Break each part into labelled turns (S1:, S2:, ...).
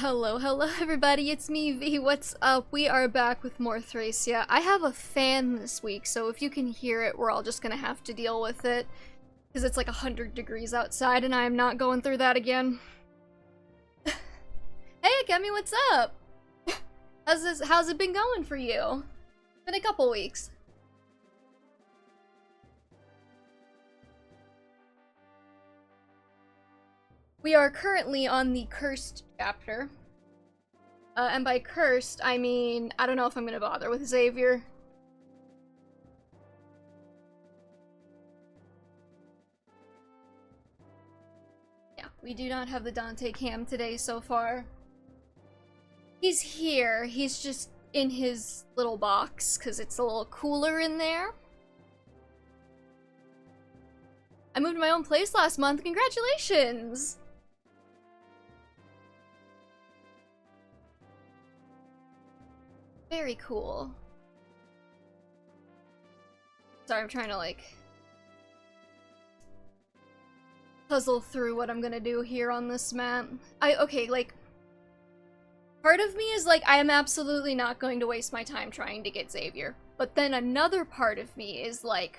S1: Hello, hello everybody, it's me, V. What's up? We are back with more Thracia. I have a fan this week, so if you can hear it, we're all just gonna have to deal with it. Because it's like 100 degrees outside and I am not going through that again. Hey, Akemi, what's up? How's it been going for you? It's been a couple weeks. We are currently on the cursed chapter. And by cursed, I mean, I don't know if I'm gonna bother with Xavier. Yeah, we do not have the Dante cam today so far. He's here, he's just in his little box, because it's a little cooler in there. I moved to my own place last month, congratulations! Very cool. Sorry, I'm trying to, like, puzzle through what I'm gonna do here on this map. Okay, like, part of me is like, I am absolutely not going to waste my time trying to get Xavier. But then another part of me is like,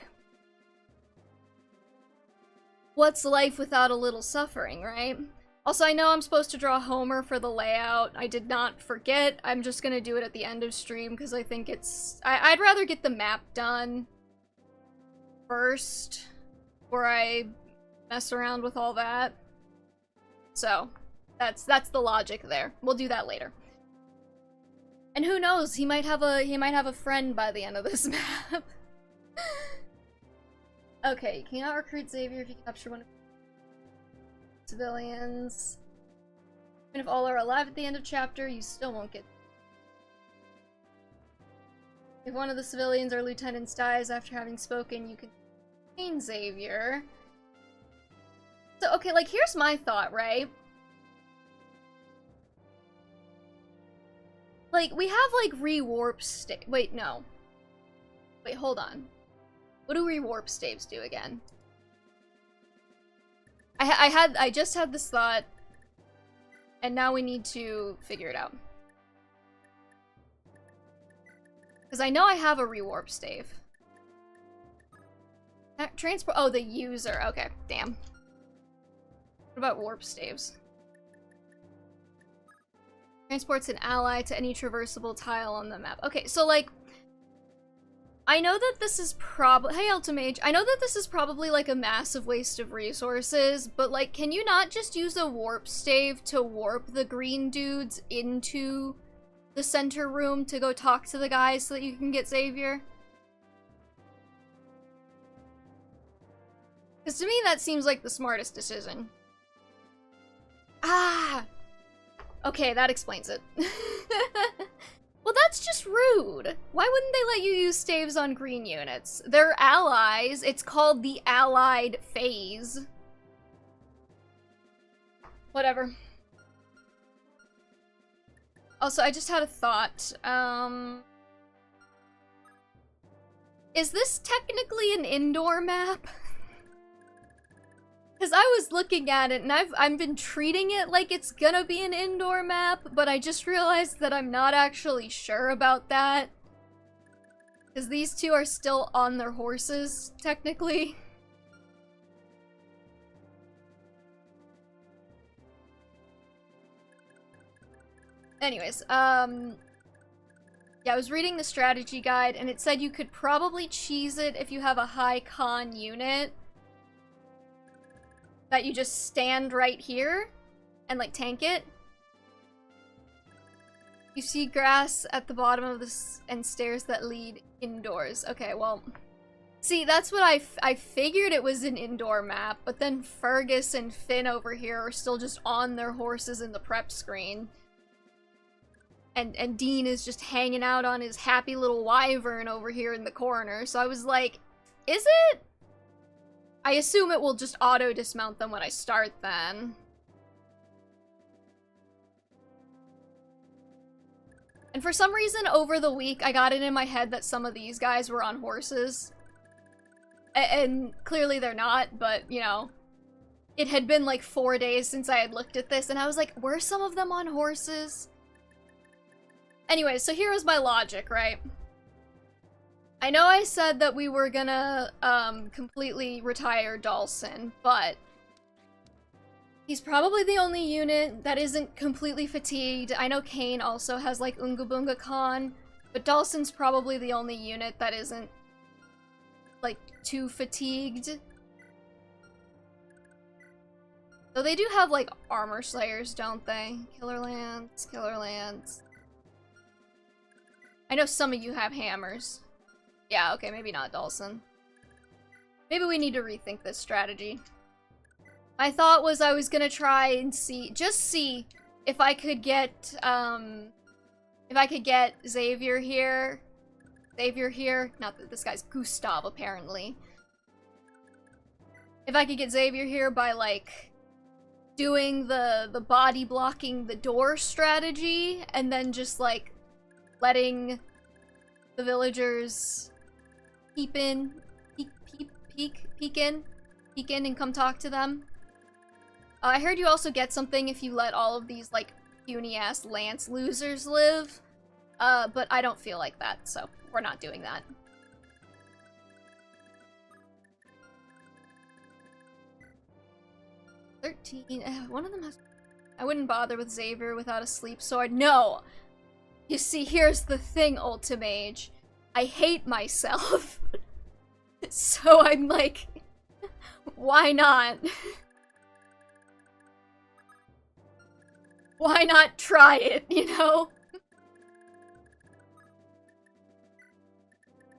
S1: what's life without a little suffering, right? Also, I know I'm supposed to draw Homer for the layout. I did not forget. I'm just gonna do it at the end of stream because I think it's... I'd rather get the map done first before I mess around with all that. So, that's the logic there. We'll do that later. And who knows? He might have a friend by the end of this map. Okay, you cannot recruit Xavier if you capture one of civilians. Even if all are alive at the end of chapter, you still won't get. If one of the civilians or lieutenants dies after having spoken, you can detain Xavier. So, okay, like, here's my thought, right? Like, we have, like, rewarp wait, no. Wait, hold on. What do rewarp staves do again? I just had this thought, and now we need to figure it out. Because I know I have a rewarp stave. Transport, oh, the user, okay, damn. What about warp staves? Transports an ally to any traversable tile on the map. Okay, so like, I know that this is probably- hey Ultimage, I know that this is probably like a massive waste of resources, but like, can you not just use a warp stave to warp the green dudes into the center room to go talk to the guys so that you can get Xavier? Because to me that seems like the smartest decision. Ah! Okay, that explains it. Well, that's just rude. Why wouldn't they let you use staves on green units? They're allies. It's called the allied phase. Whatever. Also, I just had a thought. Is this technically an indoor map? Because I was looking at it and I've been treating it like it's gonna be an indoor map, but I just realized that I'm not actually sure about that. Because these two are still on their horses, technically. Anyways, yeah, I was reading the strategy guide and it said you could probably cheese it if you have a high con unit. That you just stand right here and like tank it. You see grass at the bottom of this and stairs that lead indoors. Okay, well, see, that's what I figured it was an indoor map, but then Fergus and Finn over here are still just on their horses in the prep screen. And Dean is just hanging out on his happy little wyvern over here in the corner. So I was like, is it? I assume it will just auto-dismount them when I start, then. And for some reason, over the week, I got it in my head that some of these guys were on horses. And clearly they're not, but, you know. it had been like 4 days since I had looked at this, and I was like, were some of them on horses? Anyway, so here was my logic, right? I know I said that we were gonna, completely retire Dawson, but he's probably the only unit that isn't completely fatigued. I know Kane also has, like, Unga Bunga Khan, but Dawson's probably the only unit that isn't, like, too fatigued. So they do have, like, armor slayers, don't they? Killer Lance, Killer Lance. I know some of you have hammers. Yeah, okay, maybe not Dawson. Maybe we need to rethink this strategy. My thought was I was gonna try and see, just see if I could get, Xavier here. Not that this guy's Gustav, apparently. If I could get Xavier here by, like, doing the body blocking the door strategy, and then just, like, letting the villagers peek in and come talk to them. I heard you also get something if you let all of these, like, puny-ass lance losers live. But I don't feel like that, so we're not doing that. One of them has... I wouldn't bother with Xavier without a sleep sword. No! You see, here's the thing, Ultimage. I hate myself. So I'm like, why not? Why not try it, you know?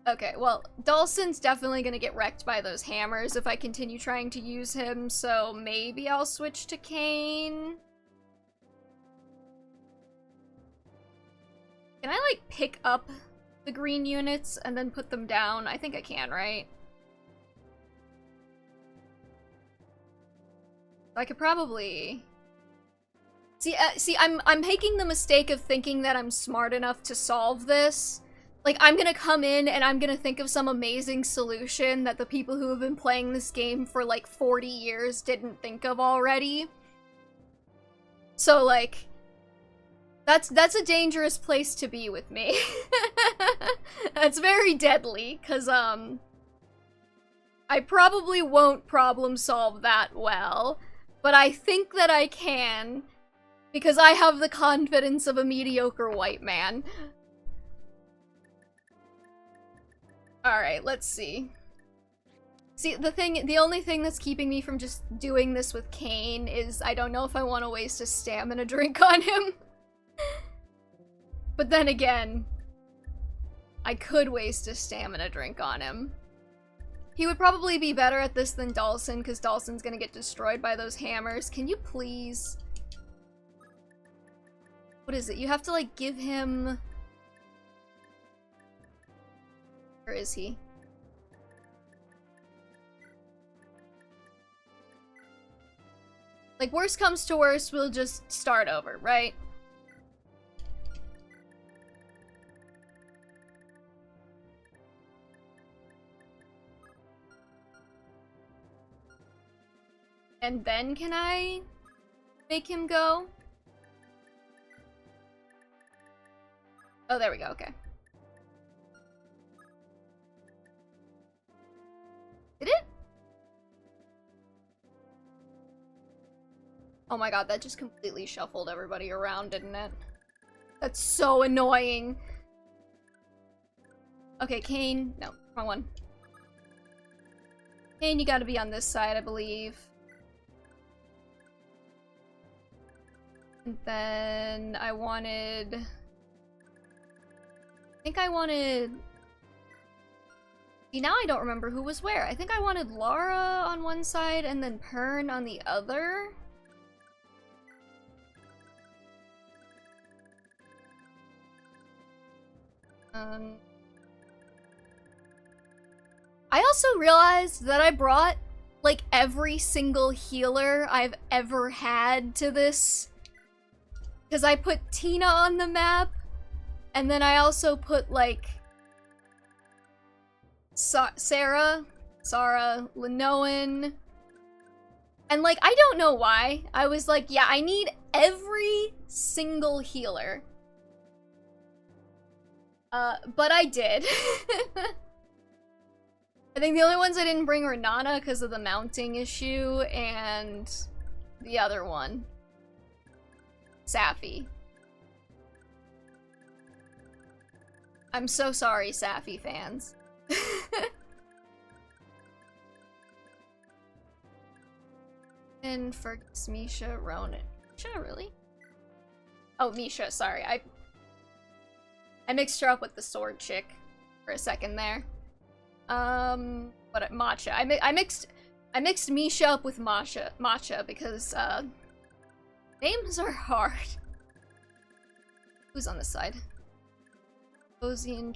S1: Okay, well, Dawson's definitely gonna get wrecked by those hammers if I continue trying to use him, so maybe I'll switch to Kane. Can I, like, pick up the green units and then put them down? I think I can, right? I could probably... See, I'm making the mistake of thinking that I'm smart enough to solve this. Like, I'm gonna come in and I'm gonna think of some amazing solution that the people who have been playing this game for, like, 40 years didn't think of already. So, like... That's a dangerous place to be with me. That's very deadly, because, I probably won't problem solve that well, but I think that I can, because I have the confidence of a mediocre white man. Alright, let's see. See, the only thing that's keeping me from just doing this with Kane is I don't know if I want to waste a stamina drink on him. But then again, I could waste a stamina drink on him. He would probably be better at this than Dawson, because Dawson's gonna get destroyed by those hammers. Can you please... What is it? You have to, like, give him... Where is he? Like, worst comes to worst, we'll just start over, right? And then can I make him go? Oh, there we go, okay. Did it? Oh my god, that just completely shuffled everybody around, didn't it? That's so annoying. Okay, Kane. No, wrong one. Kane, you gotta be on this side, I believe. And then I wanted... See, now I don't remember who was where. I think I wanted Lara on one side and then Pern on the other. I also realized that I brought, like, every single healer I've ever had to this. Because I put Tina on the map, and then I also put, like, Sarah, Linoan, And, like, I don't know why. I was like, yeah, I need every single healer. But I did. I think the only ones I didn't bring were Nana because of the mounting issue, and the other one. Safi. I'm so sorry, Safi fans. And for Misha, Ronan. Misha, really? Oh, Misha, sorry. I mixed her up with the sword chick for a second there. But Matcha. I mixed Misha up with Matcha because names are hard. Who's on this side? Ozian,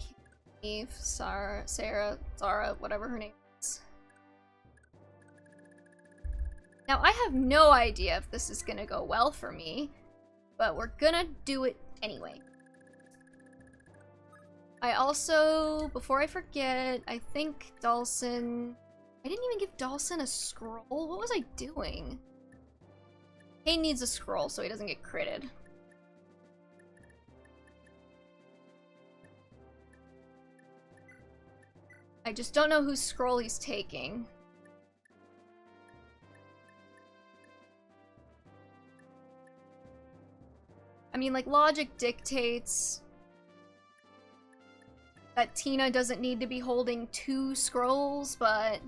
S1: Eve, Sarah, Zara, whatever her name is. Now, I have no idea if this is gonna go well for me, but we're gonna do it anyway. I also, before I forget, I think Dawson... I didn't even give Dawson a scroll? What was I doing? He needs a scroll so he doesn't get critted. I just don't know whose scroll he's taking. I mean, like, logic dictates that Tina doesn't need to be holding 2 scrolls, but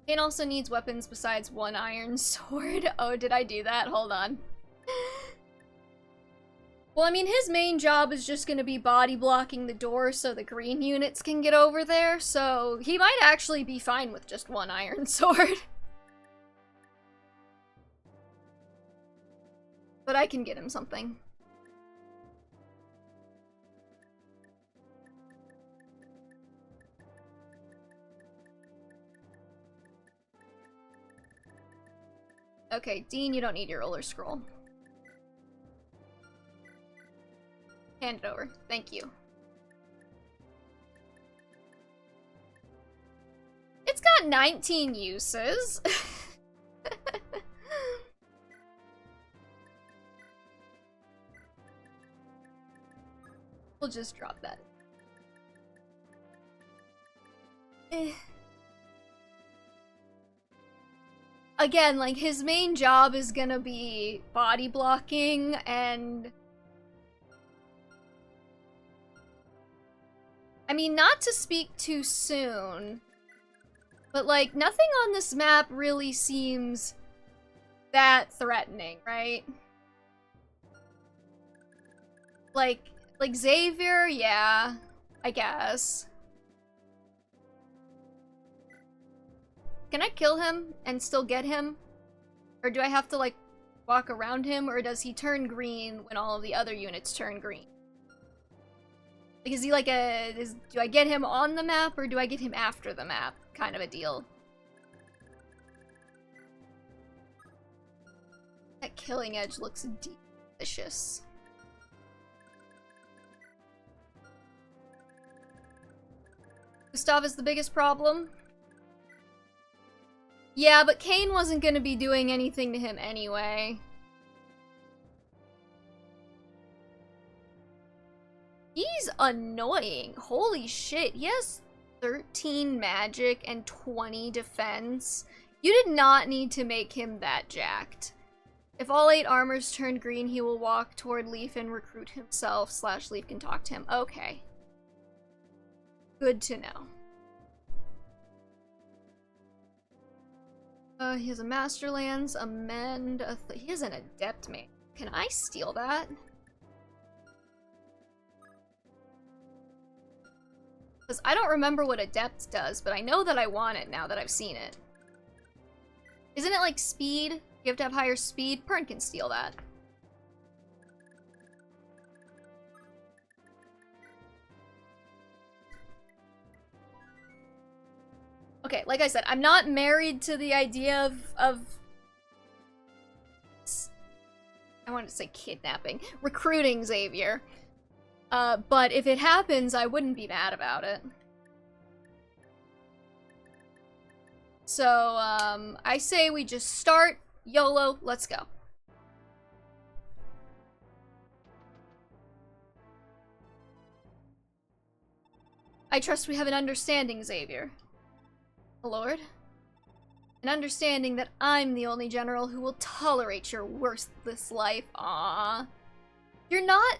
S1: Kane also needs weapons besides 1 iron sword. Oh, did I do that? Hold on. Well, I mean, his main job is just gonna be body blocking the door so the green units can get over there, so he might actually be fine with just 1 iron sword. But I can get him something. Okay, Dean, you don't need your roller scroll. Hand it over. Thank you. It's got 19 uses. We'll just drop that. Again, like, his main job is gonna be body blocking, and I mean, not to speak too soon, but, like, nothing on this map really seems that threatening, right? Like Xavier, yeah, I guess. Can I kill him and still get him? Or do I have to, like, walk around him? Or does he turn green when all of the other units turn green? Like, is he like do I get him on the map or do I get him after the map? Kind of a deal. That killing edge looks delicious. Gustav is the biggest problem. Yeah, but Kane wasn't gonna be doing anything to him anyway. He's annoying. Holy shit. He has 13 magic and 20 defense. You did not need to make him that jacked. If all 8 armors turn green, he will walk toward Leaf and recruit himself, / Leaf can talk to him. Okay. Good to know. He has a Masterlands, a Mend, he has an Adept man. Can I steal that? Because I don't remember what Adept does, but I know that I want it now that I've seen it. Isn't it like speed? You have to have higher speed? Pern can steal that. Okay, like I said, I'm not married to the idea of I wanted to say kidnapping. Recruiting Xavier. But if it happens, I wouldn't be mad about it. So, I say we just start YOLO, let's go. I trust we have an understanding, Xavier. Lord? An understanding that I'm the only general who will tolerate your worthless life. Aww. You're not...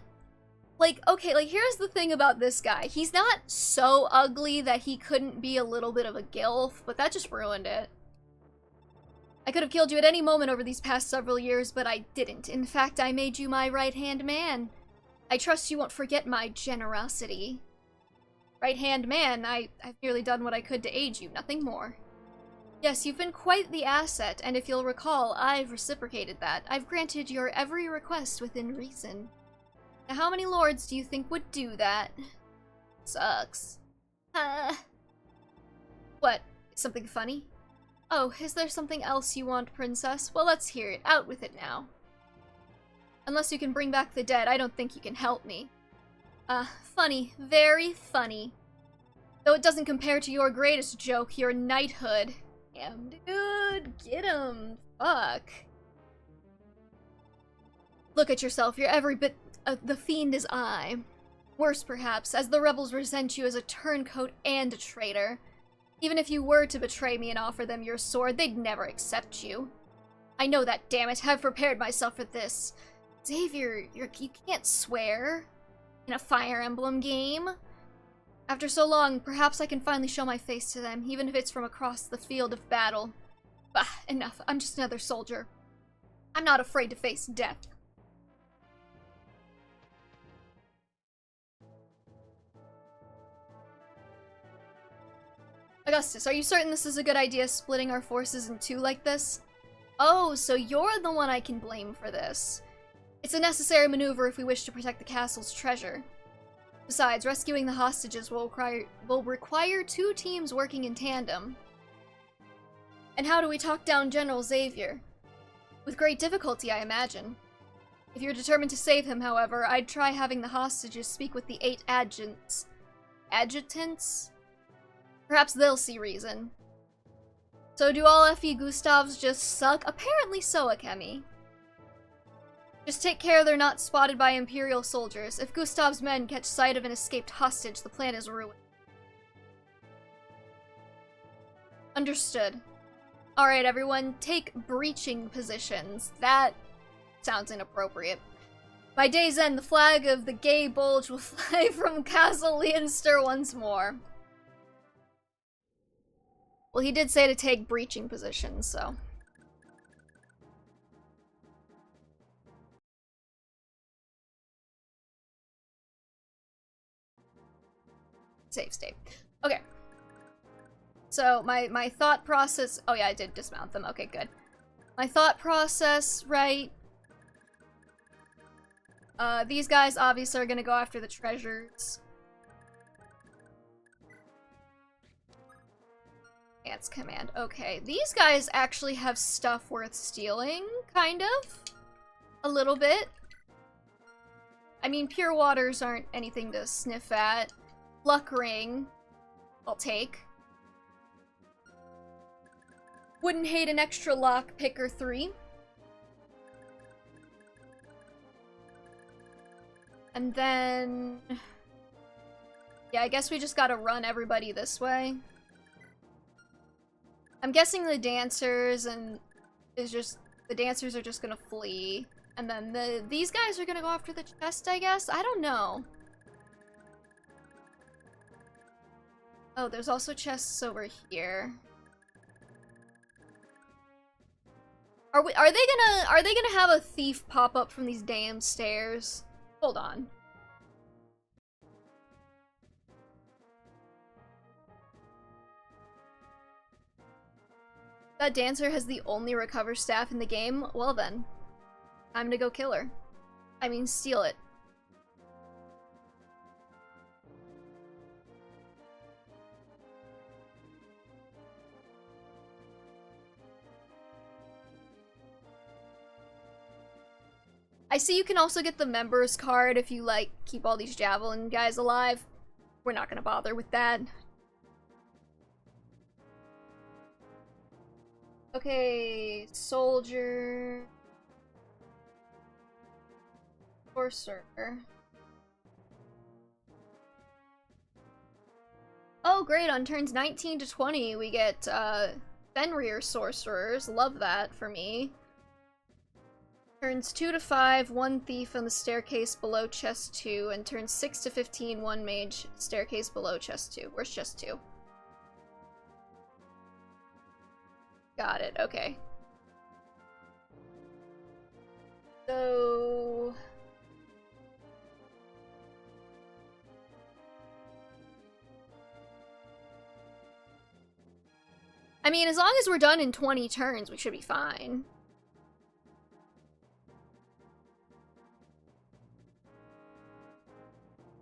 S1: Like, okay, like, here's the thing about this guy. He's not so ugly that he couldn't be a little bit of a gilf, but that just ruined it. I could have killed you at any moment over these past several years, but I didn't. In fact, I made you my right-hand man. I trust you won't forget my generosity. Right-hand man, I've merely done what I could to aid you, nothing more. Yes, you've been quite the asset, and if you'll recall, I've reciprocated that. I've granted your every request within reason. Now, how many lords do you think would do that? Sucks. What? Something funny? Oh, is there something else you want, princess? Well, let's hear it. Out with it now. Unless you can bring back the dead, I don't think you can help me. Funny. Very funny. Though it doesn't compare to your greatest joke, your knighthood. Damn, dude. Get him. Fuck. Look at yourself. You're every bit the fiend as I. Worse, perhaps, as the rebels resent you as a turncoat and a traitor. Even if you were to betray me and offer them your sword, they'd never accept you. I know that, damn it. I've prepared myself for this. Xavier, you can't swear in a Fire Emblem game. After so long, perhaps I can finally show my face to them, even if it's from across the field of battle. Bah, enough. I'm just another soldier. I'm not afraid to face death. Augustus, are you certain this is a good idea, splitting our forces in two like this? Oh, so you're the one I can blame for this. It's a necessary maneuver if we wish to protect the castle's treasure. Besides, rescuing the hostages will require two teams working in tandem. And how do we talk down General Xavier? With great difficulty, I imagine. If you're determined to save him, however, I'd try having the hostages speak with the 8 adjutants. Adjutants? Perhaps they'll see reason. So do all F.E. Gustavs just suck? Apparently so, Akemi. Just take care they're not spotted by Imperial soldiers. If Gustav's men catch sight of an escaped hostage, the plan is ruined. Understood. Alright, everyone, take breaching positions. That sounds inappropriate. By day's end, the flag of the Gay Bulge will fly from Castle Leonster once more. Well, he did say to take breaching positions, so... Save state. Okay. So, my thought process... Oh yeah, I did dismount them. Okay, good. My thought process, right? These guys obviously are gonna go after the treasures. Ants command. Okay, these guys actually have stuff worth stealing, kind of. A little bit. I mean, pure waters aren't anything to sniff at. Luck ring, I'll take. Wouldn't hate an extra lock picker 3. And then... yeah, I guess we just gotta run everybody this way. I'm guessing the dancers the dancers are just gonna flee. And then these guys are gonna go after the chest, I guess? I don't know. Oh, there's also chests over here. Are they gonna have a thief pop up from these damn stairs? Hold on. That dancer has the only recover staff in the game? Well then. Time to go kill her. I mean, steal it. I see you can also get the members card if you, like, keep all these javelin guys alive. We're not gonna bother with that. Okay, soldier. Sorcerer. Oh, great, on turns 19 to 20, we get, Fenrir sorcerers. Love that for me. Turns 2 to 5, 1 thief on the staircase below chest 2, and turns 6 to 15, 1 mage, staircase below chest 2. Where's chest 2? Got it, okay. So... I mean, as long as we're done in 20 turns, we should be fine.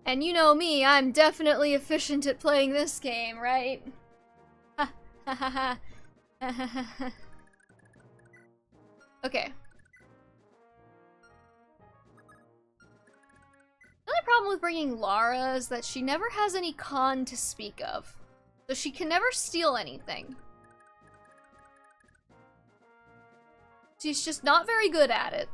S1: And you know me, I'm definitely efficient at playing this game, right? Ha ha ha ha. Okay. Another problem with bringing Lara is that she never has any con to speak of. So she can never steal anything. She's just not very good at it.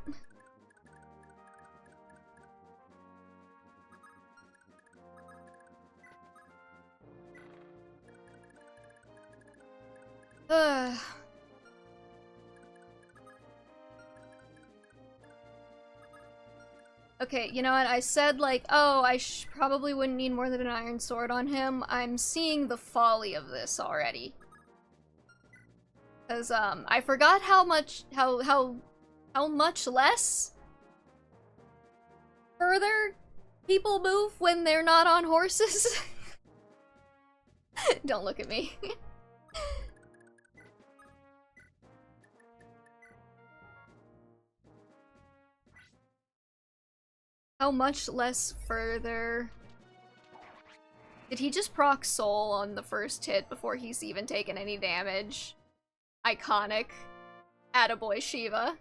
S1: Okay, you know what? I said, like, oh, I probably wouldn't need more than an iron sword on him. I'm seeing the folly of this already. Because, I forgot how much less further people move when they're not on horses. Don't look at me. How much less further? Did he just proc soul on the first hit before he's even taken any damage? Iconic. Attaboy Shiva.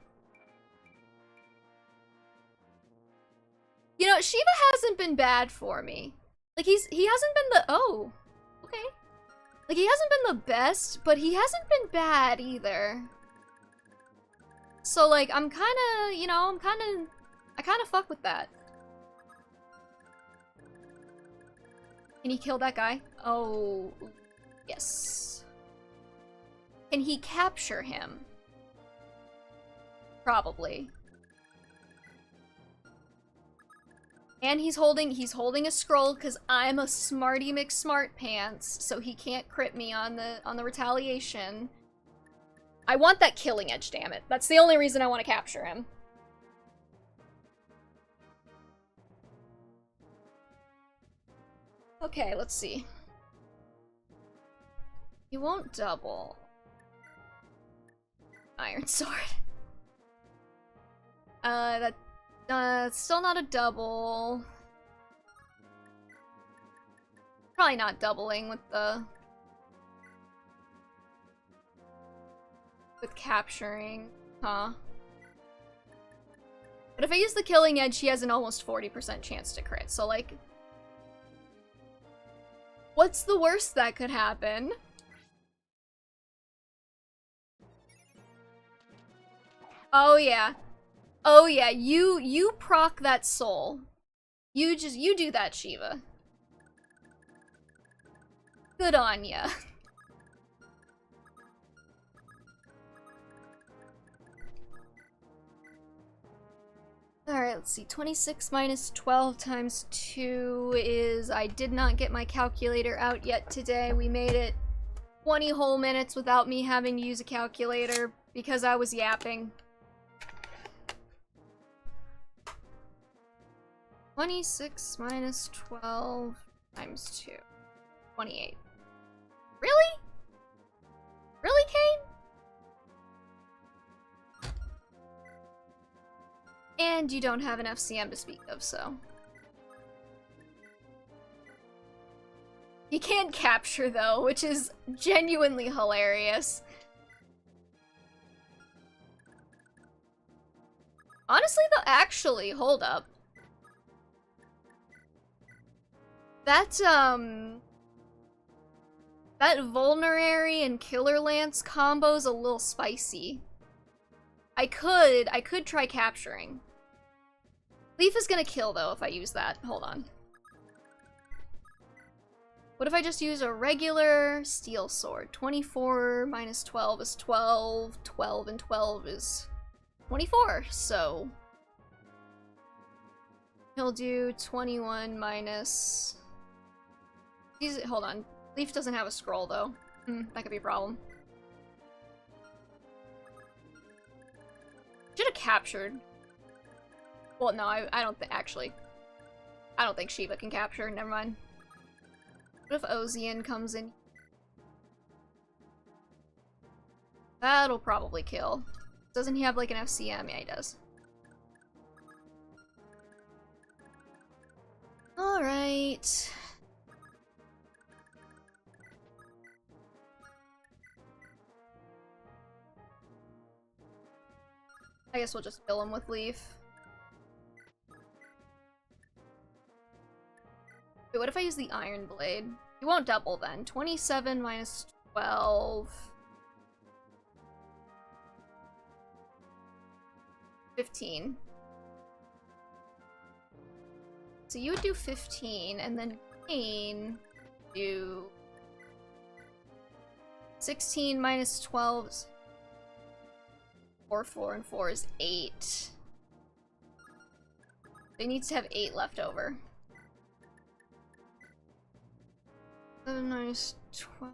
S1: You know, Shiva hasn't been bad for me. Like, he hasn't been the— oh. Okay. Like, he hasn't been the best, but he hasn't been bad either. So, like, I'm kinda, you know, I kinda fuck with that. Can he kill that guy? Oh, yes. Can he capture him? Probably. And he's holding a scroll because I'm a smarty McSmart pants, so he can't crit me on the retaliation. I want that killing edge, damn it. That's the only reason I want to capture him. Okay, let's see. You won't double. Iron sword. That's still not a double. Probably not doubling with capturing, huh? But if I use the killing edge, he has an almost 40% chance to crit, so like, what's the worst that could happen? Oh yeah. Oh yeah, you proc that soul. You do that, Shiva. Good on ya. Alright, let's see. 26 minus 12 times 2 is... I did not get my calculator out yet today. We made it 20 whole minutes without me having to use a calculator because I was yapping. 26 minus 12 times 2. 28. Really? Really, Kane? And you don't have an FCM to speak of, so. You can't capture, though, which is genuinely hilarious. Honestly, though, actually, hold up. That, That Vulnerary and Killer Lance combo's a little spicy. I could try capturing. Leaf is gonna kill, though, if I use that. Hold on. What if I just use a regular steel sword? 24 minus 12 is 12. 12 and 12 is 24, so... He'll do 21 minus... Hold on. Leaf doesn't have a scroll, though. That could be a problem. Should have captured. Well, no, I don't think, actually. I don't think Shiva can capture, never mind. What if Ozian comes in? That'll probably kill. Doesn't he have, like, an FCM? Yeah, he does. Alright. I guess we'll just fill him with Leaf. Wait, what if I use the Iron Blade? He won't double then. 27 minus 12. 15. So you would do 15, and then Kane do 16 minus 12 is 4, 4, and 4 is 8. They need to have 8 left over. 7 minus 12.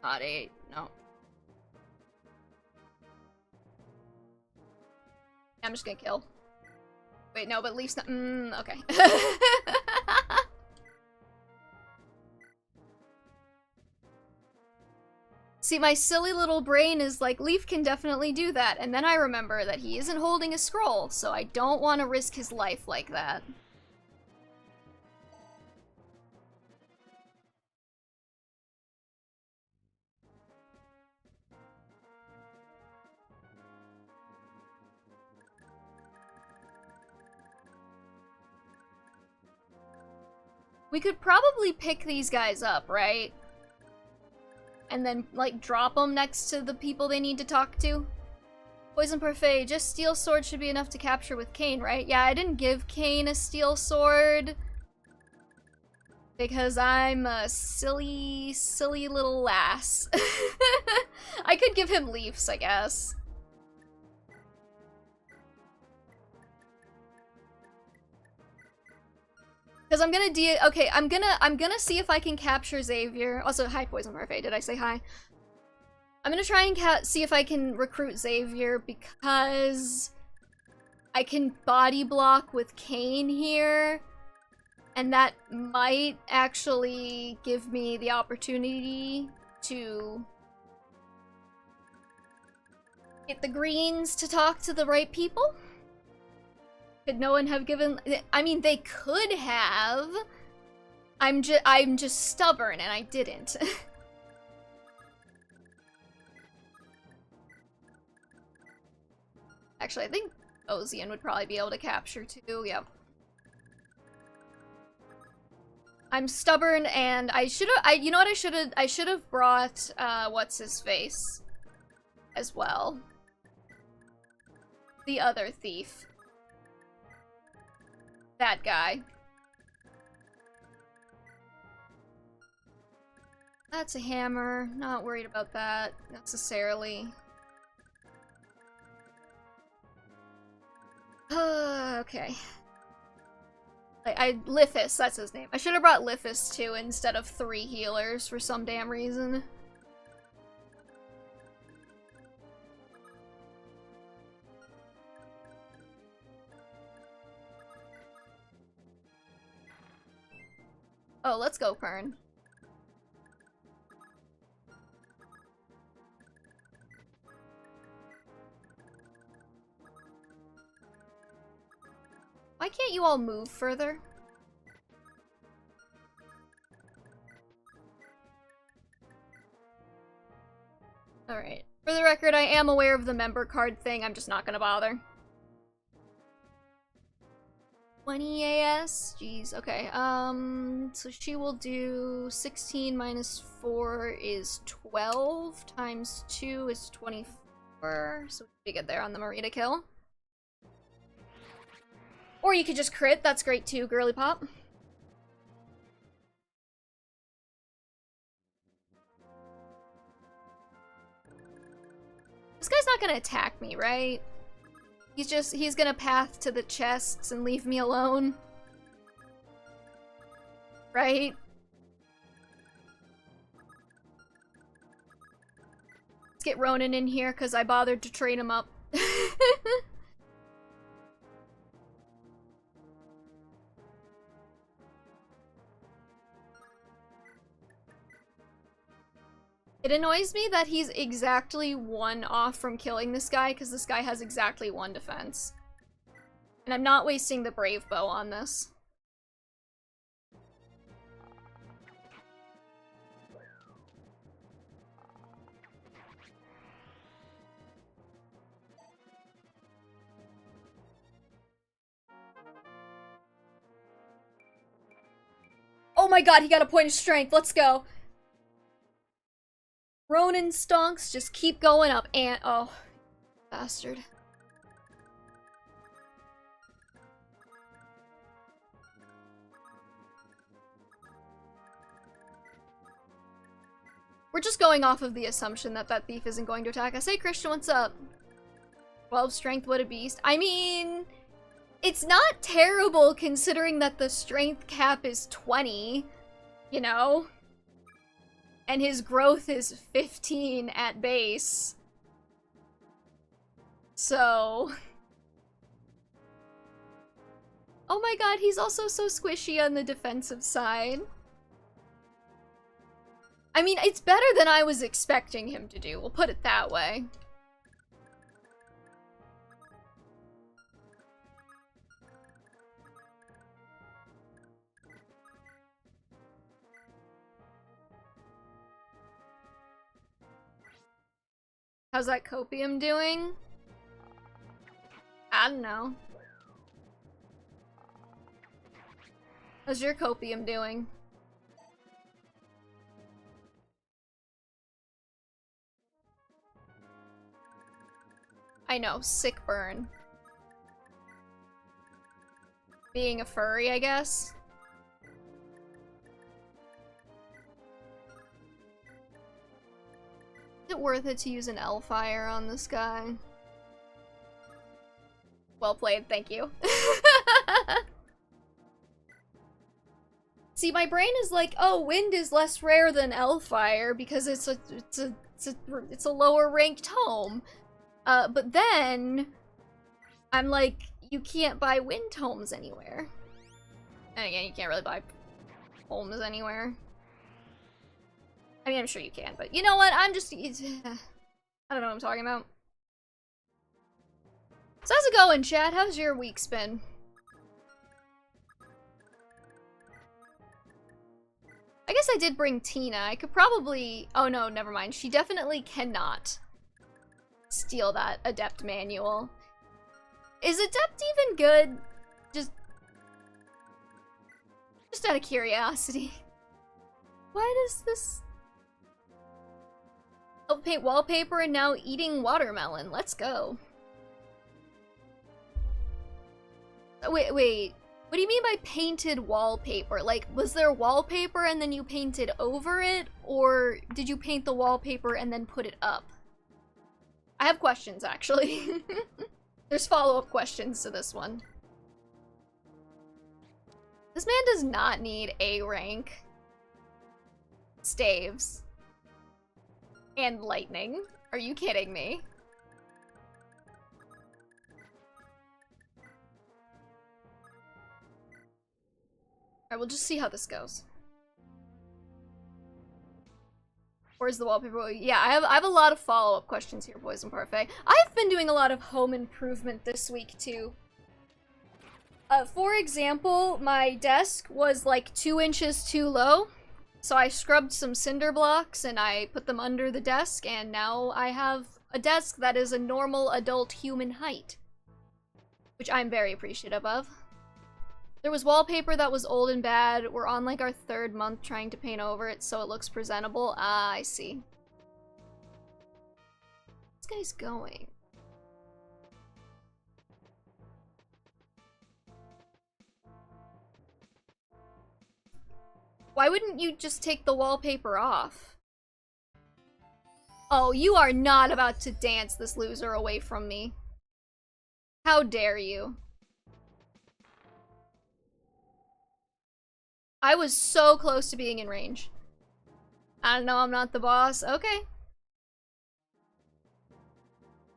S1: Not 8, no. I'm just gonna kill. Wait, no, but Leaf's not- okay. See, my silly little brain is like, Leaf can definitely do that, and then I remember that he isn't holding a scroll, so I don't want to risk his life like that. We could probably pick these guys up, right? And then, like, drop them next to the people they need to talk to? Poison Parfait, just steel sword should be enough to capture with Kane, right? Yeah, I didn't give Kane a steel sword. Because I'm a silly, silly little lass. I could give him Leafs, I guess. Because I'm gonna okay, I'm gonna see if I can capture Xavier. Also, hi, Poison Parfait. Did I say hi? I'm gonna try and see if I can recruit Xavier because I can body block with Kane here, and that might actually give me the opportunity to get the greens to talk to the right people. Could no one have given... I mean, they could have. I'm just stubborn, and I didn't. Actually, I think Ozian would probably be able to capture, too. Yep. I'm stubborn, and I should've... you know what I should've brought, what's-his-face as well. The other thief. That guy. That's a hammer. Not worried about that necessarily. Okay. Lithis, that's his name. I should have brought Lithis too instead of 3 healers for some damn reason. Oh, let's go, Pern. Why can't you all move further? Alright. For the record, I am aware of the member card thing, I'm just not gonna bother. 20 AS? Jeez, okay. So she will do 16 minus 4 is 12, times 2 is 24, so we get there on the Marita kill. Or you could just crit, that's great too, girly pop. This guy's not gonna attack me, right? He's gonna path to the chests and leave me alone. Right? Let's get Ronan in here, because I bothered to train him up. It annoys me that he's exactly 1 off from killing this guy, because this guy has exactly 1 defense. And I'm not wasting the Brave Bow on this. Oh my god, he got a point of strength, let's go! Ronan stonks, just keep going up, and oh, bastard. We're just going off of the assumption that that thief isn't going to attack us. Hey Christian, what's up? 12 strength, what a beast. I mean, it's not terrible considering that the strength cap is 20, you know? And his growth is 15 at base. So... Oh my god, he's also so squishy on the defensive side. I mean, it's better than I was expecting him to do, we'll put it that way. How's that copium doing? I don't know. How's your copium doing? I know, sick burn. Being a furry, I guess. Is it worth it to use an L-Fire on this guy? Well played, thank you. See, my brain is like, oh, wind is less rare than L-Fire because it's a lower ranked tome. But then I'm like, you can't buy wind tomes anywhere. And again, you can't really buy tomes anywhere. I mean, I'm sure you can, but you know what? I'm just... I don't know what I'm talking about. So how's it going, chat? How's your week's been? I guess I did bring Tina. I could probably... Oh no, never mind. She definitely cannot steal that Adept manual. Is Adept even good? Just out of curiosity. Why does this... Oh, paint wallpaper and now eating watermelon. Let's go. Wait. What do you mean by painted wallpaper? Like, was there wallpaper and then you painted over it? Or did you paint the wallpaper and then put it up? I have questions, actually. There's follow-up questions to this one. This man does not need A rank. Staves. And lightning. Are you kidding me? Alright, we'll just see how this goes. Where's the wallpaper? Yeah, I have a lot of follow-up questions here, Poison Parfait. I've been doing a lot of home improvement this week, too. For example, my desk was like 2 inches too low. So I scrubbed some cinder blocks and I put them under the desk, and now I have a desk that is a normal adult human height. Which I'm very appreciative of. There was wallpaper that was old and bad. We're on like our 3rd month trying to paint over it so it looks presentable. Ah, I see. This guy's going. Why wouldn't you just take the wallpaper off? Oh, you are not about to dance this loser away from me. How dare you? I was so close to being in range. I don't know, I'm not the boss. Okay.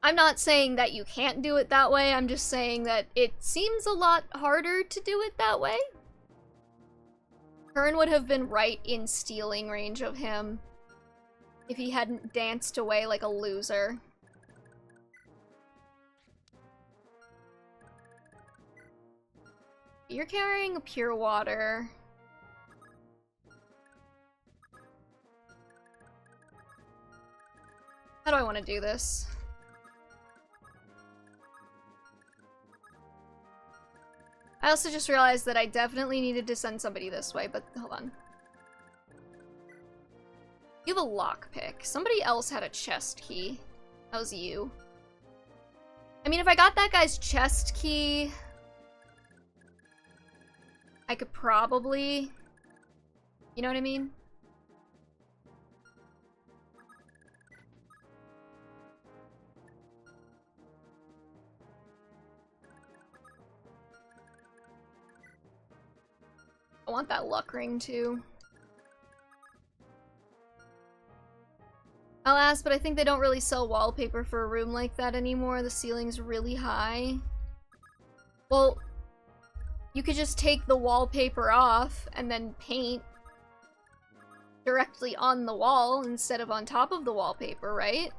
S1: I'm not saying that you can't do it that way, I'm just saying that it seems a lot harder to do it that way. Kern would have been right in stealing range of him if he hadn't danced away like a loser. You're carrying a pure water. How do I want to do this? I also just realized that I definitely needed to send somebody this way, but hold on. You have a lockpick. Somebody else had a chest key. That was you. I mean, if I got that guy's chest key, I could probably... You know what I mean? I want that luck ring, too. Alas, but I think they don't really sell wallpaper for a room like that anymore. The ceiling's really high. Well, you could just take the wallpaper off and then paint directly on the wall instead of on top of the wallpaper, right?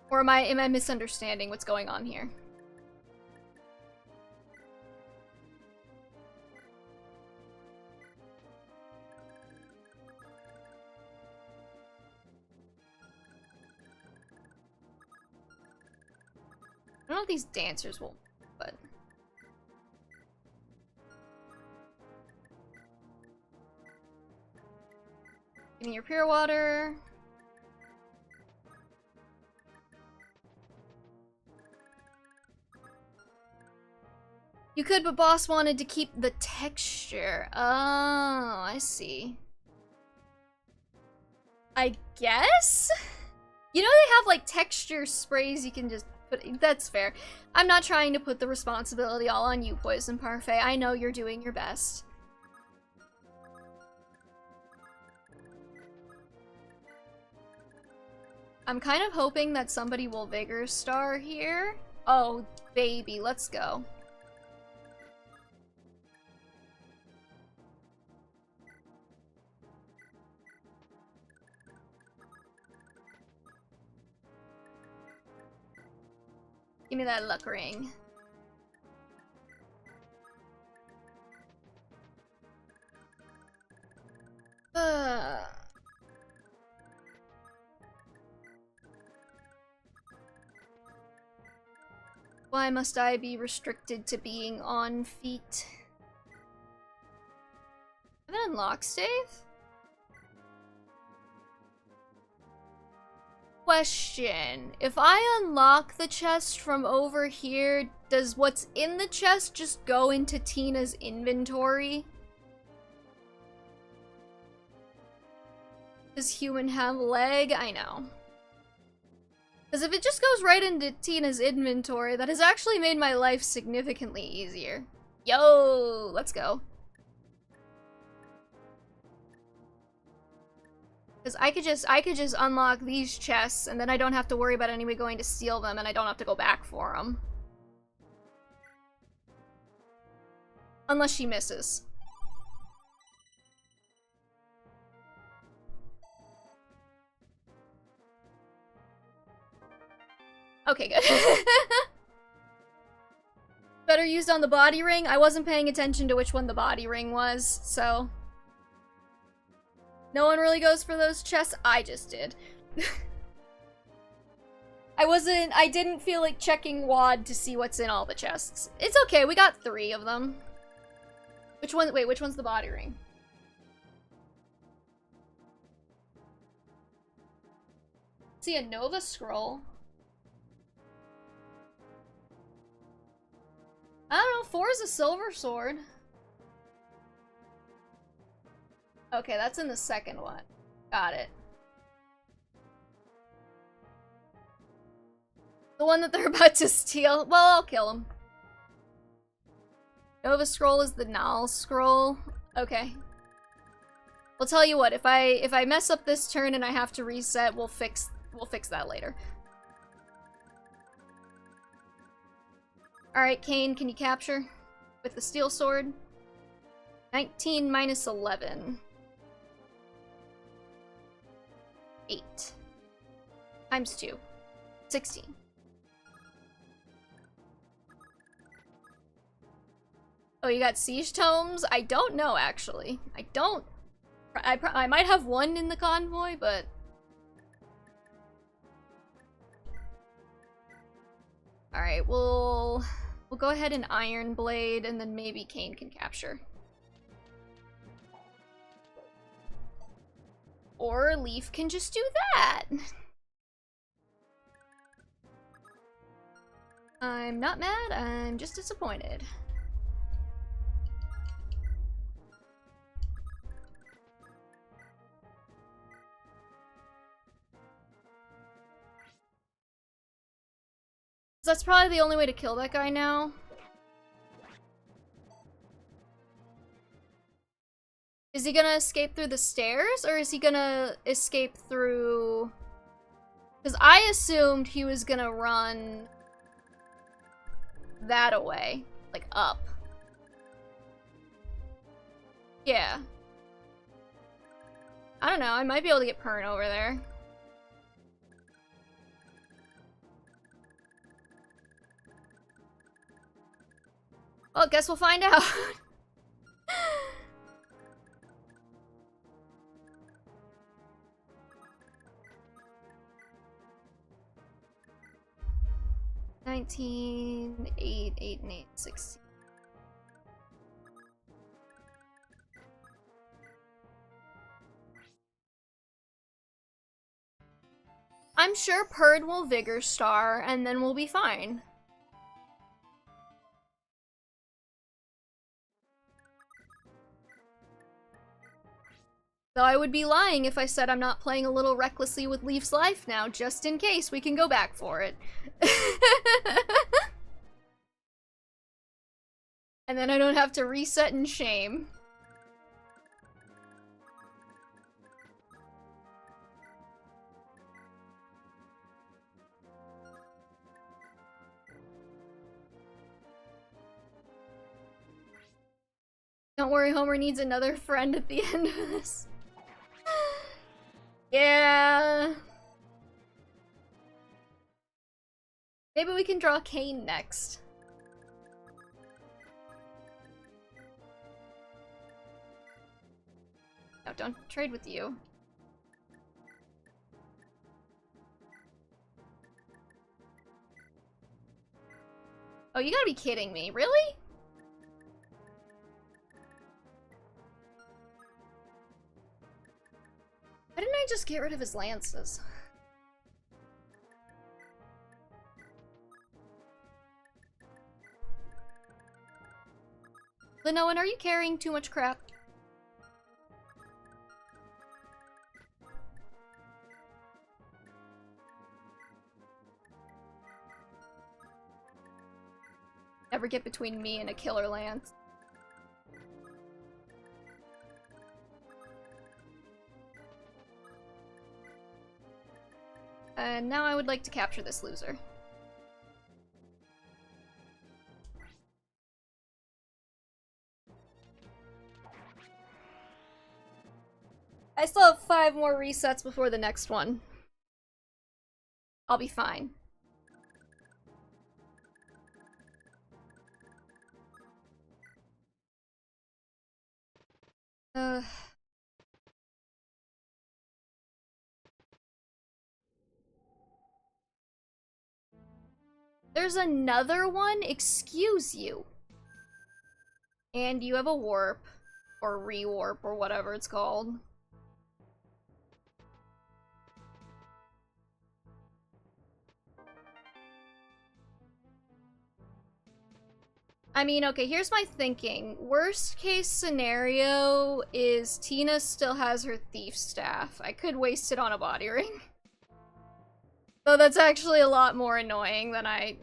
S1: Or am I misunderstanding what's going on here? I don't know if these dancers will, but... Give me your pure water. You could, but boss wanted to keep the texture. Oh, I see. I guess? You know they have like texture sprays you can just... But that's fair. I'm not trying to put the responsibility all on you, Poison Parfait. I know you're doing your best. I'm kind of hoping that somebody will Vigor Star here. Oh, baby, let's go. Give me that luck ring. Why must I be restricted to being on feet? Have I unlocked save? Question. If I unlock the chest from over here, does what's in the chest just go into Tina's inventory? Does human have leg? I know. Because if it just goes right into Tina's inventory, that has actually made my life significantly easier. Yo, let's go. Because I could just unlock these chests, and then I don't have to worry about anybody going to steal them, and I don't have to go back for them. Unless she misses. Okay, good. Better used on the body ring. I wasn't paying attention to which one the body ring was, so... No one really goes for those chests. I just did. I didn't feel like checking WAD to see what's in all the chests. It's okay, we got 3 of them. Wait, which one's the body ring? See a Nova Scroll. I don't know, 4 is a silver sword. Okay, that's in the second one. Got it. The one that they're about to steal. Well, I'll kill him. Nova Scroll is the Null Scroll. Okay. We'll tell you what, if I mess up this turn and I have to reset, we'll fix that later. Alright, Kane, can you capture? With the steel sword? 19 minus 11. 8. Times 2. 16. Oh, you got siege tomes? I don't know, actually. I might have one in the convoy, but... Alright, we'll go ahead and Iron Blade, and then maybe Kane can capture. Or Leaf can just do that! I'm not mad, I'm just disappointed. That's probably the only way to kill that guy now. Is he gonna escape through the stairs, or is he gonna escape through... Because I assumed he was gonna run that away. Like, up. Yeah. I don't know, I might be able to get Pern over there. Well, guess we'll find out. $19, 8, 8, and 8, 16. I'm sure Perd will Vigor Star, and then we'll be fine. Though I would be lying if I said I'm not playing a little recklessly with Leaf's life now, just in case we can go back for it. And then I don't have to reset in shame. Don't worry, Homer needs another friend at the end of this. Yeah. Maybe we can draw Kane next. No, don't trade with you. Oh, you gotta be kidding me. Really? Why didn't I just get rid of his lances? Linoan, are you carrying too much crap? Never get between me and a killer lance. And now I would like to capture this loser. I still have 5 more resets before the next one. I'll be fine. There's another one? Excuse you. And you have a warp. Or rewarp, or whatever it's called. I mean, okay, here's my thinking. Worst case scenario is Tina still has her thief staff. I could waste it on a body ring. Though that's actually a lot more annoying than I...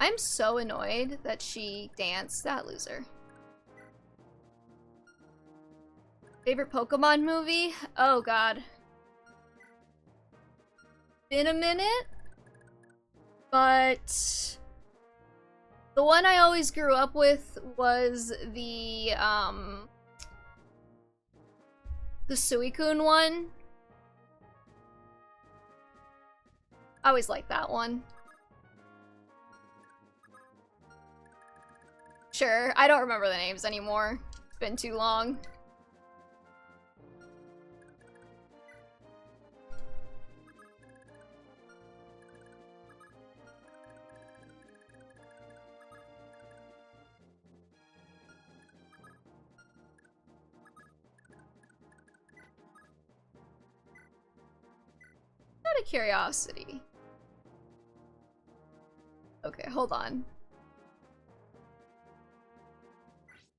S1: I'm so annoyed that she danced. That loser. Favorite Pokemon movie? Oh god. Been a minute? But... the one I always grew up with was the Suicune one. I always liked that one. Sure, I don't remember the names anymore. It's been too long. Out of curiosity. Okay, hold on.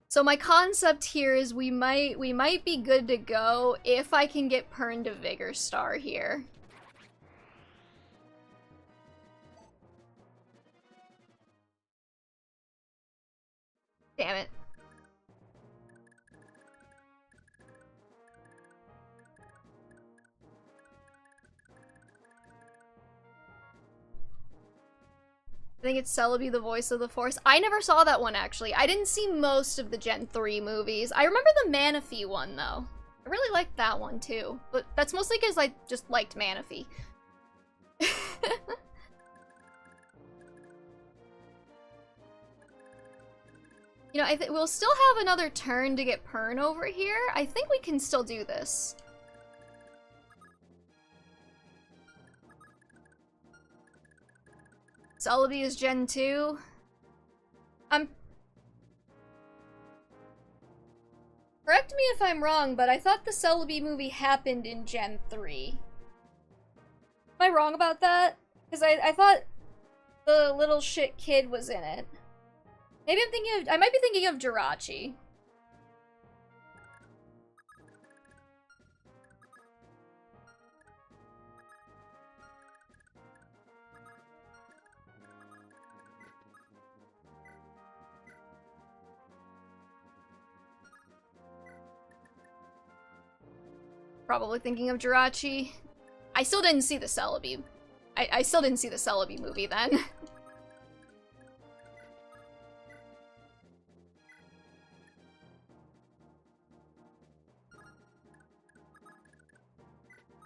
S1: So my concept here is we might be good to go if I can get Pern to Vigor Star here. Damn it. I think it's Celebi, the voice of the Force. I never saw that one, actually. I didn't see most of the Gen 3 movies. I remember the Manaphy one, though. I really liked that one, too. But that's mostly because I just liked Manaphy. You know, we'll still have another turn to get Pern over here. I think we can still do this. Celebi is Gen 2. Correct me if I'm wrong, but I thought the Celebi movie happened in Gen 3. Am I wrong about that? Because I thought the little shit kid was in it. Maybe I'm thinking of- I might be thinking of Jirachi. Probably thinking of Jirachi. I still didn't see the Celebi. I still didn't see the Celebi movie then.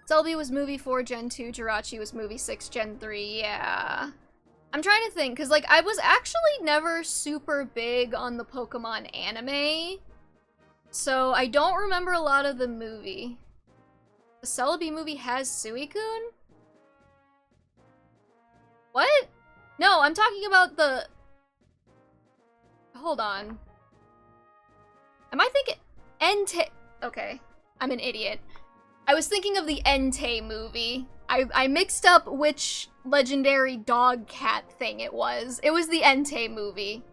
S1: Celebi was movie 4 Gen 2, Jirachi was movie 6 Gen 3, yeah. I'm trying to think, because like I was actually never super big on the Pokemon anime, so I don't remember a lot of the movie. The Celebi movie has Suicune? What? No, I'm talking about the... Hold on. Am I thinking... Entei... Okay, I'm an idiot. I was thinking of the Entei movie. I mixed up which legendary dog cat thing it was. It was the Entei movie.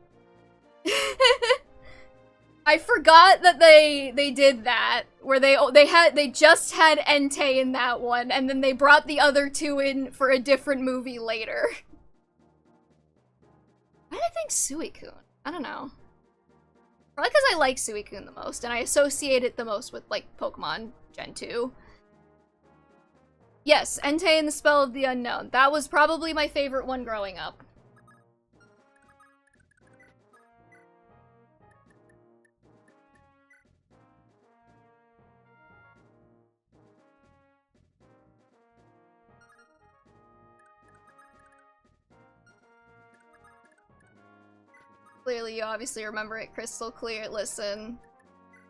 S1: I forgot that they did that, where they just had Entei in that one, and then they brought the other two in for a different movie later. Why did I think Suicune? I don't know. Probably because I like Suicune the most, and I associate it the most with, like, Pokemon Gen 2. Yes, Entei and the Spell of the Unknown. That was probably my favorite one growing up. Clearly, you obviously remember it crystal clear. Listen.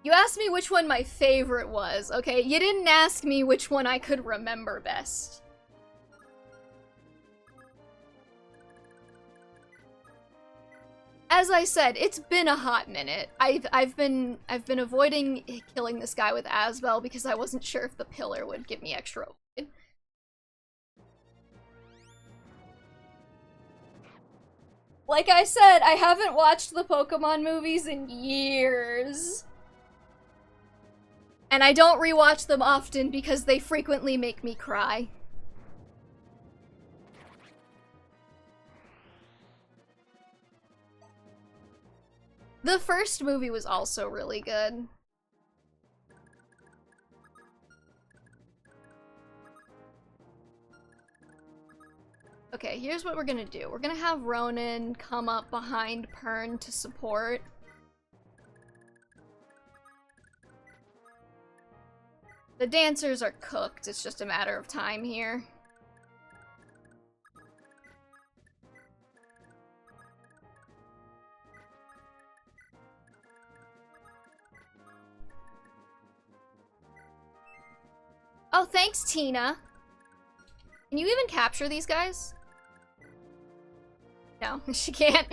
S1: You asked me which one my favorite was, okay? You didn't ask me which one I could remember best. As I said, it's been a hot minute. I've been avoiding killing this guy with Asbel because I wasn't sure if the pillar would give me extra avoid. Like I said, I haven't watched the Pokemon movies in years. And I don't rewatch them often because they frequently make me cry. The first movie was also really good. Okay, here's what we're gonna do. We're gonna have Ronan come up behind Pern to support. The dancers are cooked, it's just a matter of time here. Oh, thanks, Tina. Can you even capture these guys? No, she can't.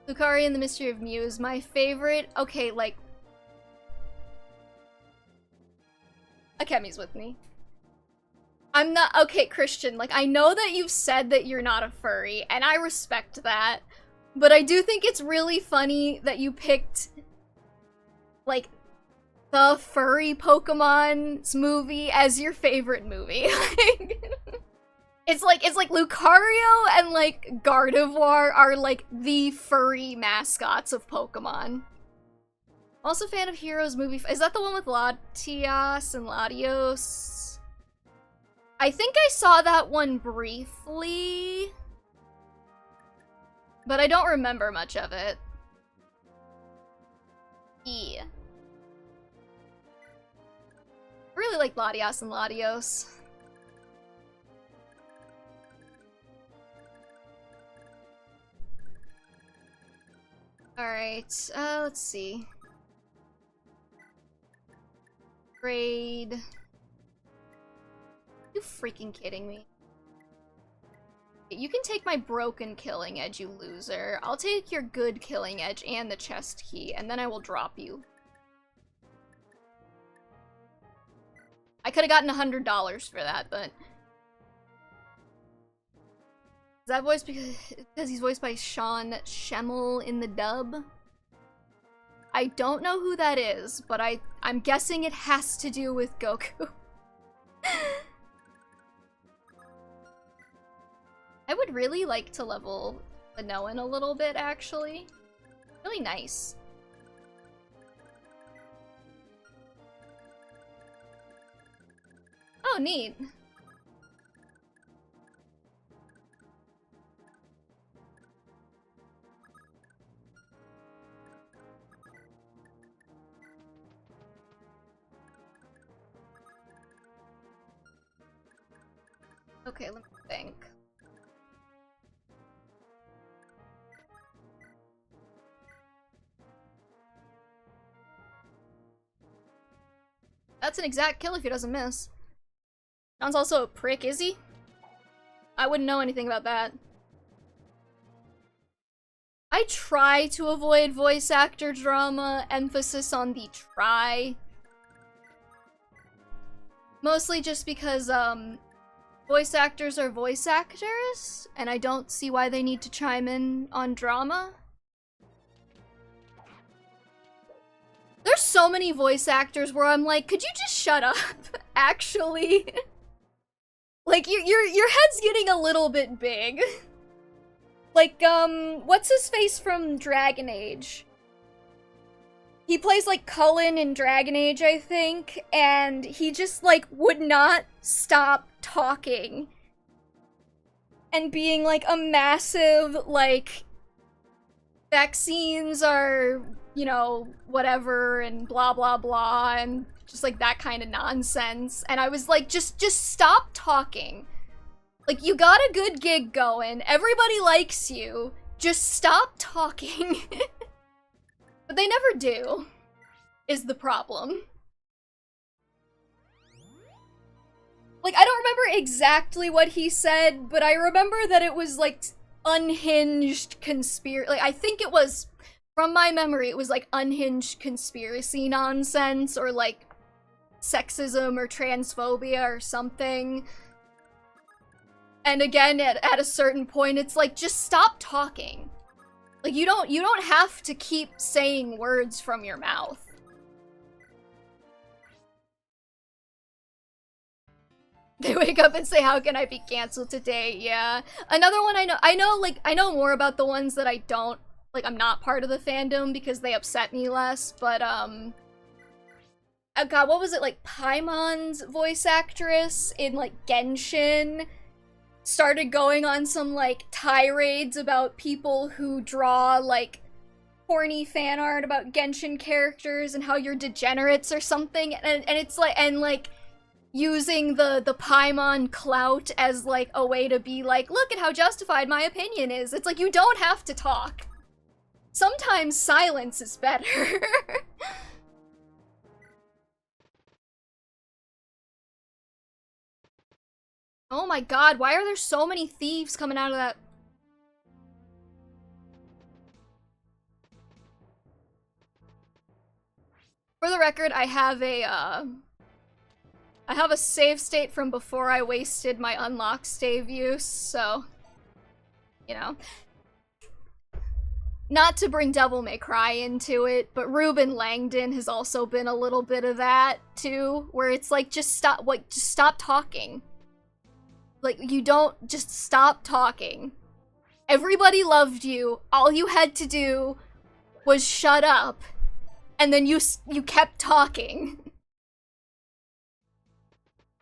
S1: Lucaria and the Mystery of Mew is my favorite. Okay, like... Akemi's with me. I'm not- okay, Christian, like, I know that you've said that you're not a furry, and I respect that, but I do think it's really funny that you picked, like, the furry Pokemon's movie as your favorite movie. It's like Lucario and, like, Gardevoir are, like, the furry mascots of Pokemon. Also a fan of Heroes movie. Is that the one with Latias and Latios? I think I saw that one briefly, but I don't remember much of it. Yeah. I really like Latias and Latios. Alright, let's see. Grade. You freaking kidding me? You can take my broken killing edge, you loser. I'll take your good killing edge and the chest key, and then I will drop you. I could have gotten $100 for that, but... Is that voiced because he's voiced by Sean Schemmel in the dub? I don't know who that is, but I'm guessing it has to do with Goku. I would really like to level Minoan a little bit, actually. Really nice. Oh, neat. Okay, let me think. That's an exact kill if he doesn't miss. John's also a prick, is he? I wouldn't know anything about that. I try to avoid voice actor drama, emphasis on the try. Mostly just because, voice actors are voice actors, and I don't see why they need to chime in on drama. There's so many voice actors where I'm like, could you just shut up? Actually. Like, your head's getting a little bit big. Like, what's his face from Dragon Age? He plays, like, Cullen in Dragon Age, I think, and he just, like, would not stop talking. And being, like, a massive, like, vaccines are, you know, whatever, and blah, blah, blah, and just, like, that kind of nonsense. And I was like, just stop talking. Like, you got a good gig going, everybody likes you, Just stop talking. But they never do, is the problem. Like, I don't remember exactly what he said, but I remember that it was, like, unhinged conspiracy. Like, I think it was, from my memory, it was, like, unhinged conspiracy nonsense, or, like, sexism or transphobia or something. And again, at a certain point, it's like, just stop talking. Like, you don't have to keep saying words from your mouth. They wake up and say, how can I be canceled today? Yeah. Another one I know more about the ones that I don't, like, I'm not part of the fandom because they upset me less, but, oh god, what was it, like, Paimon's voice actress in, like, Genshin started going on some, like, tirades about people who draw, like, horny fan art about Genshin characters and how you're degenerates or something, and it's like, and, like, using the Paimon clout as, like, a way to be like, look at how justified my opinion is. It's like, you don't have to talk. Sometimes silence is better. Oh my god, why are there so many thieves coming out of that? For the record, I have a save state from before I wasted my unlocked save use, so, you know. Not to bring Devil May Cry into it, but Ruben Langdon has also been a little bit of that, too, where it's like, just stop talking. Like, you don't, just stop talking. Everybody loved you, all you had to do was shut up, and then you kept talking.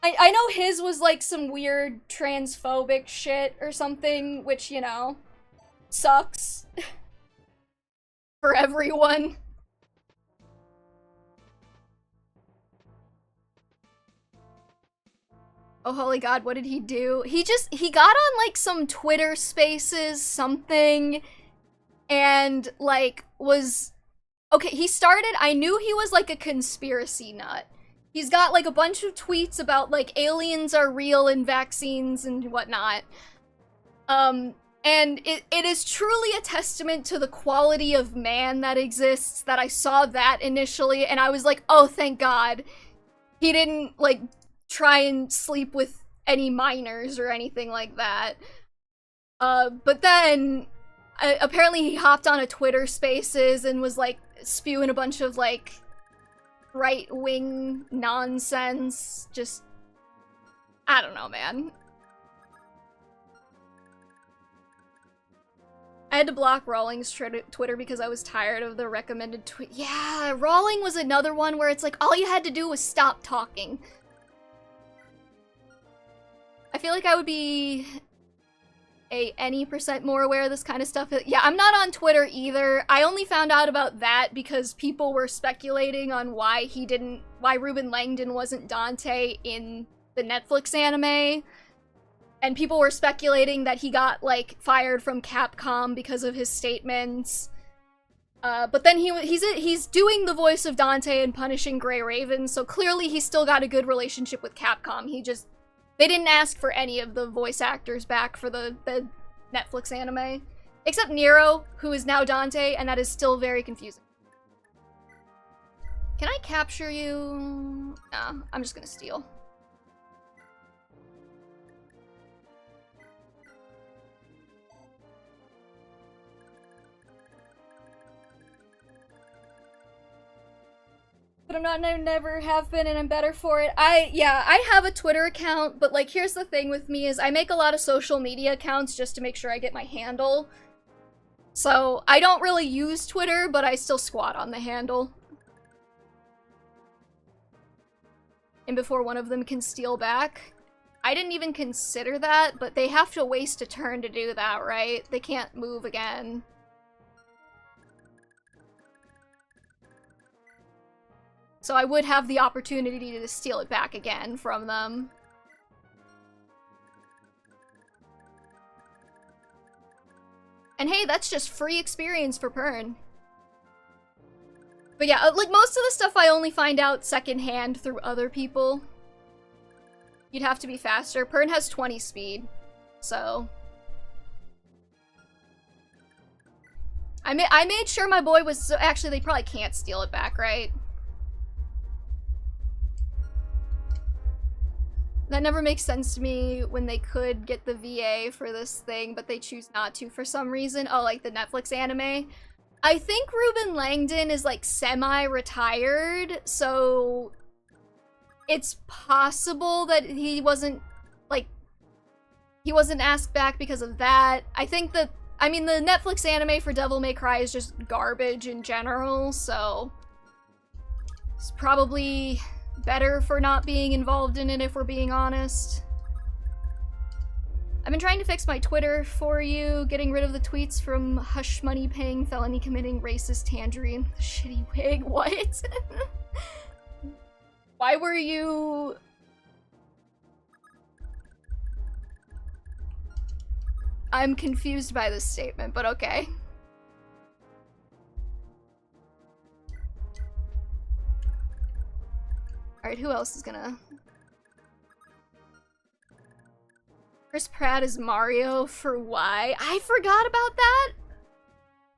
S1: I know his was like some weird transphobic shit or something, which, you know, sucks for everyone. Oh, holy god, what did he do? He got on, like, some Twitter Spaces something, and, like, was... Okay, I knew he was, like, a conspiracy nut. He's got, like, a bunch of tweets about, like, aliens are real and vaccines and whatnot. And it is truly a testament to the quality of man that exists that I saw that initially, and I was like, oh, thank god. He didn't, like, try and sleep with any minors or anything like that. But then, apparently he hopped on a Twitter Spaces and was, like, spewing a bunch of, like, right-wing nonsense. Just, I don't know, man. I had to block Rawling's Twitter because I was tired of the recommended tweet. Yeah, Rawling was another one where it's like, all you had to do was stop talking. I feel like I would be any percent more aware of this kind of stuff. Yeah, I'm not on Twitter either. I only found out about that because people were speculating on why Ruben Langdon wasn't Dante in the Netflix anime. And people were speculating that he got, like, fired from Capcom because of his statements. But then he's doing the voice of Dante in Punishing Grey Raven, so clearly he's still got a good relationship with Capcom. They didn't ask for any of the voice actors back for the Netflix anime. Except Nero, who is now Dante, and that is still very confusing. Can I capture you? Nah, I'm just gonna steal. But I'm not, I never have been, and I'm better for it. I have a Twitter account, but, like, here's the thing with me is I make a lot of social media accounts just to make sure I get my handle. So, I don't really use Twitter, but I still squat on the handle. And before one of them can steal back. I didn't even consider that, but they have to waste a turn to do that, right? They can't move again. So I would have the opportunity to steal it back again from them. And hey, that's just free experience for Pern. But yeah, like most of the stuff I only find out secondhand through other people. You'd have to be faster. Pern has 20 speed, so... I made sure my boy was... Actually, they probably can't steal it back, right? That never makes sense to me when they could get the VA for this thing, but they choose not to for some reason. Oh, like the Netflix anime? I think Ruben Langdon is, like, semi-retired, so... It's possible that he wasn't, like... He wasn't asked back because of that. I think that... I mean, the Netflix anime for Devil May Cry is just garbage in general, so... It's probably better for not being involved in it, if we're being honest. I've been trying to fix my Twitter for you, getting rid of the tweets from hush money paying, felony committing, racist tangerine. Shitty wig, what? Why were you... I'm confused by this statement, but okay. Alright, who else is gonna... Chris Pratt is Mario for why? I forgot about that!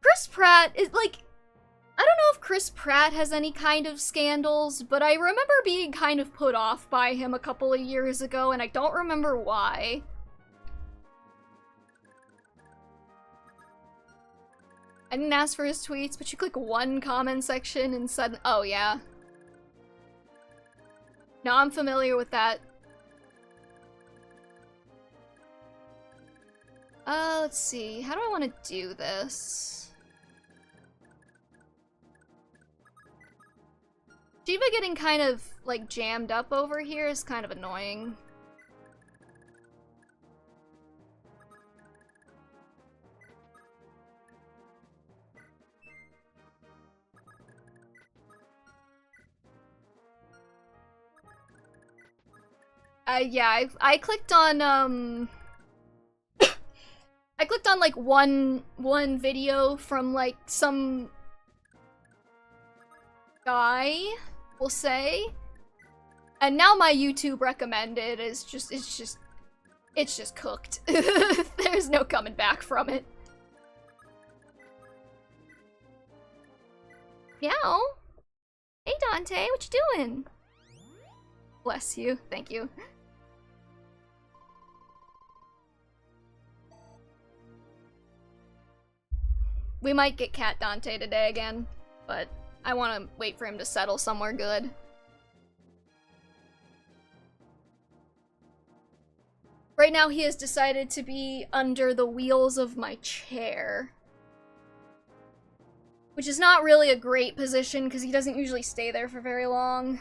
S1: Chris Pratt is, like... I don't know if Chris Pratt has any kind of scandals, but I remember being kind of put off by him a couple of years ago, and I don't remember why. I didn't ask for his tweets, but you click one comment section and said, oh yeah. No, I'm familiar with that. Let's see. How do I want to do this? Shiva getting kind of, like, jammed up over here is kind of annoying. Yeah, I clicked on, I clicked on, like, one video from, like, some guy, we'll say, and now my YouTube recommended is just, it's just cooked. There's no coming back from it. Meow. Hey, Dante, what you doing? Bless you. Thank you. We might get Cat Dante today again, but I want to wait for him to settle somewhere good. Right now he has decided to be under the wheels of my chair. Which is not really a great position, because he doesn't usually stay there for very long.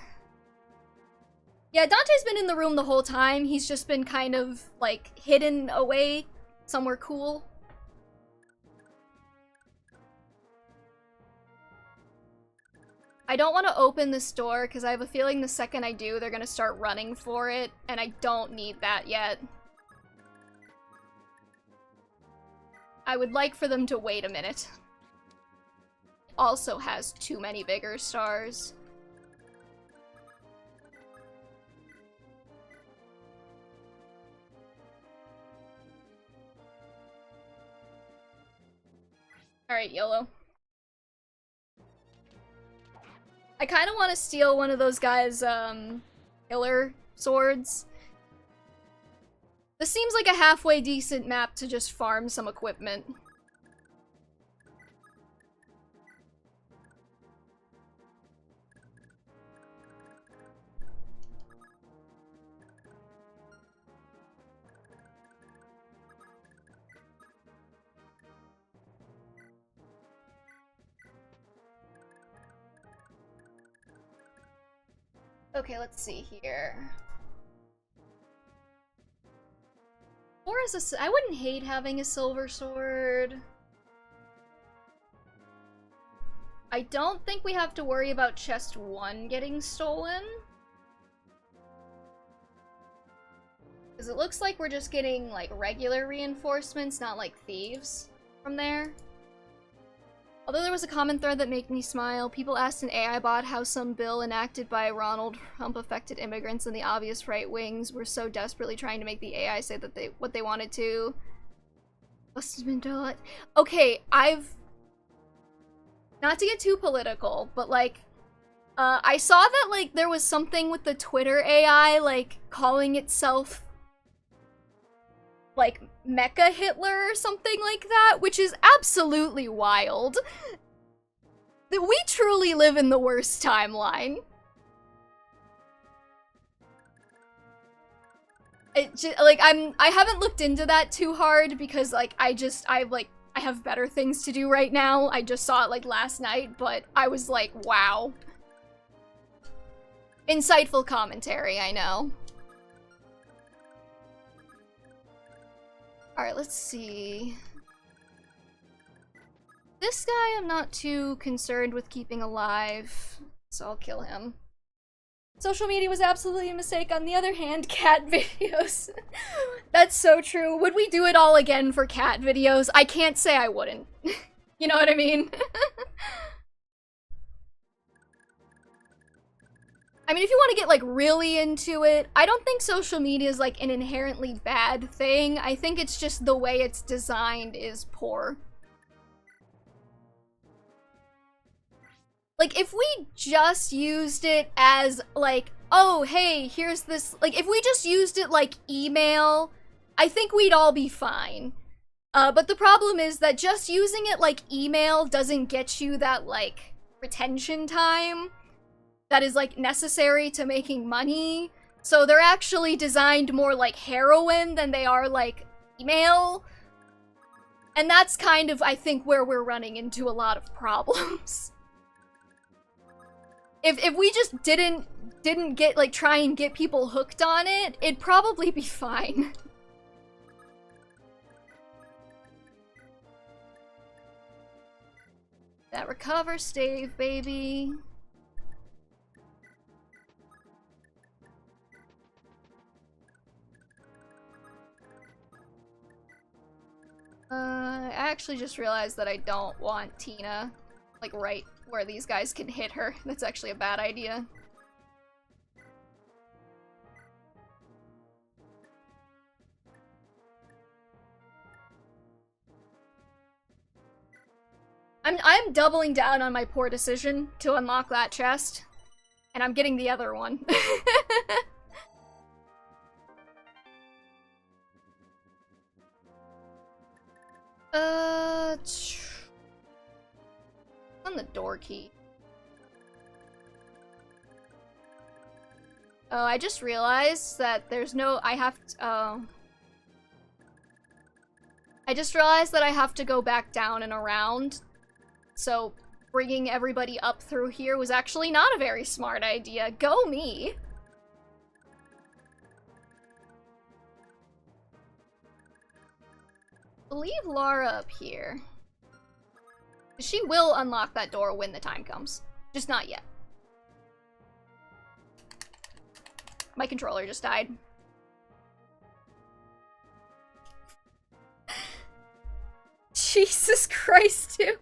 S1: Yeah, Dante's been in the room the whole time. He's just been kind of, like, hidden away somewhere cool. I don't want to open this door, because I have a feeling the second I do, they're gonna start running for it, and I don't need that yet. I would like for them to wait a minute. Also has too many bigger stars. Alright, YOLO. I kind of want to steal one of those guys' killer swords. This seems like a halfway decent map to just farm some equipment. Okay, let's see here. Or is a, I wouldn't hate having a silver sword. I don't think we have to worry about chest 1 getting stolen. Because it looks like we're just getting, like, regular reinforcements, not like thieves. from there. Although there was a common thread that made me smile, people asked an AI bot how some bill enacted by Ronald Trump affected immigrants, and the obvious right wings were so desperately trying to make the AI say that what they wanted to. Must have been done. Okay, not to get too political, but like, I saw that like there was something with the Twitter AI like calling itself like Mecha Hitler or something like that, which is absolutely wild. That we truly live in the worst timeline. It just, like, I haven't looked into that too hard because like I have better things to do right now. I just saw it like last night, but I was like, wow. Insightful commentary, I know. Alright, let's see. This guy I'm not too concerned with keeping alive, so I'll kill him. Social media was absolutely a mistake. On the other hand, cat videos. That's so true. Would we do it all again for cat videos? I can't say I wouldn't. You know what I mean? I mean, if you want to get, like, really into it, I don't think social media is, like, an inherently bad thing. I think it's just the way it's designed is poor. Like, if we just used it as, like, oh, hey, here's this... Like, if we just used it like email, I think we'd all be fine. But the problem is that just using it like email doesn't get you that, like, retention time that is, like, necessary to making money. So they're actually designed more like heroin than they are like email. And that's kind of, I think, where we're running into a lot of problems. If we just didn't get, like, try and get people hooked on it, it'd probably be fine. That recover stave, baby. I actually just realized that I don't want Tina, like, right where these guys can hit her. That's actually a bad idea. I'm doubling down on my poor decision to unlock that chest, and I'm getting the other one. On the door key. Oh, I just realized that there's no- I just realized that I have to go back down and around. So, bringing everybody up through here was actually not a very smart idea. Go me! Leave Lara up here. She will unlock that door when the time comes. Just not yet. My controller just died. Jesus Christ, dude.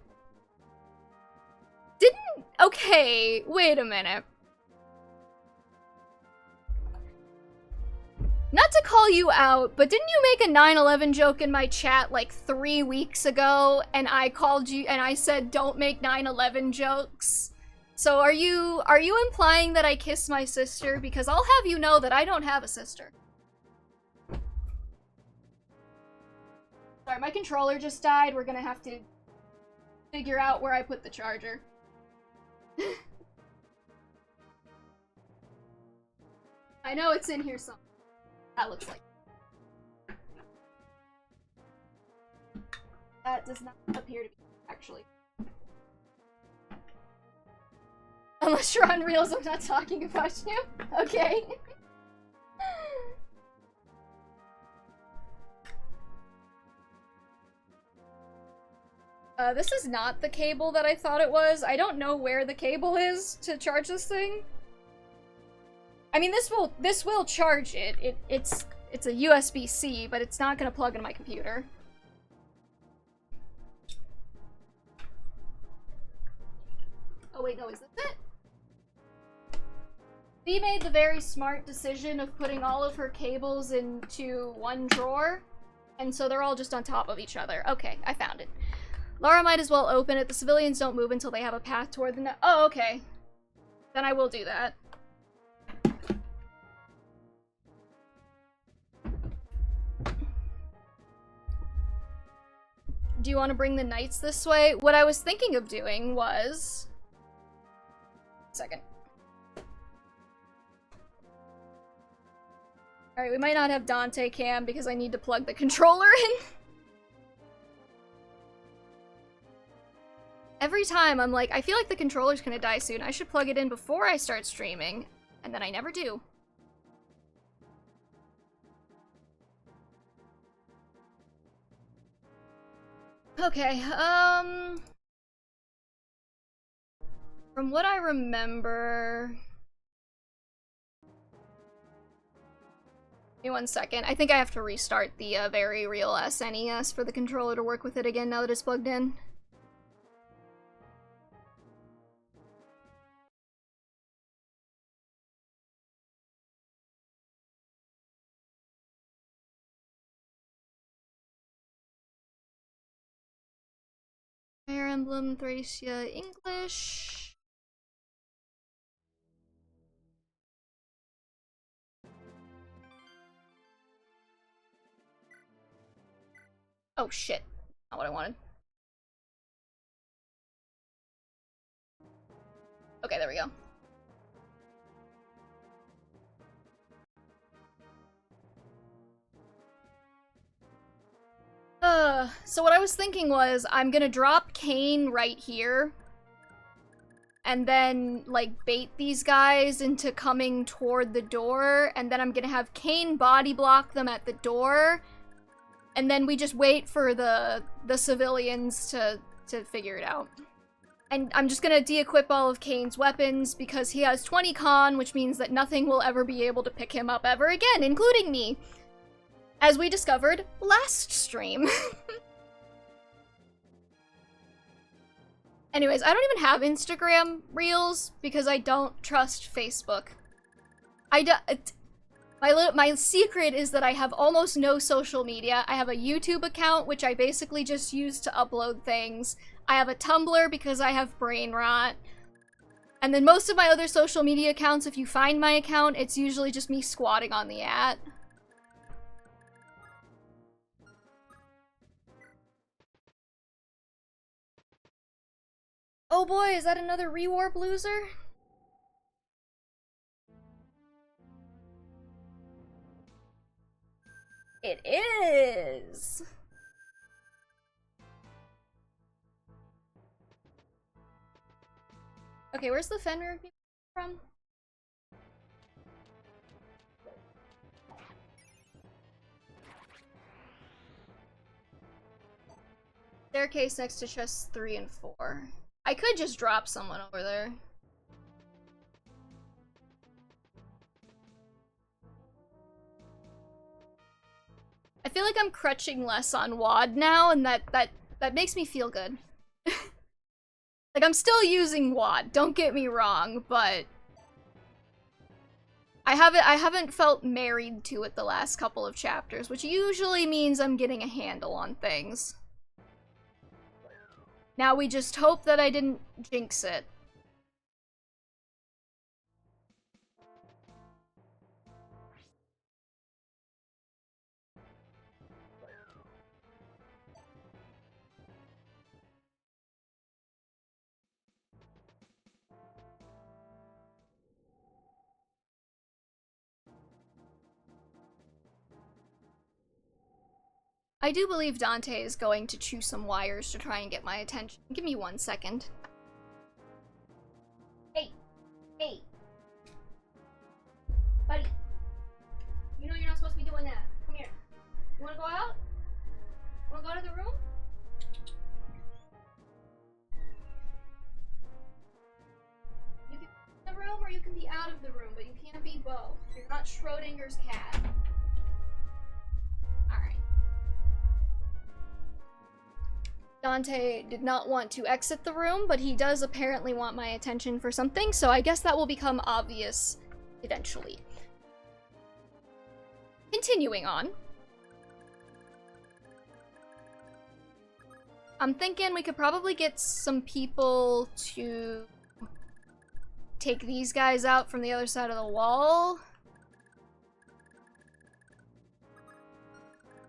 S1: Okay, wait a minute. Not to call you out, but didn't you make a 9/11 joke in my chat like 3 weeks ago, and I called you and I said don't make 9/11 jokes? So are you implying that I kissed my sister? Because I'll have you know that I don't have a sister. Sorry, my controller just died. We're gonna have to figure out where I put the charger. I know it's in here somewhere. That looks like. That does not appear to be, actually. Unless you're on Reels, I'm not talking about you. Okay. This is not the cable that I thought it was. I don't know where the cable is to charge this thing. I mean, this will charge it. It's a USB-C, but it's not gonna plug into my computer. Oh wait, no, is this it? Bea made the very smart decision of putting all of her cables into one drawer, and so they're all just on top of each other. Okay, I found it. Lara might as well open it. The civilians don't move until they have a path toward the oh, okay. Then I will do that. Do you want to bring the knights this way? What I was thinking of doing was... Second. Alright, we might not have Dante cam because I need to plug the controller in. Every time I'm like, I feel like the controller's gonna die soon. I should plug it in before I start streaming. And then I never do. Okay, from what I remember... Give me 1 second. I think I have to restart the very real SNES for the controller to work with it again now that it's plugged in. Fire Emblem Thracia English. Oh shit. Not what I wanted. Okay, there we go. So what I was thinking was, I'm gonna drop Kane right here, and then, like, bait these guys into coming toward the door, and then I'm gonna have Kane body block them at the door, and then we just wait for the civilians to figure it out. And I'm just gonna de-equip all of Kane's weapons, because he has 20 con, which means that nothing will ever be able to pick him up ever again, including me. As we discovered last stream. Anyways, I don't even have Instagram Reels because I don't trust Facebook. My secret is that I have almost no social media. I have a YouTube account, which I basically just use to upload things. I have a Tumblr because I have brain rot. And then most of my other social media accounts, if you find my account, it's usually just me squatting on the @ Oh boy, is that another rewarp loser? It is! Okay, where's the Fenrir from? Staircase next to chests 3 and 4. I could just drop someone over there. I feel like I'm crutching less on WAD now, and that makes me feel good. Like, I'm still using WAD, don't get me wrong, but I haven't felt married to it the last couple of chapters, which usually means I'm getting a handle on things. Now we just hope that I didn't jinx it. I do believe Dante is going to chew some wires to try and get my attention. Give me 1 second. Hey! Hey! Buddy! You know you're not supposed to be doing that. Come here. You wanna go out? Wanna go to the room? You can be in the room or you can be out of the room, but you can't be both. You're not Schrodinger's cat. Alright. Dante did not want to exit the room, but he does apparently want my attention for something, so I guess that will become obvious eventually. Continuing on. I'm thinking we could probably get some people to take these guys out from the other side of the wall.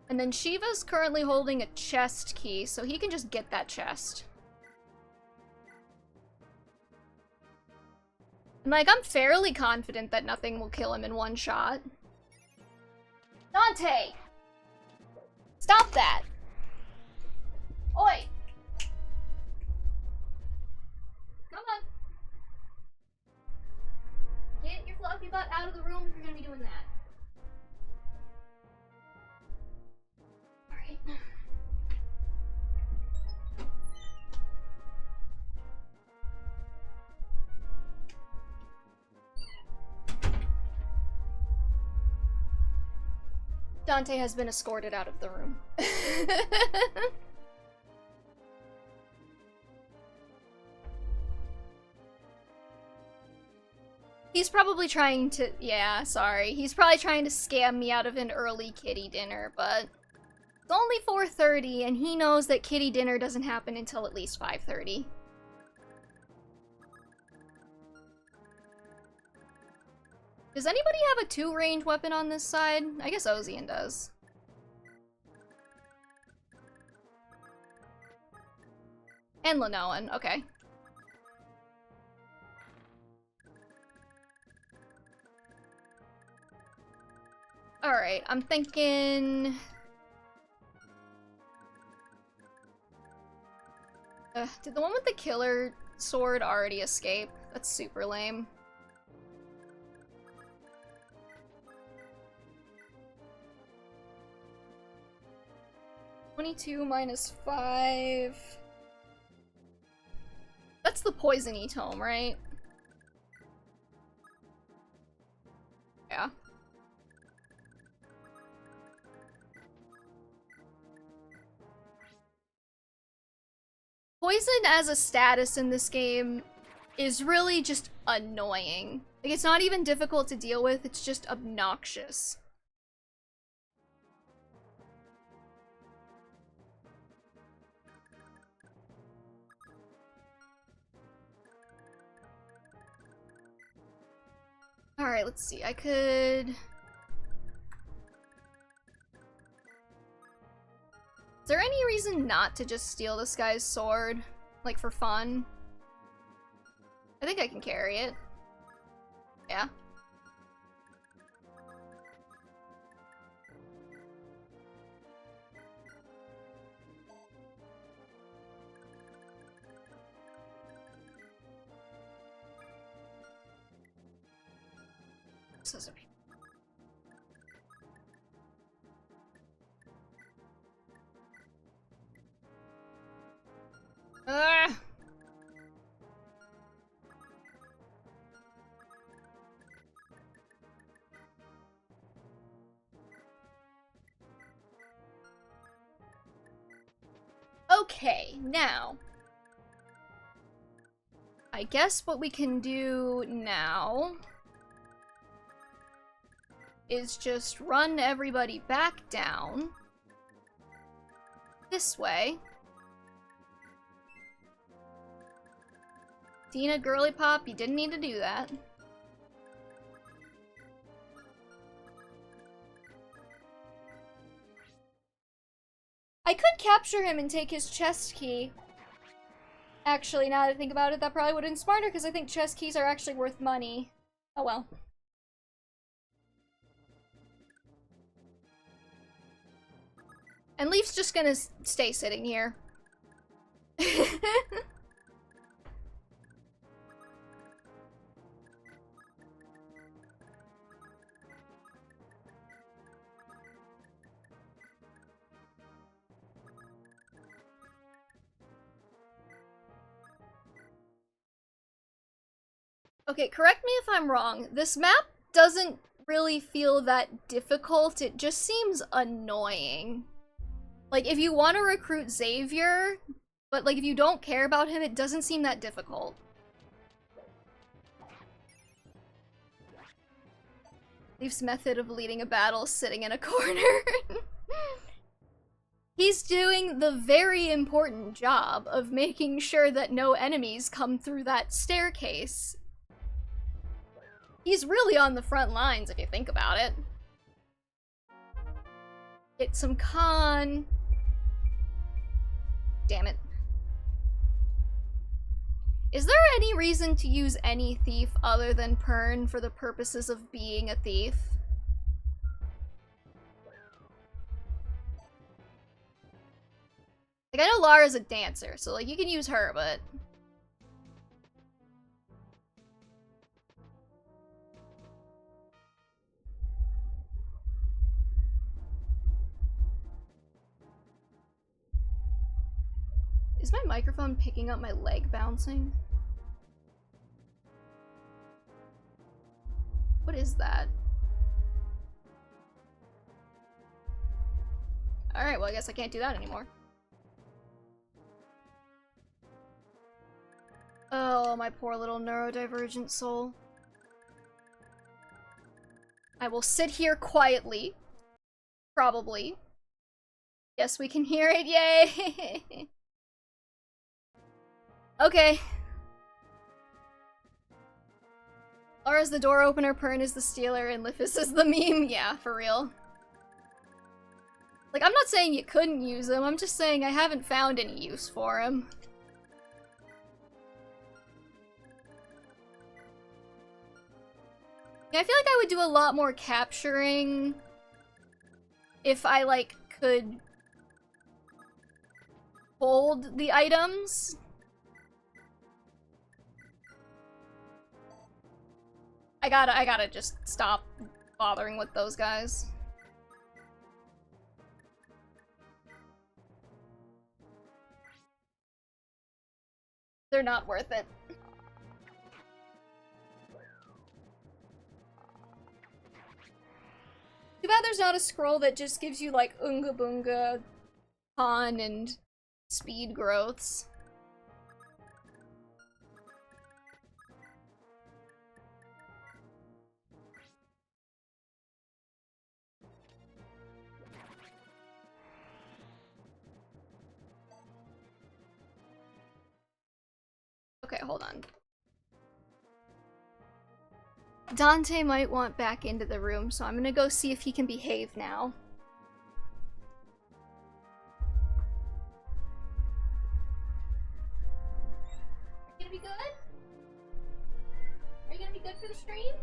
S1: And then Shiva's currently holding a chest key, so he can just get that chest. And like, I'm fairly confident that nothing will kill him in one shot. Dante! Stop that! Oi! Come on. Get your fluffy butt out of the room if you're gonna be doing that. Alright. Dante has been escorted out of the room. He's probably trying to, yeah, sorry. He's probably trying to scam me out of an early kitty dinner, but it's only 4:30 and he knows that kitty dinner doesn't happen until at least 5:30. Does anybody have a 2-range weapon on this side? I guess Ozian does. And Lenoan, okay. Alright, I'm thinking... did the one with the killer sword already escape? That's super lame. (22 minus 5... That's the poisony tome, right? Yeah. Poison as a status in this game is really just annoying. Like, it's not even difficult to deal with, it's just obnoxious. Alright, let's see. I could... Is there any reason not to just steal this guy's sword? Like, for fun? I think I can carry it. Yeah. This is a... Okay, now. I guess what we can do now is just run everybody back down this way. Dina Girly Pop, you didn't need to do that. I could capture him and take his chest key. Actually, now that I think about it, that probably would have been smarter because I think chest keys are actually worth money. Oh well. And Leaf's just gonna stay sitting here. Okay, correct me if I'm wrong. This map doesn't really feel that difficult. It just seems annoying. Like, if you want to recruit Xavier, But, like, if you don't care about him, it doesn't seem that difficult. Leaf's method of leading a battle sitting in a corner. He's doing the very important job of making sure that no enemies come through that staircase. He's really on the front lines if you think about it. Get some con. Damn it. Is there any reason to use any thief other than Pern for the purposes of being a thief? Like, I know Lara's a dancer, so, like, you can use her, but... Is my microphone picking up my leg bouncing? What is that? Alright, well I guess I can't do that anymore. Oh, my poor little neurodivergent soul. I will sit here quietly. Probably. Yes, we can hear it, yay! Okay. Lara's the door opener, Pern is the stealer, and Liffus is the meme. Yeah, for real. Like, I'm not saying you couldn't use him, I'm just saying I haven't found any use for him. Yeah, I feel like I would do a lot more capturing if I, like, could hold the items. I gotta just stop bothering with those guys. They're not worth it. Too bad there's not a scroll that just gives you, like, Unga Boonga, con, and speed growths. Okay, hold on. Dante might want back into the room, so I'm gonna go see if he can behave now. Are you gonna be good? Are you gonna be good for the stream?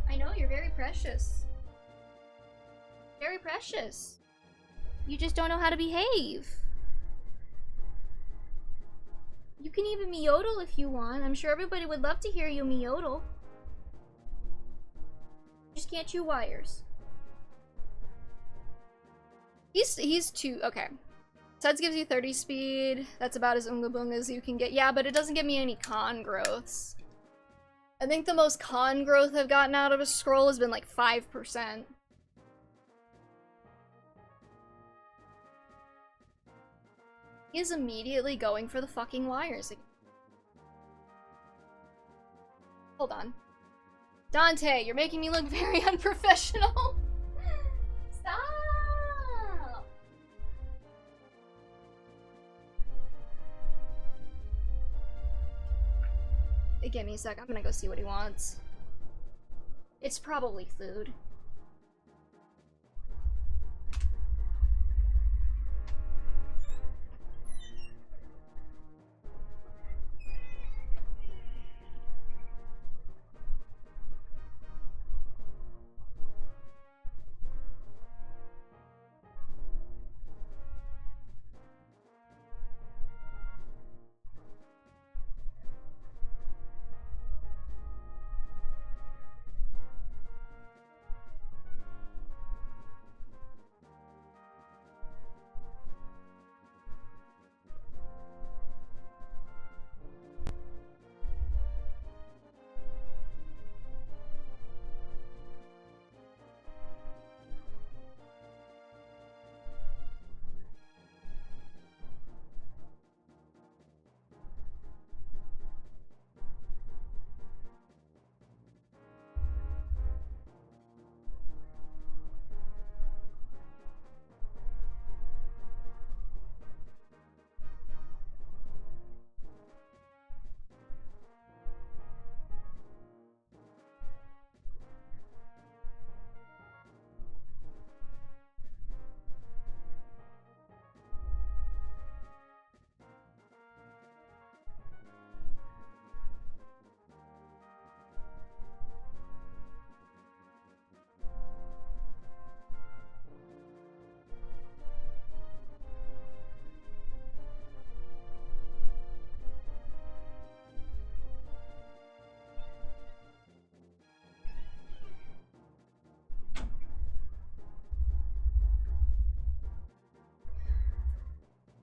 S1: I know, you're very precious. Very precious. You just don't know how to behave. You can even me-yodel if you want. I'm sure everybody would love to hear you me-yodel. Just can't chew wires. He's too... Okay. Suds gives you 30 speed. That's about as Unga Boonga as you can get. Yeah, but it doesn't give me any con growths. I think the most con growth I've gotten out of a scroll has been like 5%. He is immediately going for the fucking wires again. Hold on. Dante, you're making me look very unprofessional. Stop! Give me a sec, I'm gonna go see what he wants. It's probably food.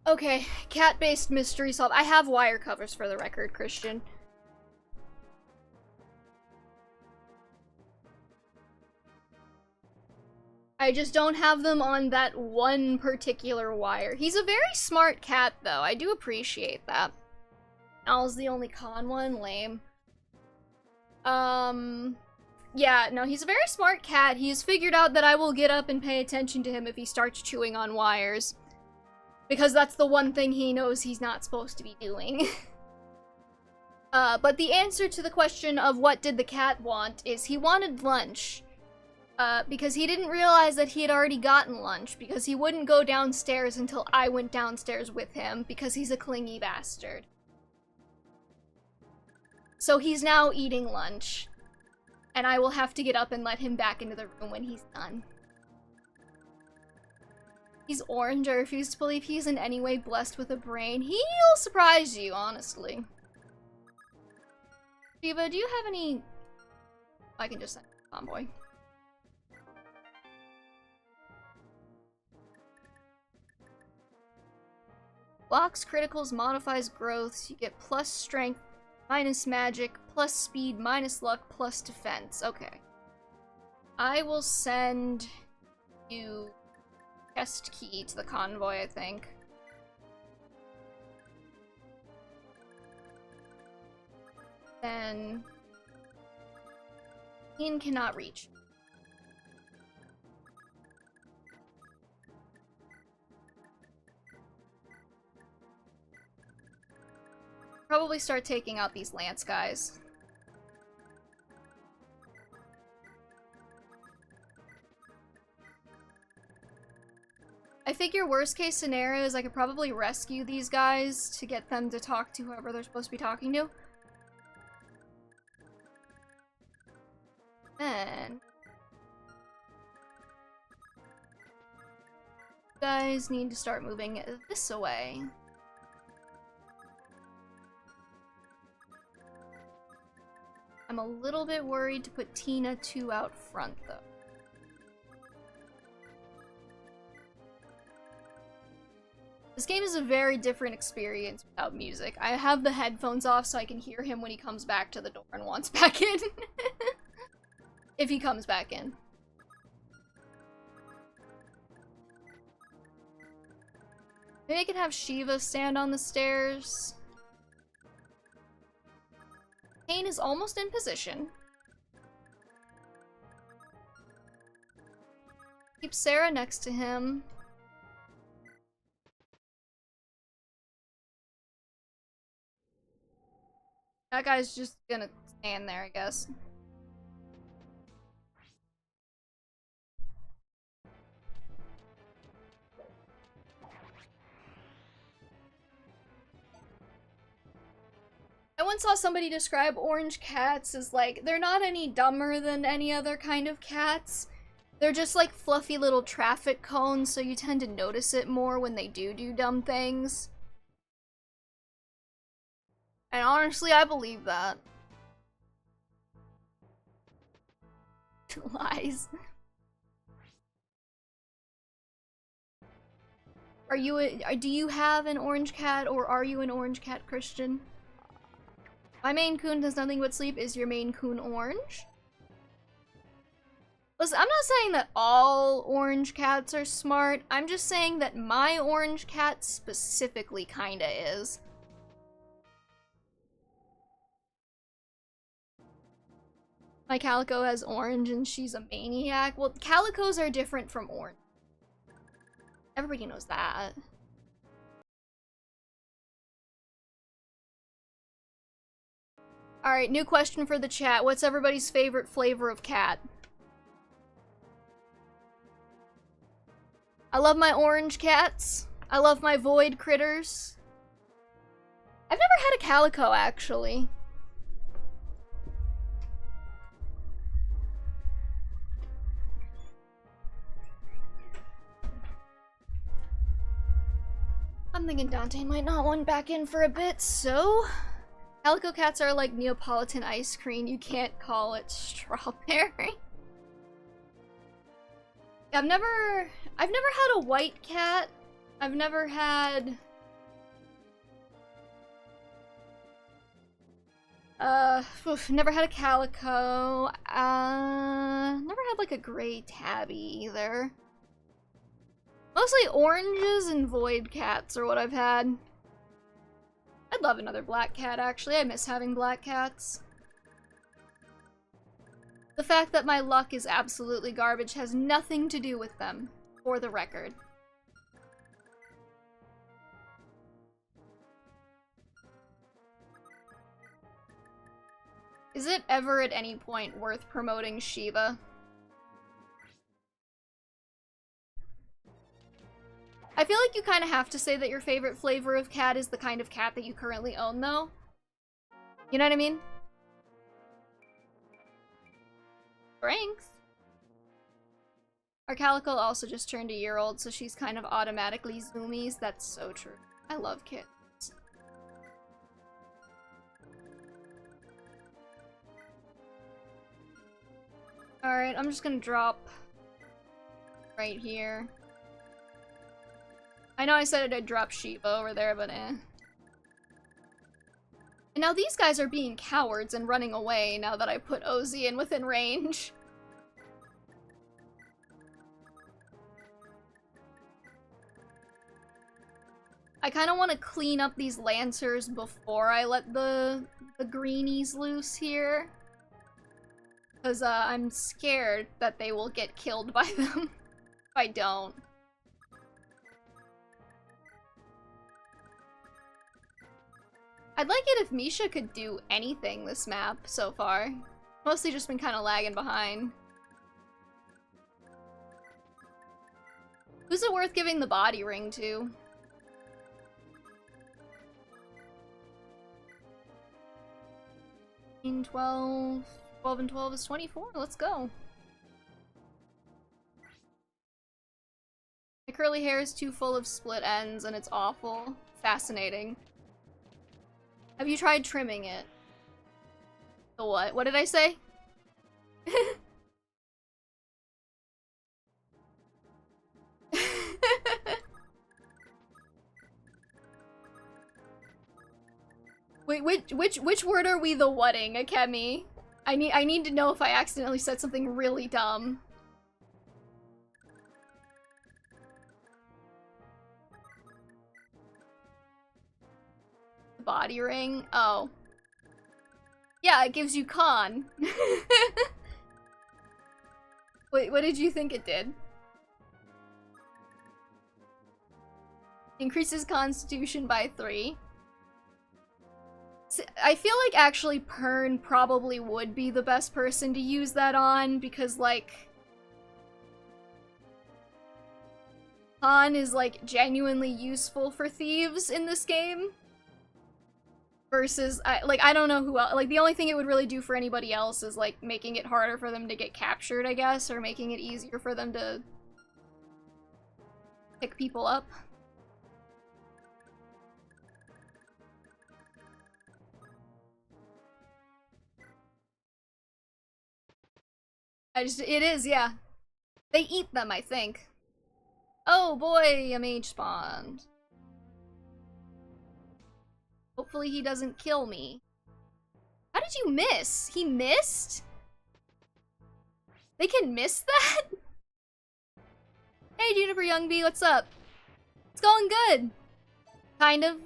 S1: Okay, cat-based mystery solve. I have wire covers for the record, Christian. I just don't have them on that one particular wire. He's a very smart cat, though. I do appreciate that. Al's the only con one? Lame. Yeah, no, he's a very smart cat. He's figured out that I will get up and pay attention to him if he starts chewing on wires. Because that's the one thing he knows he's not supposed to be doing. But the answer to the question of what did the cat want is he wanted lunch. Because he didn't realize that he had already gotten lunch, because he wouldn't go downstairs until I went downstairs with him, because he's a clingy bastard. So he's now eating lunch, and I will have to get up and let him back into the room when he's done. He's orange. I refuse to believe he's in any way blessed with a brain. He'll surprise you, honestly. Shiva, do you have any... I can just send a convoy. Blocks, criticals, modifies growths. You get plus strength, minus magic, plus speed, minus luck, plus defense. Okay. I will send you chest key to the convoy, I think. Then Ian cannot reach. Probably start taking out these lance guys. I figure worst case scenario is I could probably rescue these guys to get them to talk to whoever they're supposed to be talking to. Then... you guys need to start moving this away. I'm a little bit worried to put Tina 2 out front, though. This game is a very different experience without music. I have the headphones off so I can hear him when he comes back to the door and wants back in. If he comes back in. Maybe I could have Shiva stand on the stairs. Kane is almost in position. Keep Sarah next to him. That guy's just gonna stand there, I guess. I once saw somebody describe orange cats as like, they're not any dumber than any other kind of cats. They're just like fluffy little traffic cones, so you tend to notice it more when they do dumb things. And honestly, I believe that. Lies. Are you do you have an orange cat, or are you an orange cat, Christian? My Maine Coon does nothing but sleep. Is your Maine Coon orange? Listen, I'm not saying that all orange cats are smart. I'm just saying that my orange cat specifically kinda is. My Calico has orange and she's a maniac. Well, Calicos are different from orange. Everybody knows that. Alright, new question for the chat. What's everybody's favorite flavor of cat? I love my orange cats. I love my void critters. I've never had a calico, actually. I'm thinking Dante might not want back in for a bit, so... Calico cats are like Neapolitan ice cream. You can't call it strawberry. I've never had a white cat. I've never had Never had a calico. Never had like a gray tabby either. Mostly oranges and void cats are what I've had. I'd love another black cat, actually. I miss having black cats. The fact that my luck is absolutely garbage has nothing to do with them, for the record. Is it ever at any point worth promoting Shiva? I feel like you kind of have to say that your favorite flavor of cat is the kind of cat that you currently own, though. You know what I mean? Thanks. Our Calico also just turned a year old, so she's kind of automatically zoomies. That's so true. I love kittens. Alright, I'm just gonna drop right here. I know I said I'd drop Shiva over there, but eh. And now these guys are being cowards and running away now that I put Ozzy in within range. I kind of want to clean up these Lancers before I let the greenies loose here. Because I'm scared that they will get killed by them if I don't. I'd like it if Misha could do anything this map so far. Mostly just been kind of lagging behind. Who's it worth giving the body ring to? In 12 and 12 is 24. Let's go. My curly hair is too full of split ends and it's awful. Fascinating. Have you tried trimming it? The what? What did I say? Wait, which word are we the whatting, Akemi? I need to know if I accidentally said something really dumb. Body ring? Oh. Yeah, it gives you con. Wait, what did you think it did? Increases constitution by 3. I feel like actually Pern probably would be the best person to use that on, because like con is like genuinely useful for thieves in this game. Versus, I don't know who else. Like, the only thing it would really do for anybody else is, like, making it harder for them to get captured, I guess, or making it easier for them to pick people up. It is, yeah. They eat them, I think. Oh boy, a mage spawned. Hopefully he doesn't kill me. How did you miss? He missed? They can miss that? Hey Juniper Young Bee, what's up? It's going good. Kind of.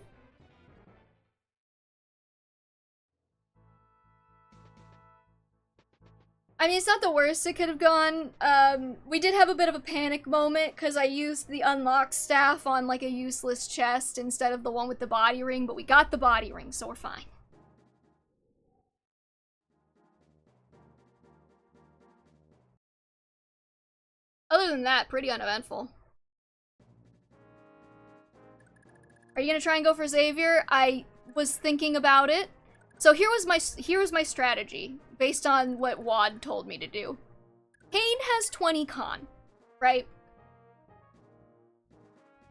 S1: I mean, it's not the worst it could have gone. We did have a bit of a panic moment because I used the unlock staff on like a useless chest instead of the one with the body ring, but we got the body ring, so we're fine. Other than that, pretty uneventful. Are you gonna try and go for Xavier? I was thinking about it. So here was my strategy, based on what Wad told me to do. Kane has 20 con, right?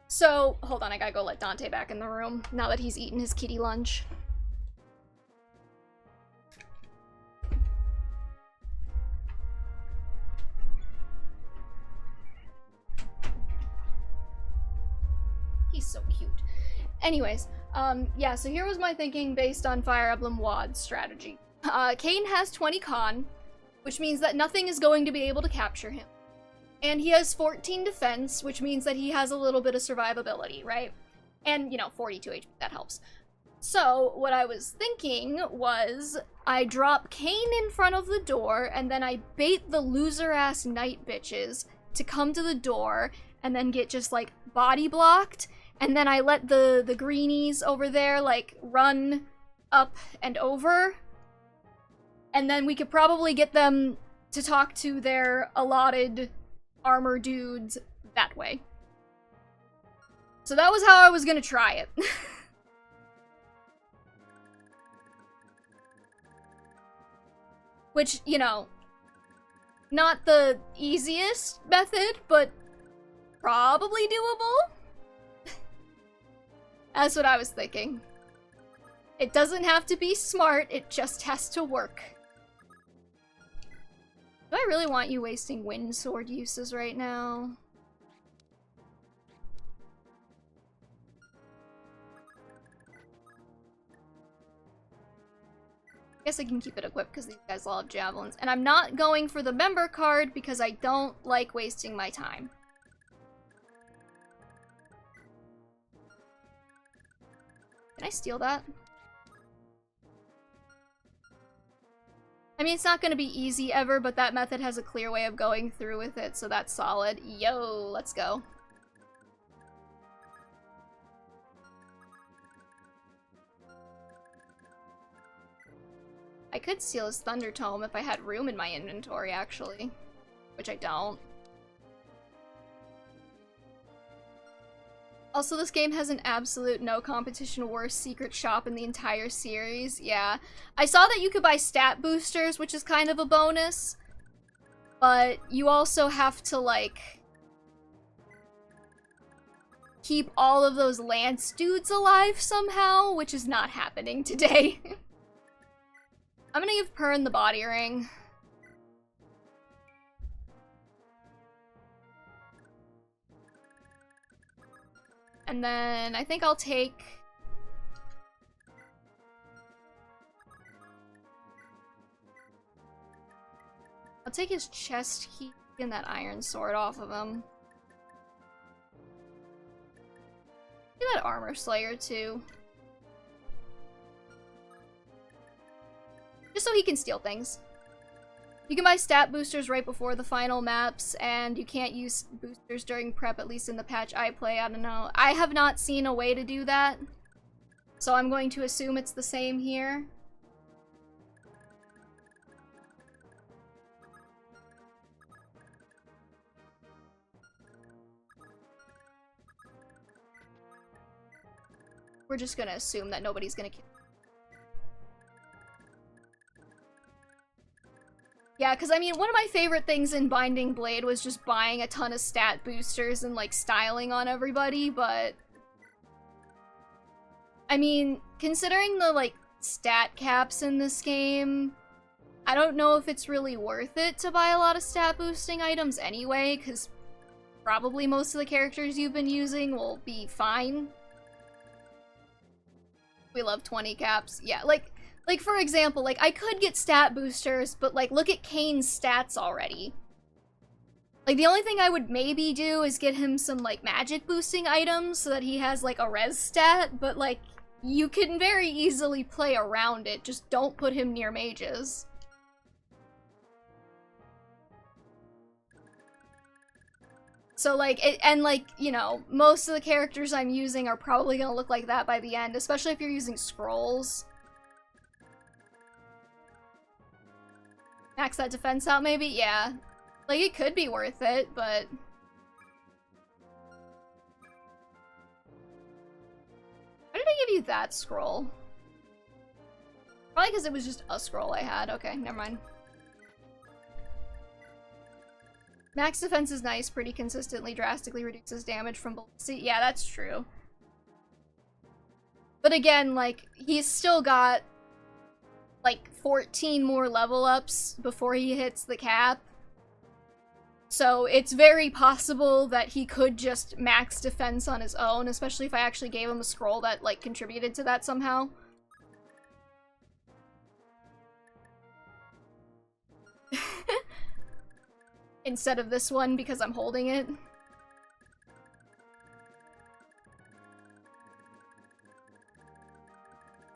S1: So, hold on, I gotta go let Dante back in the room, now that he's eaten his kitty lunch. He's so cute. anyways, yeah, so here was my thinking based on Fire Emblem WoD's strategy. Kain has 20 con, which means that nothing is going to be able to capture him. And he has 14 defense, which means that he has a little bit of survivability, right? And, you know, 42 HP, that helps. So, what I was thinking was, I drop Kain in front of the door, and then I bait the loser-ass night bitches to come to the door, and then get just, like, body blocked, and then I let the greenies over there, like, run up and over, and then we could probably get them to talk to their allotted armor dudes that way. So that was how I was gonna try it. Which, you know, not the easiest method, but probably doable. That's what I was thinking. It doesn't have to be smart, it just has to work. Do I really want you wasting wind sword uses right now? I guess I can keep it equipped because these guys all have javelins. And I'm not going for the member card because I don't like wasting my time. Can I steal that? I mean, it's not going to be easy ever, but that method has a clear way of going through with it, so that's solid. Yo, let's go. I could steal his Thunder Tome if I had room in my inventory, actually. Which I don't. Also, this game has an absolute no competition worst secret shop in the entire series. Yeah. I saw that you could buy stat boosters, which is kind of a bonus. But you also have to, like, keep all of those Lance dudes alive somehow, which is not happening today. I'm gonna give Pern the body ring. And then I think I'll take... I'll take his chest key and that iron sword off of him. Get that armor slayer too. Just so he can steal things. You can buy stat boosters right before the final maps, and you can't use boosters during prep, at least in the patch I play. I don't know. I have not seen a way to do that, so I'm going to assume it's the same here. We're just gonna assume that nobody's gonna kill. Yeah, because I mean, one of my favorite things in Binding Blade was just buying a ton of stat boosters and, like, styling on everybody, but... I mean, considering the, like, stat caps in this game, I don't know if it's really worth it to buy a lot of stat boosting items anyway, because probably most of the characters you've been using will be fine. We love 20 caps. Yeah, like, for example, like, I could get stat boosters, but, like, look at Kain's stats already. Like, the only thing I would maybe do is get him some, like, magic boosting items so that he has, like, a res stat, but, like, you can very easily play around it. Just don't put him near mages. So, like, and, like, you know, most of the characters I'm using are probably gonna look like that by the end, especially if you're using scrolls. Max that defense out, maybe? Yeah. Like, it could be worth it, but... Why did I give you that scroll? Probably because it was just a scroll I had. Okay, never mind. Max defense is nice, pretty consistently, drastically reduces damage from below. See, yeah, that's true. But again, like, he's still got, like, 14 more level ups before he hits the cap. So it's very possible that he could just max defense on his own, especially if I actually gave him a scroll that, like, contributed to that somehow. Instead of this one, because I'm holding it. Is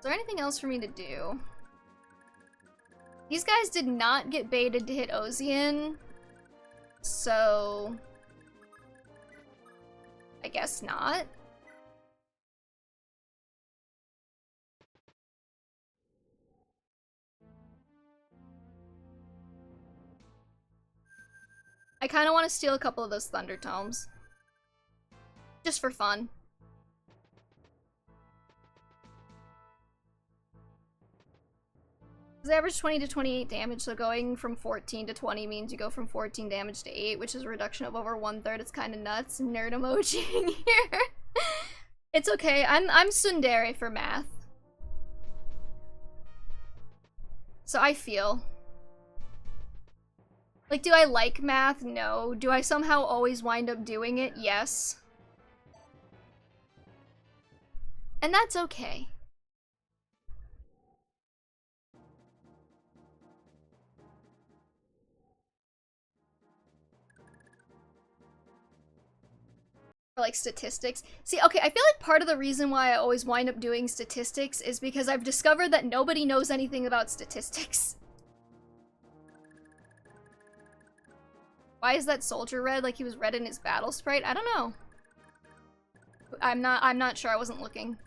S1: there anything else for me to do? These guys did not get baited to hit Ozian. So, I guess not. I kind of want to steal a couple of those Thunder Tomes. Just for fun. They average 20 to 28 damage, so going from 14 to 20 means you go from 14 damage to 8, which is a reduction of over 1/3. It's kind of nuts. Nerd emoji here. It's okay. I'm tsundere for math. So I feel. Like, do I like math? No. Do I somehow always wind up doing it? Yes. And that's okay. Or like statistics. See, okay, I feel like part of the reason why I always wind up doing statistics is because I've discovered that nobody knows anything about statistics. Why is that soldier red? Like he was red in his battle sprite? I don't know. I'm not sure. I wasn't looking.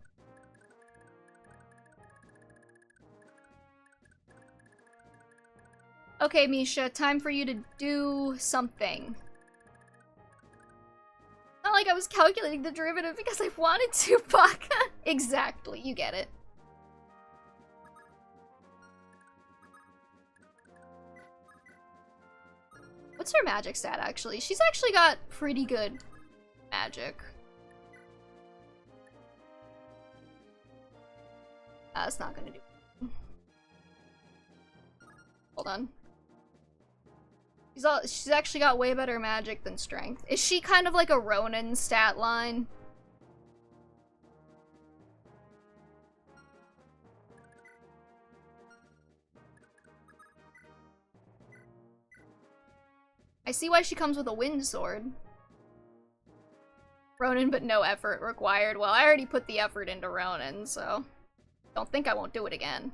S1: Okay, Misha, time for you to do something. Not like I was calculating the derivative because I wanted to, fuck. Exactly, you get it. What's her magic stat, actually? She's actually got pretty good magic. That's not gonna do. Hold on. She's actually got way better magic than strength. Is she kind of like a Ronin stat line? I see why she comes with a wind sword. Ronin, but no effort required. Well, I already put the effort into Ronin, so don't think I won't do it again.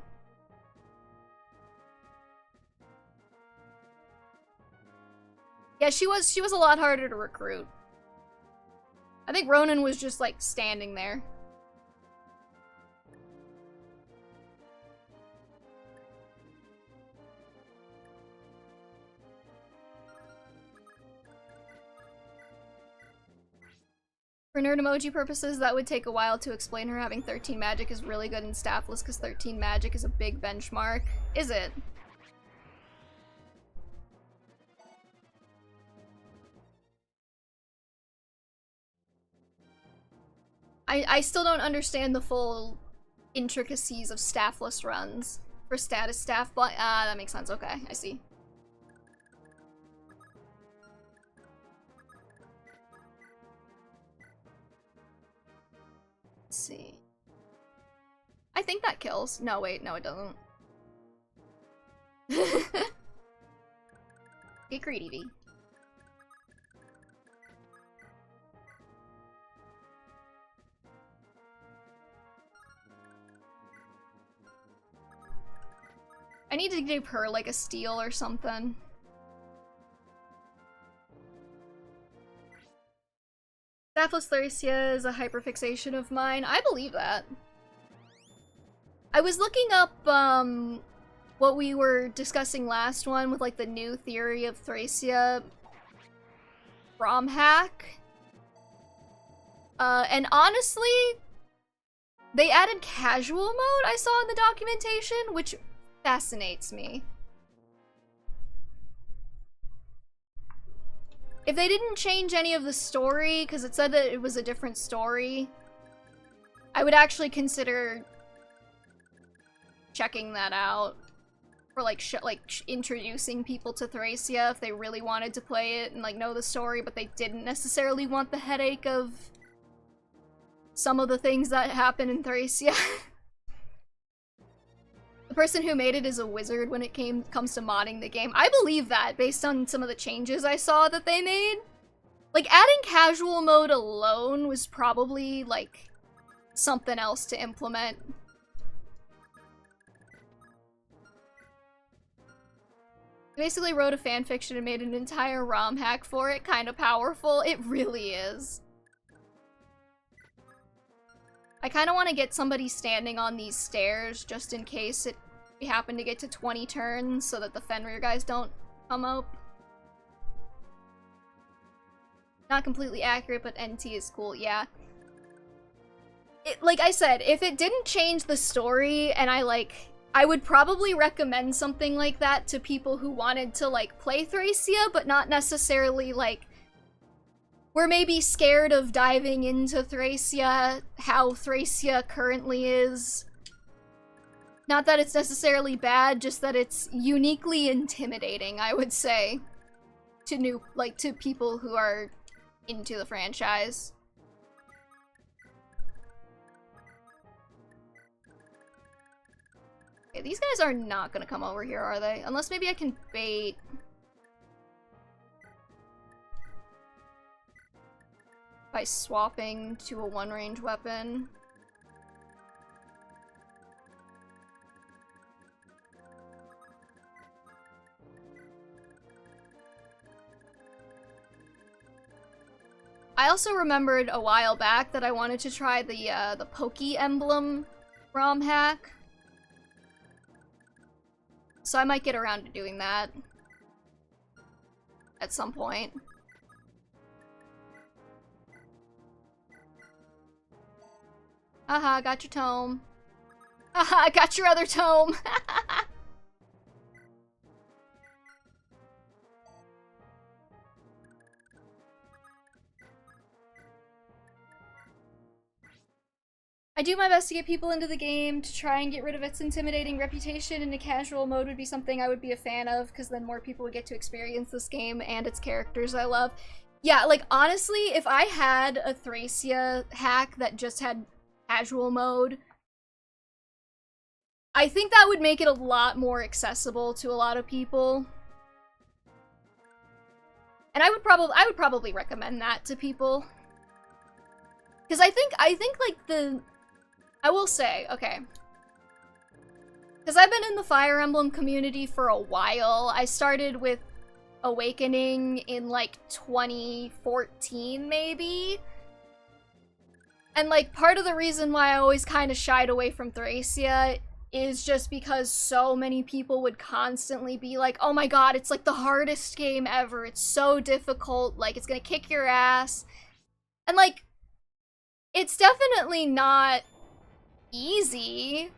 S1: Yeah, she was a lot harder to recruit. I think Ronin was just like standing there. For nerd emoji purposes, that would take a while to explain. Her having 13 magic is really good in staffless because 13 magic is a big benchmark. Is it? I still don't understand the full intricacies of staffless runs for status staff, but that makes sense. Okay, I see. Let's see. I think that kills. No, wait, no, it doesn't. Get greedy, V. I need to give her, like, a steal or something. Emblem Thracia is a hyperfixation of mine. I believe that. I was looking up, what we were discussing last one with, like, the new theory of Thracia ROM hack. And honestly, they added casual mode, I saw in the documentation, which fascinates me. If they didn't change any of the story, because it said that it was a different story, I would actually consider checking that out. for like introducing people to Thracia if they really wanted to play it and like know the story, but they didn't necessarily want the headache of some of the things that happen in Thracia. The person who made it is a wizard when it comes to modding the game. I believe that based on some of the changes I saw that they made. Like, adding casual mode alone was probably like something else to implement. I basically wrote a fanfiction and made an entire ROM hack for it. Kind of powerful. It really is. I kind of want to get somebody standing on these stairs just in case we happen to get to 20 turns so that the Fenrir guys don't come up. Not completely accurate, but NT is cool, yeah. Like I said, if it didn't change the story and I would probably recommend something like that to people who wanted to like play Thracia, but not necessarily like we're maybe scared of diving into Thracia, how Thracia currently is. Not that it's necessarily bad, just that it's uniquely intimidating, I would say, to to people who are into the franchise. Okay, these guys are not gonna come over here, are they? Unless maybe I can bait. By swapping to a one-range weapon. I also remembered a while back that I wanted to try the Pokey Emblem ROM hack. So I might get around to doing that at some point. Haha, got your tome. Haha, got your other tome. I do my best to get people into the game to try and get rid of its intimidating reputation, and a casual mode would be something I would be a fan of, because then more people would get to experience this game and its characters I love. Yeah, like, honestly, if I had a Thracia hack that just had casual mode, I think that would make it a lot more accessible to a lot of people. And I would probably recommend that to people. Because I think like I will say, okay. Because I've been in the Fire Emblem community for a while. I started with Awakening in like 2014 maybe. And like part of the reason why I always kind of shied away from Thracia is just because so many people would constantly be like, oh my god, it's like the hardest game ever. It's so difficult. Like, it's gonna kick your ass. And like, it's definitely not easy,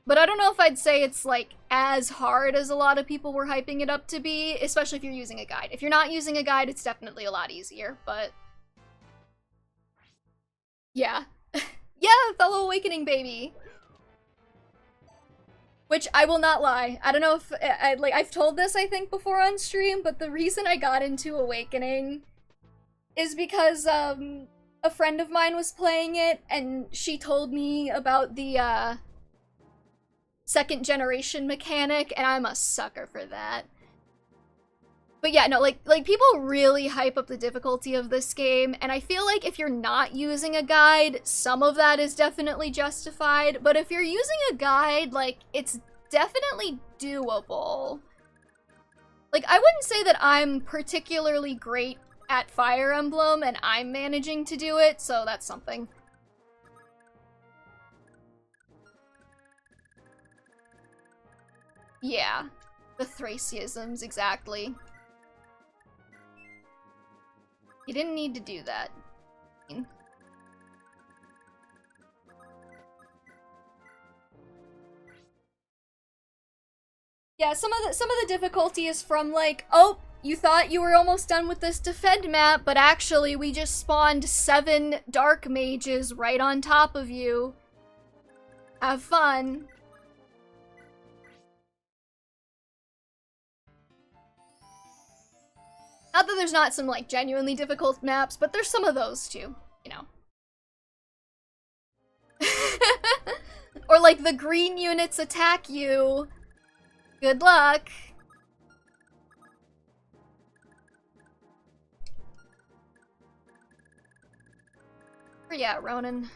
S1: but I don't know if I'd say it's like as hard as a lot of people were hyping it up to be, especially if you're using a guide. If you're not using a guide, it's definitely a lot easier, but yeah. Yeah, fellow Awakening baby. Which, I will not lie, I don't know if, I've told this, I think, before on stream, but the reason I got into Awakening is because, a friend of mine was playing it, and she told me about the, second generation mechanic, and I'm a sucker for that. But yeah, no, like people really hype up the difficulty of this game, and I feel like if you're not using a guide, some of that is definitely justified, but if you're using a guide, like, it's definitely doable. Like, I wouldn't say that I'm particularly great at Fire Emblem, and I'm managing to do it, so that's something. Yeah, the Thraciisms, exactly. You didn't need to do that. Yeah, some of the difficulty is from like, oh, you thought you were almost done with this defend map, but actually we just spawned 7 dark mages right on top of you. Have fun. Not that there's not some, like, genuinely difficult maps, but there's some of those too, you know. Or, like, the green units attack you. Good luck. Or yeah, Ronan.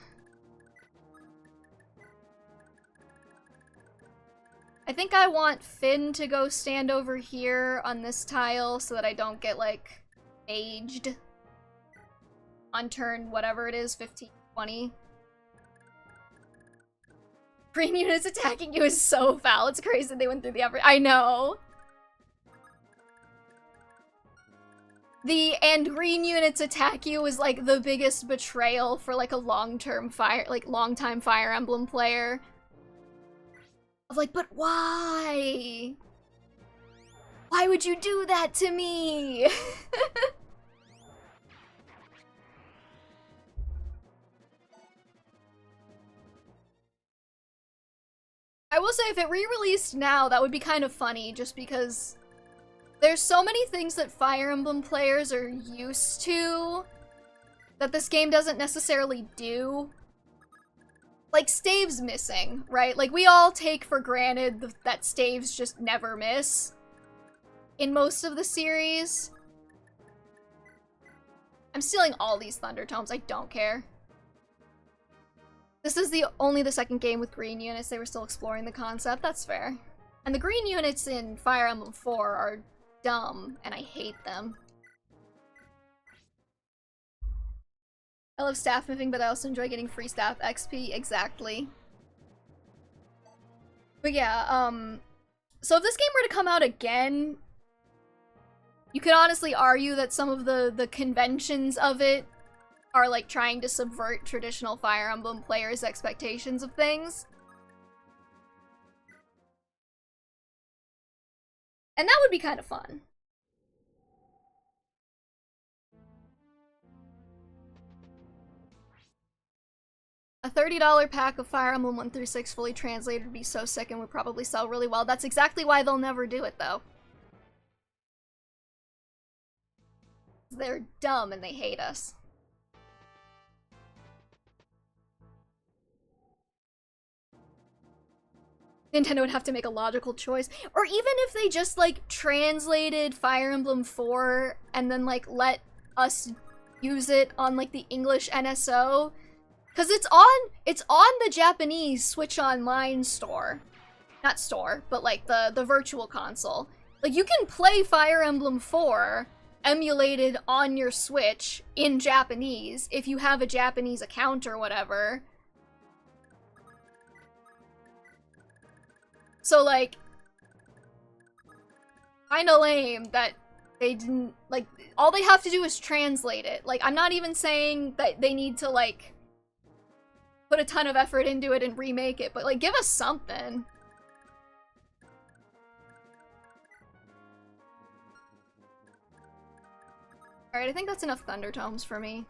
S1: I think I want Finn to go stand over here on this tile so that I don't get, like, aged on turn whatever it is, 15, 20. Green units attacking you is so foul. It's crazy they went through the effort. I know. And green units attack you is, like, the biggest betrayal for, like, a long-time Fire Emblem player. Of like, but why? Why would you do that to me? I will say, if it re-released now, that would be kind of funny, just because there's so many things that Fire Emblem players are used to that this game doesn't necessarily do. Like, staves missing, right? Like, we all take for granted that staves just never miss in most of the series. I'm stealing all these Thunder Tomes, I don't care. This is only the second game with green units. They were still exploring the concept, that's fair. And the green units in Fire Emblem 4 are dumb, and I hate them. I love staff moving, but I also enjoy getting free staff XP. Exactly. But yeah, so if this game were to come out again, you could honestly argue that some of the conventions of it are, like, trying to subvert traditional Fire Emblem players' expectations of things. And that would be kind of fun. A $30 pack of Fire Emblem 1 through 6 fully translated would be so sick and would probably sell really well. That's exactly why they'll never do it, though. They're dumb and they hate us. Nintendo would have to make a logical choice. Or even if they just, like, translated Fire Emblem 4 and then, like, let us use it on, like, the English NSO. Because it's on the Japanese Switch Online store. Not store, but, like, the virtual console. Like, you can play Fire Emblem 4 emulated on your Switch in Japanese if you have a Japanese account or whatever. So, like, kinda lame that they didn't, like, all they have to do is translate it. Like, I'm not even saying that they need to, like, put a ton of effort into it and remake it, but, like, give us something. Alright, I think that's enough Thunder Tomes for me.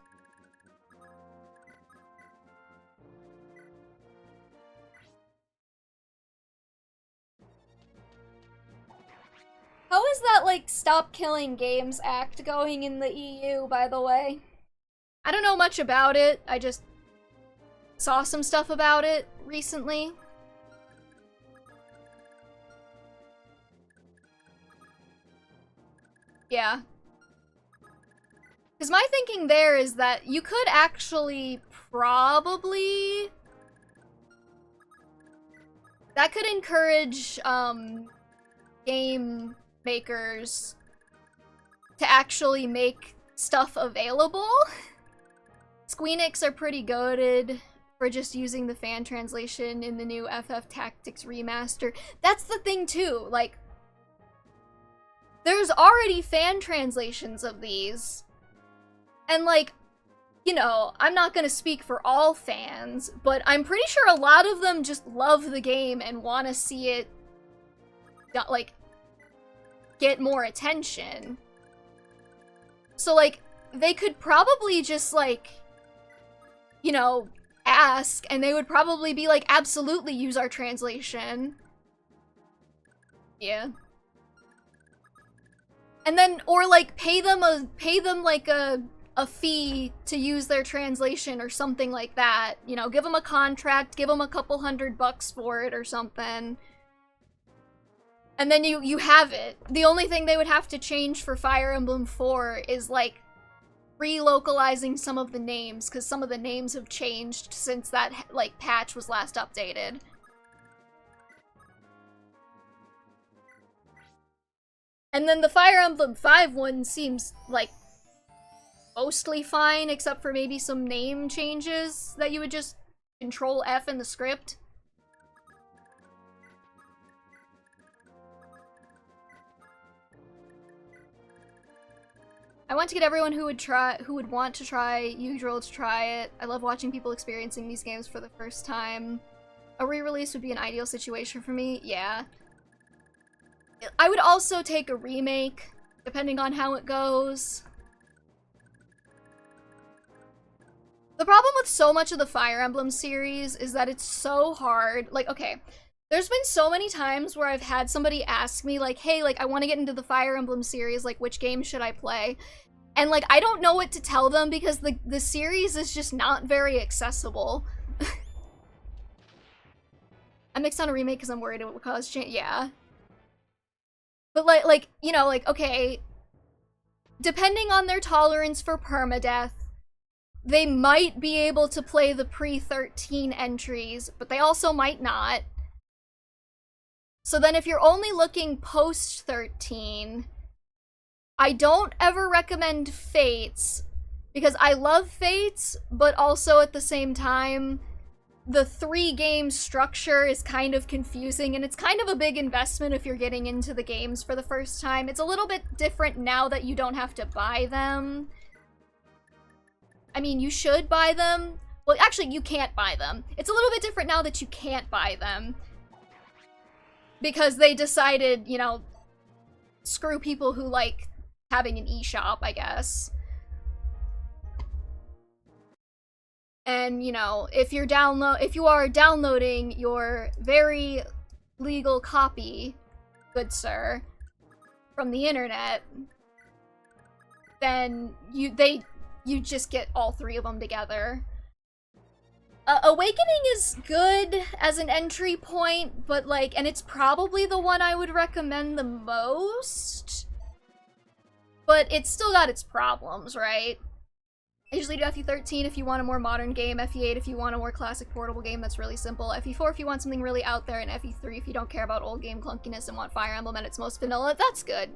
S1: How is that, like, Stop Killing Games Act going in the EU, by the way? I don't know much about it, I just saw some stuff about it recently. Yeah. Because my thinking there is that you could actually probably... That could encourage, game makers to actually make stuff available. Squeenix are pretty goated for just using the fan translation in the new FF Tactics remaster. That's the thing too, like, there's already fan translations of these. And, like, you know, I'm not gonna speak for all fans, but I'm pretty sure a lot of them just love the game and want to see it, like, get more attention. So, like, they could probably just, like, you know, ask, and they would probably be like, absolutely use our translation. Yeah. And then, or like pay them like a fee to use their translation or something like that. You know, give them a contract, give them a couple $100 for it or something. And then you have it. The only thing they would have to change for Fire Emblem 4 is like relocalizing some of the names, because some of the names have changed since that like patch was last updated. And then the Fire Emblem 5 one seems like mostly fine, except for maybe some name changes that you would just Control F in the script. I want to get everyone who would want to try Usual to try it. I love watching people experiencing these games for the first time. A re-release would be an ideal situation for me. Yeah. I would also take a remake, depending on how it goes. The problem with so much of the Fire Emblem series is that it's so hard. Like, okay, there's been so many times where I've had somebody ask me, like, hey, like, I want to get into the Fire Emblem series, like, which game should I play? And, like, I don't know what to tell them because the series is just not very accessible. I mixed on a remake because I'm worried it will cause change. Yeah. But, like, you know, like, okay, depending on their tolerance for permadeath, they might be able to play the pre-13 entries, but they also might not. So then if you're only looking post-13, I don't ever recommend Fates, because I love Fates, but also at the same time, the 3-game structure is kind of confusing, and it's kind of a big investment if you're getting into the games for the first time. It's a little bit different now that you don't have to buy them. I mean, you should buy them. Well, actually, you can't buy them. It's a little bit different now that you can't buy them. Because they decided, you know, screw people who like having an eShop, I guess. And, you know, if you are downloading your very legal copy, good sir, from the internet, then you just get all 3 of them together. Awakening is good as an entry point, but like, and it's probably the one I would recommend the most, but it's still got its problems, right? I usually do FE13 if you want a more modern game, FE8 if you want a more classic portable game that's really simple, FE4 if you want something really out there, and FE3 if you don't care about old game clunkiness and want Fire Emblem at its most vanilla. That's good.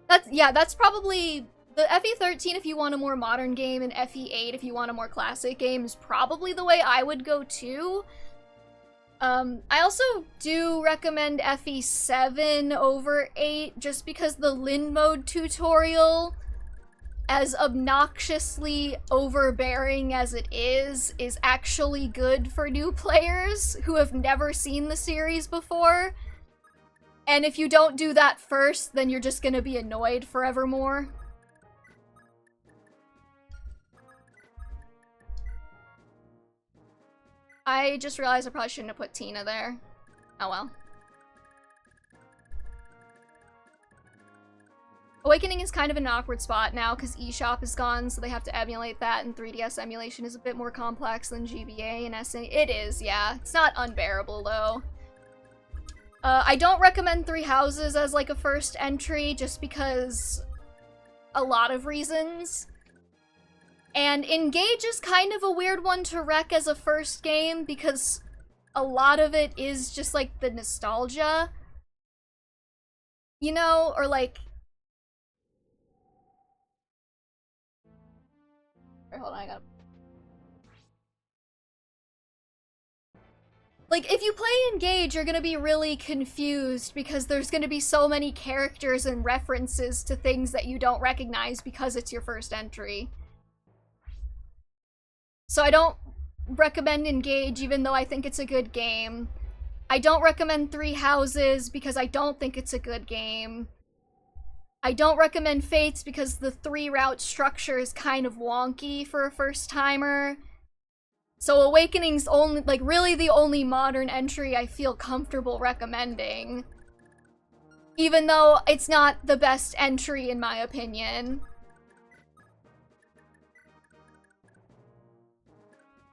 S1: That's probably... The FE13 if you want a more modern game, and FE8 if you want a more classic game is probably the way I would go too. I also do recommend FE7 over 8 just because the Lin mode tutorial, as obnoxiously overbearing as it is actually good for new players who have never seen the series before. And if you don't do that first, then you're just gonna be annoyed forevermore. I just realized I probably shouldn't have put Tina there. Oh well. Awakening is kind of an awkward spot now because eShop is gone, so they have to emulate that, and 3DS emulation is a bit more complex than GBA and SA. It is, yeah. It's not unbearable, though. I don't recommend Three Houses as, like, a first entry, just because a lot of reasons. And Engage is kind of a weird one to rec as a first game, because a lot of it is just, like, the nostalgia. You know? Or, like... Hold on, I gotta... Like, if you play Engage, you're gonna be really confused because there's gonna be so many characters and references to things that you don't recognize because it's your first entry. So I don't recommend Engage, even though I think it's a good game. I don't recommend Three Houses because I don't think it's a good game. I don't recommend Fates because the 3-route structure is kind of wonky for a first-timer. So Awakening's only, like, really the only modern entry I feel comfortable recommending. Even though it's not the best entry in my opinion.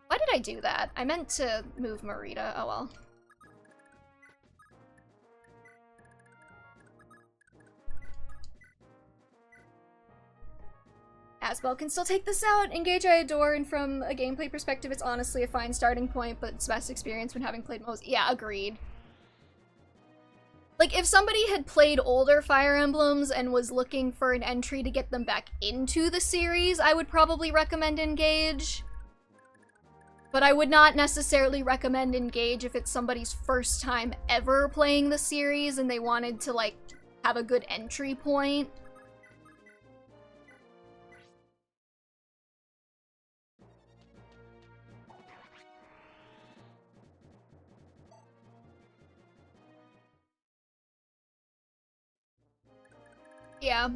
S1: Why did I do that? I meant to move Marita. Oh well. Asbel can still take this out. Engage I adore, and from a gameplay perspective, it's honestly a fine starting point, but it's best experience when having played most. Yeah, agreed. Like, if somebody had played older Fire Emblems and was looking for an entry to get them back into the series, I would probably recommend Engage. But I would not necessarily recommend Engage if it's somebody's first time ever playing the series and they wanted to, like, have a good entry point. Yeah.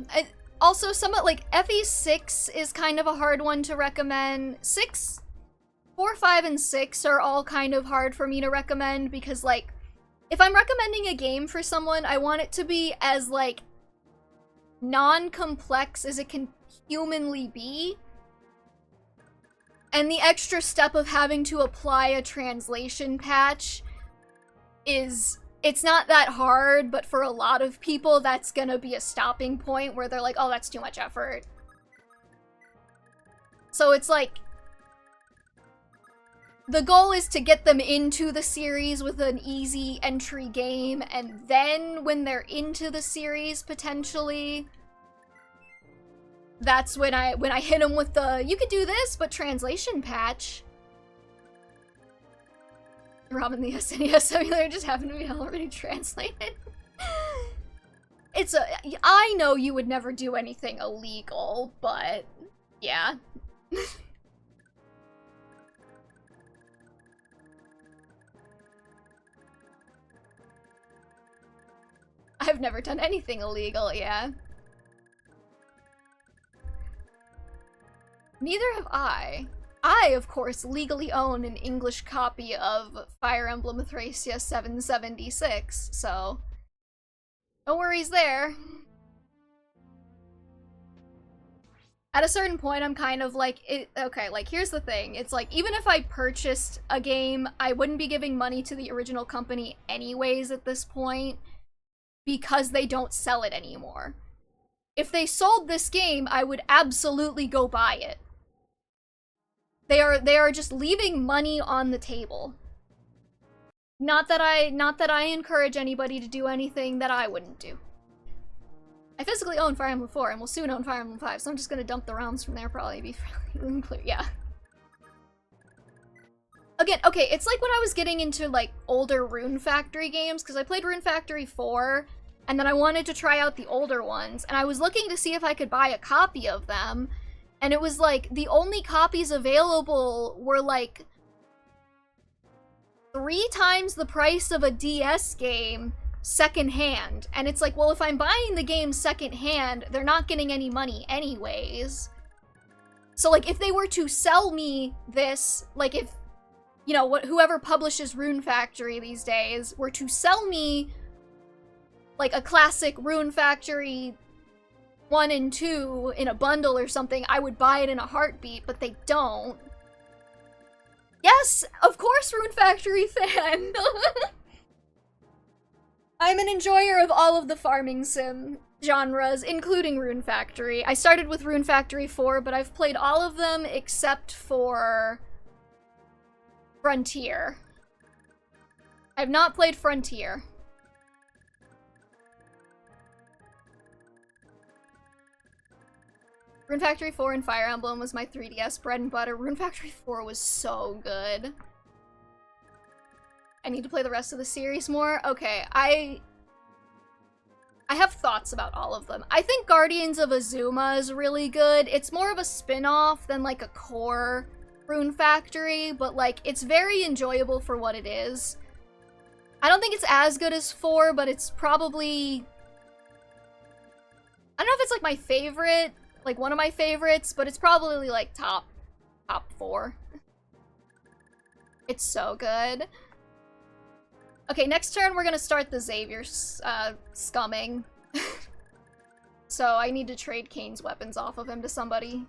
S1: Also, like, FE6 is kind of a hard one to recommend. 4, 5, and 6 are all kind of hard for me to recommend because, like, if I'm recommending a game for someone, I want it to be as, like, non-complex as it can humanly be. And the extra step of having to apply a translation patch is... It's not that hard, but for a lot of people, that's gonna be a stopping point where they're like, oh, that's too much effort. So it's like... The goal is to get them into the series with an easy entry game, and then when they're into the series, potentially, that's when I hit them with the, you could do this, but translation patch. Robin the SNES emulator just happened to be already translated. I know you would never do anything illegal, but yeah. I've never done anything illegal, yeah. Neither have I. I, of course, legally own an English copy of Fire Emblem Thracia 776, so no worries there. At a certain point, I'm kind of like, okay, like, here's the thing. It's like, even if I purchased a game, I wouldn't be giving money to the original company anyways at this point, because they don't sell it anymore. If they sold this game, I would absolutely go buy it. They are just leaving money on the table. Not that I encourage anybody to do anything that I wouldn't do. I physically own Fire Emblem 4 and will soon own Fire Emblem 5, so I'm just gonna dump the rounds from there, probably be fairly clear. Yeah. Again, okay, it's like when I was getting into, like, older Rune Factory games, because I played Rune Factory 4, and then I wanted to try out the older ones, and I was looking to see if I could buy a copy of them, and it was like, the only copies available were like 3 times the price of a DS game secondhand. And it's like, well, if I'm buying the game secondhand, they're not getting any money anyways. So like, if they were to sell me this, like if, you know, whoever publishes Rune Factory these days were to sell me like a classic Rune Factory 1 and 2 in a bundle or something, I would buy it in a heartbeat, but they don't. Yes, of course, Rune Factory fan! I'm an enjoyer of all of the farming sim genres, including Rune Factory. I started with Rune Factory 4, but I've played all of them except for Frontier. I've not played Frontier. Rune Factory 4 and Fire Emblem was my 3DS bread and butter. Rune Factory 4 was so good. I need to play the rest of the series more. Okay, I have thoughts about all of them. I think Guardians of Azuma is really good. It's more of a spin-off than like a core Rune Factory, but like it's very enjoyable for what it is. I don't think it's as good as 4, but it's probably... I don't know if it's like my favorite, like one of my favorites, but it's probably like top 4. It's so good. Okay, next turn we're gonna start the Xavier scumming. So I need to trade Kane's weapons off of him to somebody.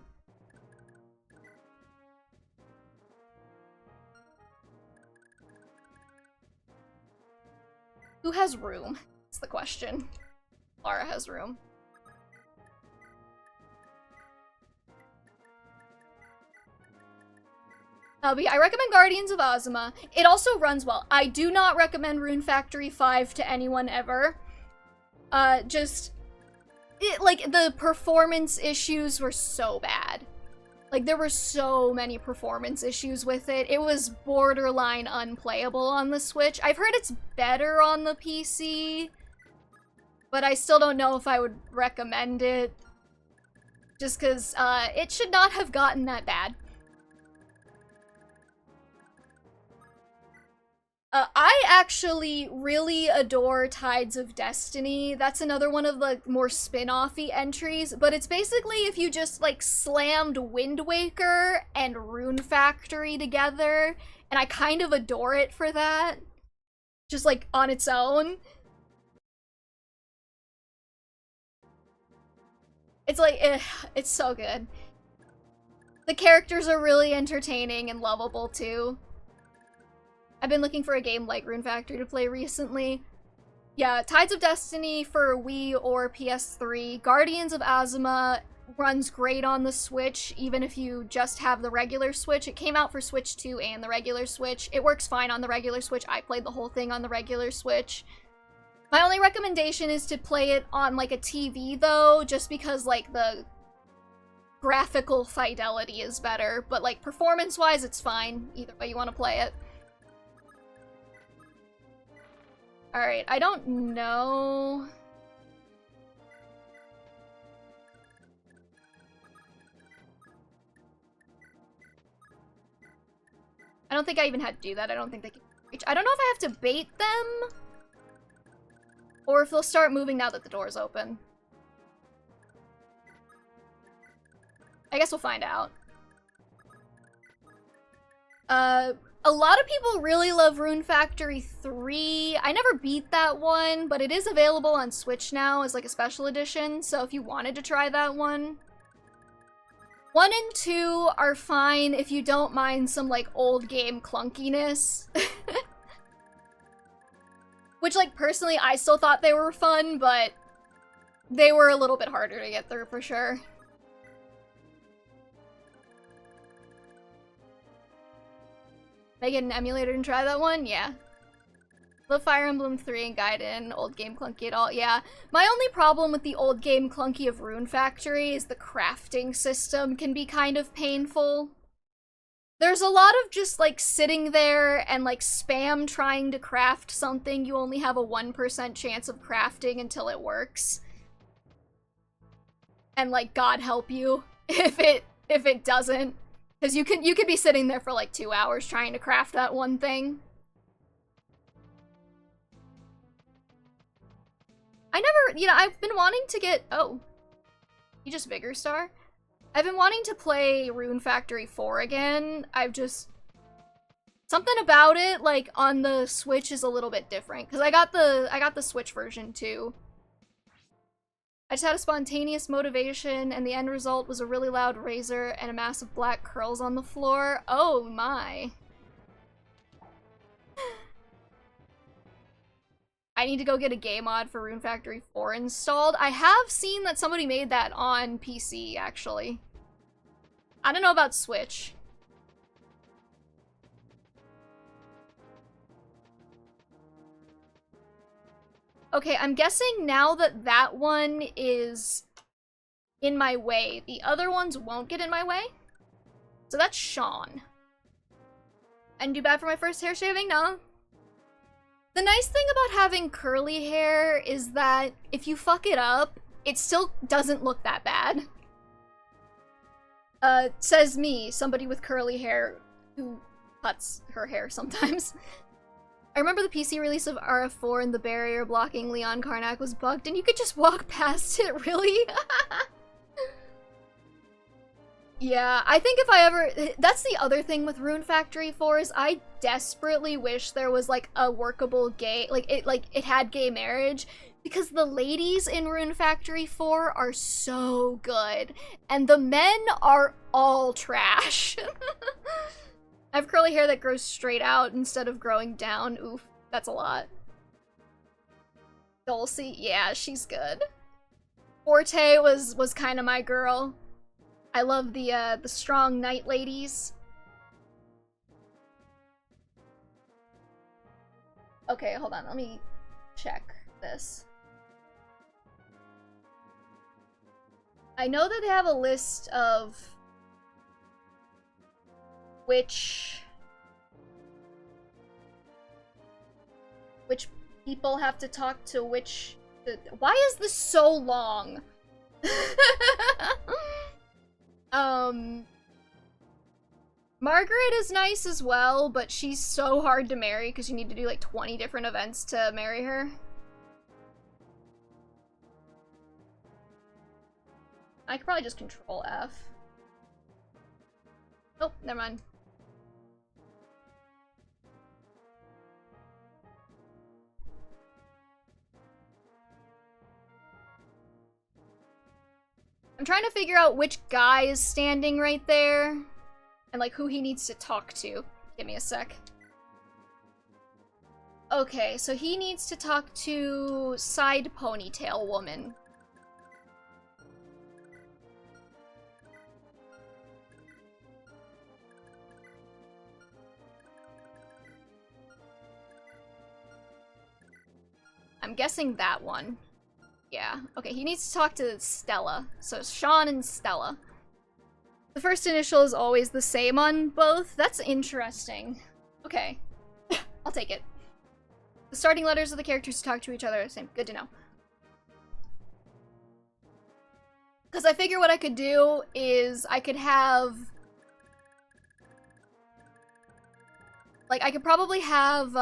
S1: Who has room? That's the question. Lara has room. But yeah, I recommend Guardians of Ozma. It also runs well. I do not recommend Rune Factory 5 to anyone ever. Like, the performance issues were so bad. Like, there were so many performance issues with it. It was borderline unplayable on the Switch. I've heard it's better on the PC, but I still don't know if I would recommend it. Just because, it should not have gotten that bad. I actually really adore Tides of Destiny. That's another one of the more spin-off-y entries, but it's basically if you just, like, slammed Wind Waker and Rune Factory together, and I kind of adore it for that. Just, like, on its own. It's like, it's so good. The characters are really entertaining and lovable, too. I've been looking for a game like Rune Factory to play recently. Yeah, Tides of Destiny for Wii or PS3. Guardians of Ozma runs great on the Switch, even if you just have the regular Switch. It came out for Switch 2 and the regular Switch. It works fine on the regular Switch. I played the whole thing on the regular Switch. My only recommendation is to play it on, like, a TV, though, just because, like, the graphical fidelity is better. But, like, performance-wise, it's fine. Either way you want to play it. Alright, I don't know. I don't think I even had to do that. I don't think they can reach. I don't know if I have to bait them, or if they'll start moving now that the door's open. I guess we'll find out. A lot of people really love Rune Factory 3. I never beat that one, but it is available on Switch now as like a special edition, so if you wanted to try that one. 1 and 2 are fine if you don't mind some like old game clunkiness. Which, like, personally I still thought they were fun, but they were a little bit harder to get through for sure. Can I get an emulator and try that one? Yeah. Love Fire Emblem 3 and Gaiden, old game clunky at all. Yeah. My only problem with the old game clunky of Rune Factory is the crafting system can be kind of painful. There's a lot of just, like, sitting there and, like, spam trying to craft something you only have a 1% chance of crafting until it works. And, like, God help you if it doesn't. Because you could be sitting there for like 2 hours trying to craft that one thing. I've been wanting to get, oh. You just Vigor Star? I've been wanting to play Rune Factory 4 again. Something about it, like, on the Switch is a little bit different. Because I got the Switch version too. I just had a spontaneous motivation, and the end result was a really loud razor and a mass of black curls on the floor. Oh my. I need to go get a game mod for Rune Factory 4 installed. I have seen that somebody made that on PC, actually. I don't know about Switch. Okay, I'm guessing now that that one is in my way, the other ones won't get in my way. So that's Sean. I didn't do bad for my first hair shaving, no. The nice thing about having curly hair is that if you fuck it up, it still doesn't look that bad. Says me, somebody with curly hair who cuts her hair sometimes. I remember the PC release of RF4 and the barrier blocking Leon Karnak was bugged and you could just walk past it, really? Yeah, I think if I ever... That's the other thing with Rune Factory 4 is I desperately wish there was, like, a workable gay... Like, it had gay marriage, because the ladies in Rune Factory 4 are so good, and the men are all trash. I have curly hair that grows straight out instead of growing down. Oof, that's a lot. Dulcie, yeah, she's good. Forte was kind of my girl. I love the strong knight ladies. Okay, hold on, let me check this. I know that they have a list of which people have to talk to which... Why is this so long? Margaret is nice as well, but she's so hard to marry because you need to do like 20 different events to marry her. I could probably just control F. Oh, never mind. I'm trying to figure out which guy is standing right there, and like who he needs to talk to. Give me a sec. Okay, so he needs to talk to side ponytail woman. I'm guessing that one. Yeah, okay, he needs to talk to Stella. So Sean and Stella. The first initial is always the same on both? That's interesting. Okay. I'll take it. The starting letters of the characters to talk to each other are the same. Good to know. Because I figure what I could do is I could have... Like, I could probably have,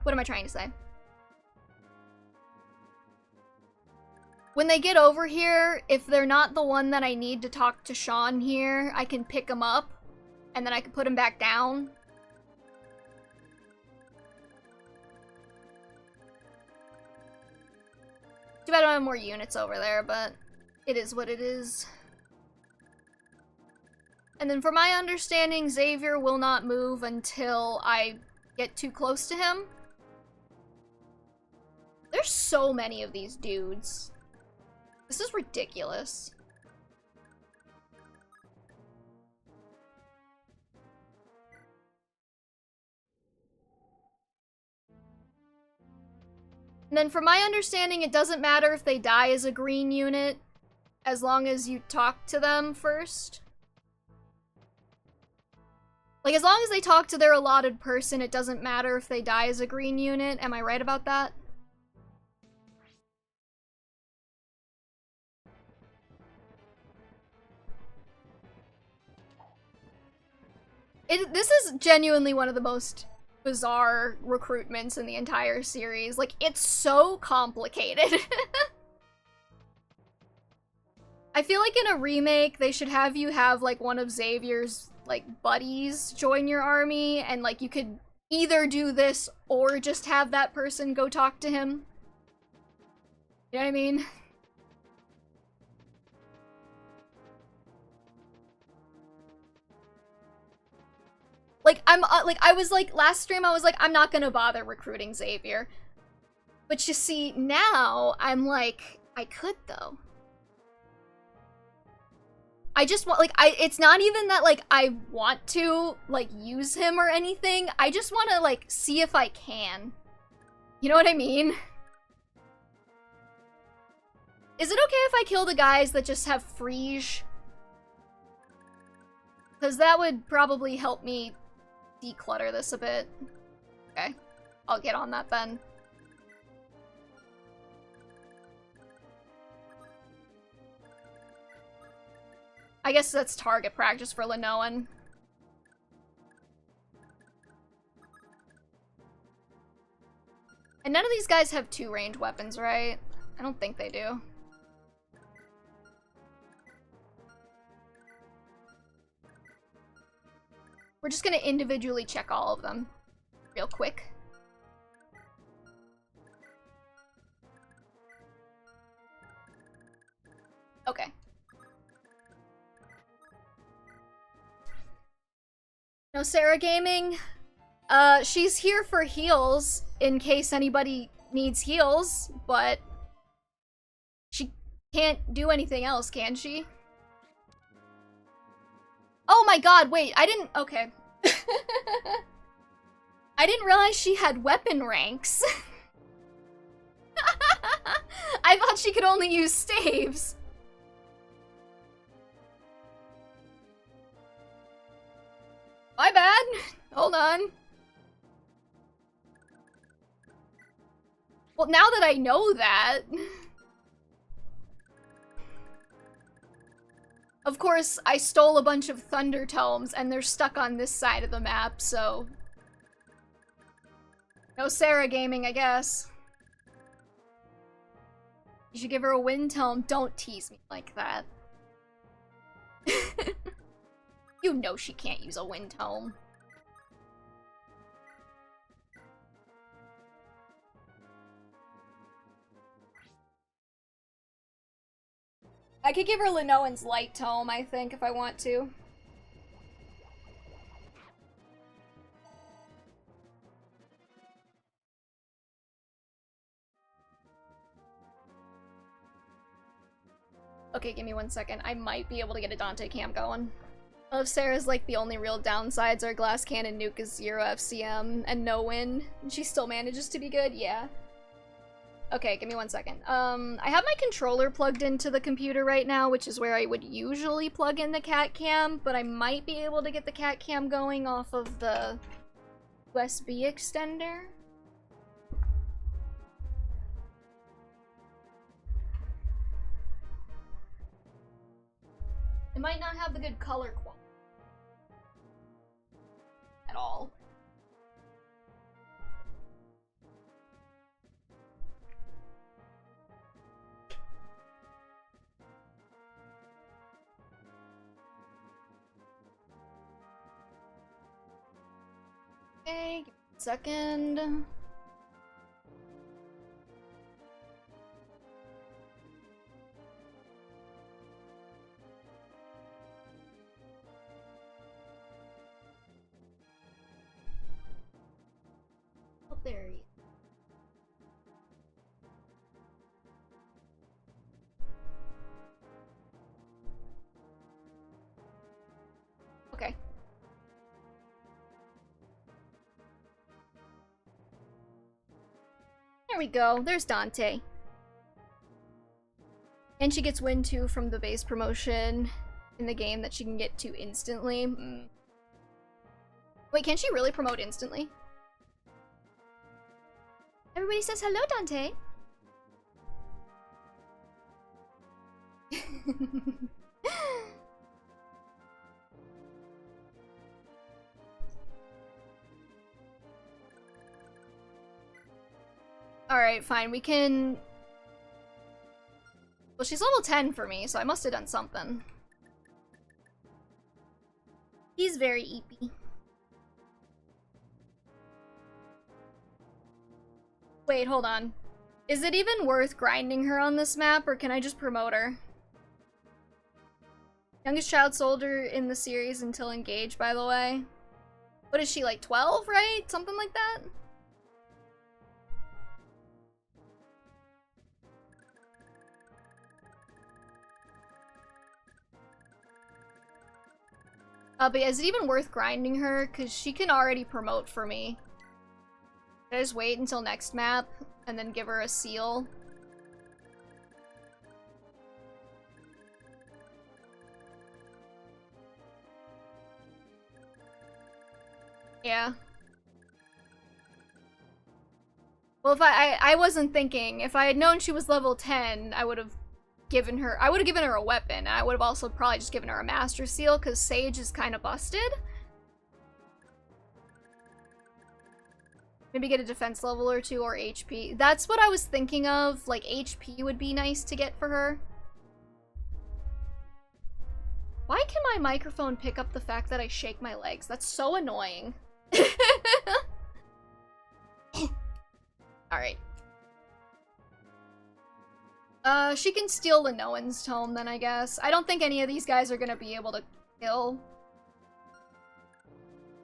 S1: what am I trying to say? When they get over here, if they're not the one that I need to talk to Sean here, I can pick them up, and then I can put them back down. Too bad I don't have more units over there, but it is what it is. And then for my understanding, Xavier will not move until I get too close to him. There's so many of these dudes. This is ridiculous. And then from my understanding, it doesn't matter if they die as a green unit, as long as you talk to them first. Like, as long as they talk to their allotted person, it doesn't matter if they die as a green unit. Am I right about that? This is genuinely one of the most bizarre recruitments in the entire series. Like, it's so complicated. I feel like in a remake, they should have you have, like, one of Xavier's, like, buddies join your army, and, like, you could either do this or just have that person go talk to him. You know what I mean? Like, I was like, last stream I was like, I'm not gonna bother recruiting Xavier. But you see, now, I'm like, I could though. I just want, like, it's not even that, like, I want to, like, use him or anything. I just want to, like, see if I can. You know what I mean? Is it okay if I kill the guys that just have Frege? Because that would probably help me declutter this a bit. Okay, I'll get on that then. I guess that's target practice for Linoan. And none of these guys have 2 ranged weapons, right? I don't think they do. We're just gonna individually check all of them real quick. Okay. No, Sarah Gaming, she's here for heals in case anybody needs heals, but she can't do anything else, can she? Oh my god, wait, I didn't- okay. I didn't realize she had weapon ranks. I thought she could only use staves. My bad. Hold on. Well, now that I know that... Of course, I stole a bunch of Thunder Tomes, and they're stuck on this side of the map, so... No Sarah Gaming, I guess. You should give her a Wind Tome. Don't tease me like that. You know she can't use a Wind Tome. I could give her Linoan's Light Tome, I think, if I want to. Okay, give me 1 second. I might be able to get a Dante cam going. Well, if Sarah's like the only real downsides are Glass Cannon Nuke is 0 FCM and no win, and she still manages to be good, yeah. Okay, give me 1 second. I have my controller plugged into the computer right now, which is where I would usually plug in the cat cam, but I might be able to get the cat cam going off of the USB extender. It might not have the good color quality at all. Okay, give me 1 second. Oh, there he is. Okay. There we go. There's Dante. And she gets win 2 from the base promotion in the game that she can get to instantly. Wait, can she really promote instantly? Everybody says hello, Dante. Alright, fine, we can... Well, she's level 10 for me, so I must have done something. He's very eepy. Wait, hold on. Is it even worth grinding her on this map, or can I just promote her? Youngest child soldier in the series until engaged, by the way. What is she, like 12, right? Something like that? But is it even worth grinding her? Because she can already promote for me. Should I just wait until next map and then give her a seal? Yeah. Well, if I wasn't thinking. If I had known she was level 10, I would have given her a weapon, and I would have also probably just given her a master seal, because Sage is kind of busted. Maybe get a defense level or 2 or HP. That's what I was thinking of, like HP would be nice to get for her. Why can my microphone pick up the fact that I shake my legs? That's so annoying. Alright. She can steal Lenoan's tome then, I guess. I don't think any of these guys are gonna be able to kill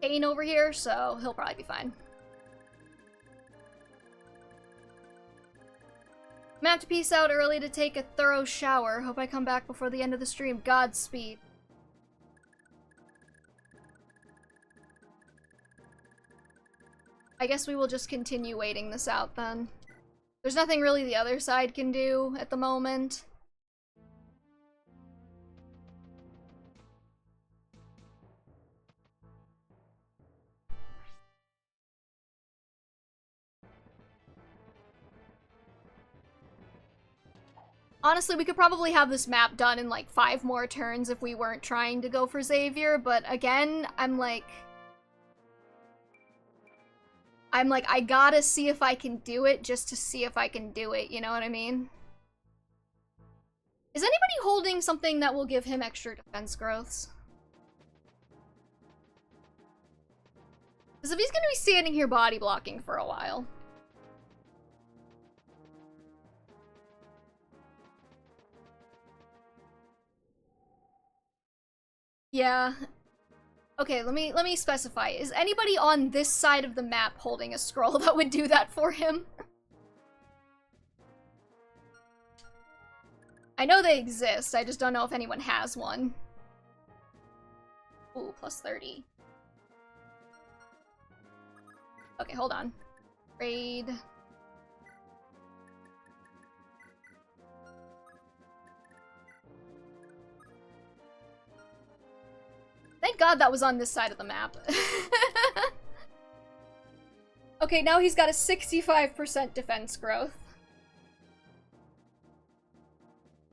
S1: Kane over here, so he'll probably be fine. I'm gonna have to peace out early to take a thorough shower. Hope I come back before the end of the stream. Godspeed. I guess we will just continue waiting this out then. There's nothing really the other side can do at the moment. Honestly, we could probably have this map done in like 5 more turns if we weren't trying to go for Xavier, but again, I'm like, I gotta see if I can do it just to see if I can do it, you know what I mean? Is anybody holding something that will give him extra defense growths? Because if he's gonna be standing here body blocking for a while. Yeah. Okay, let me specify. Is anybody on this side of the map holding a scroll that would do that for him? I know they exist, I just don't know if anyone has one. Ooh, plus 30. Okay, hold on. Raid. Thank God that was on this side of the map. Okay, now he's got a 65% defense growth.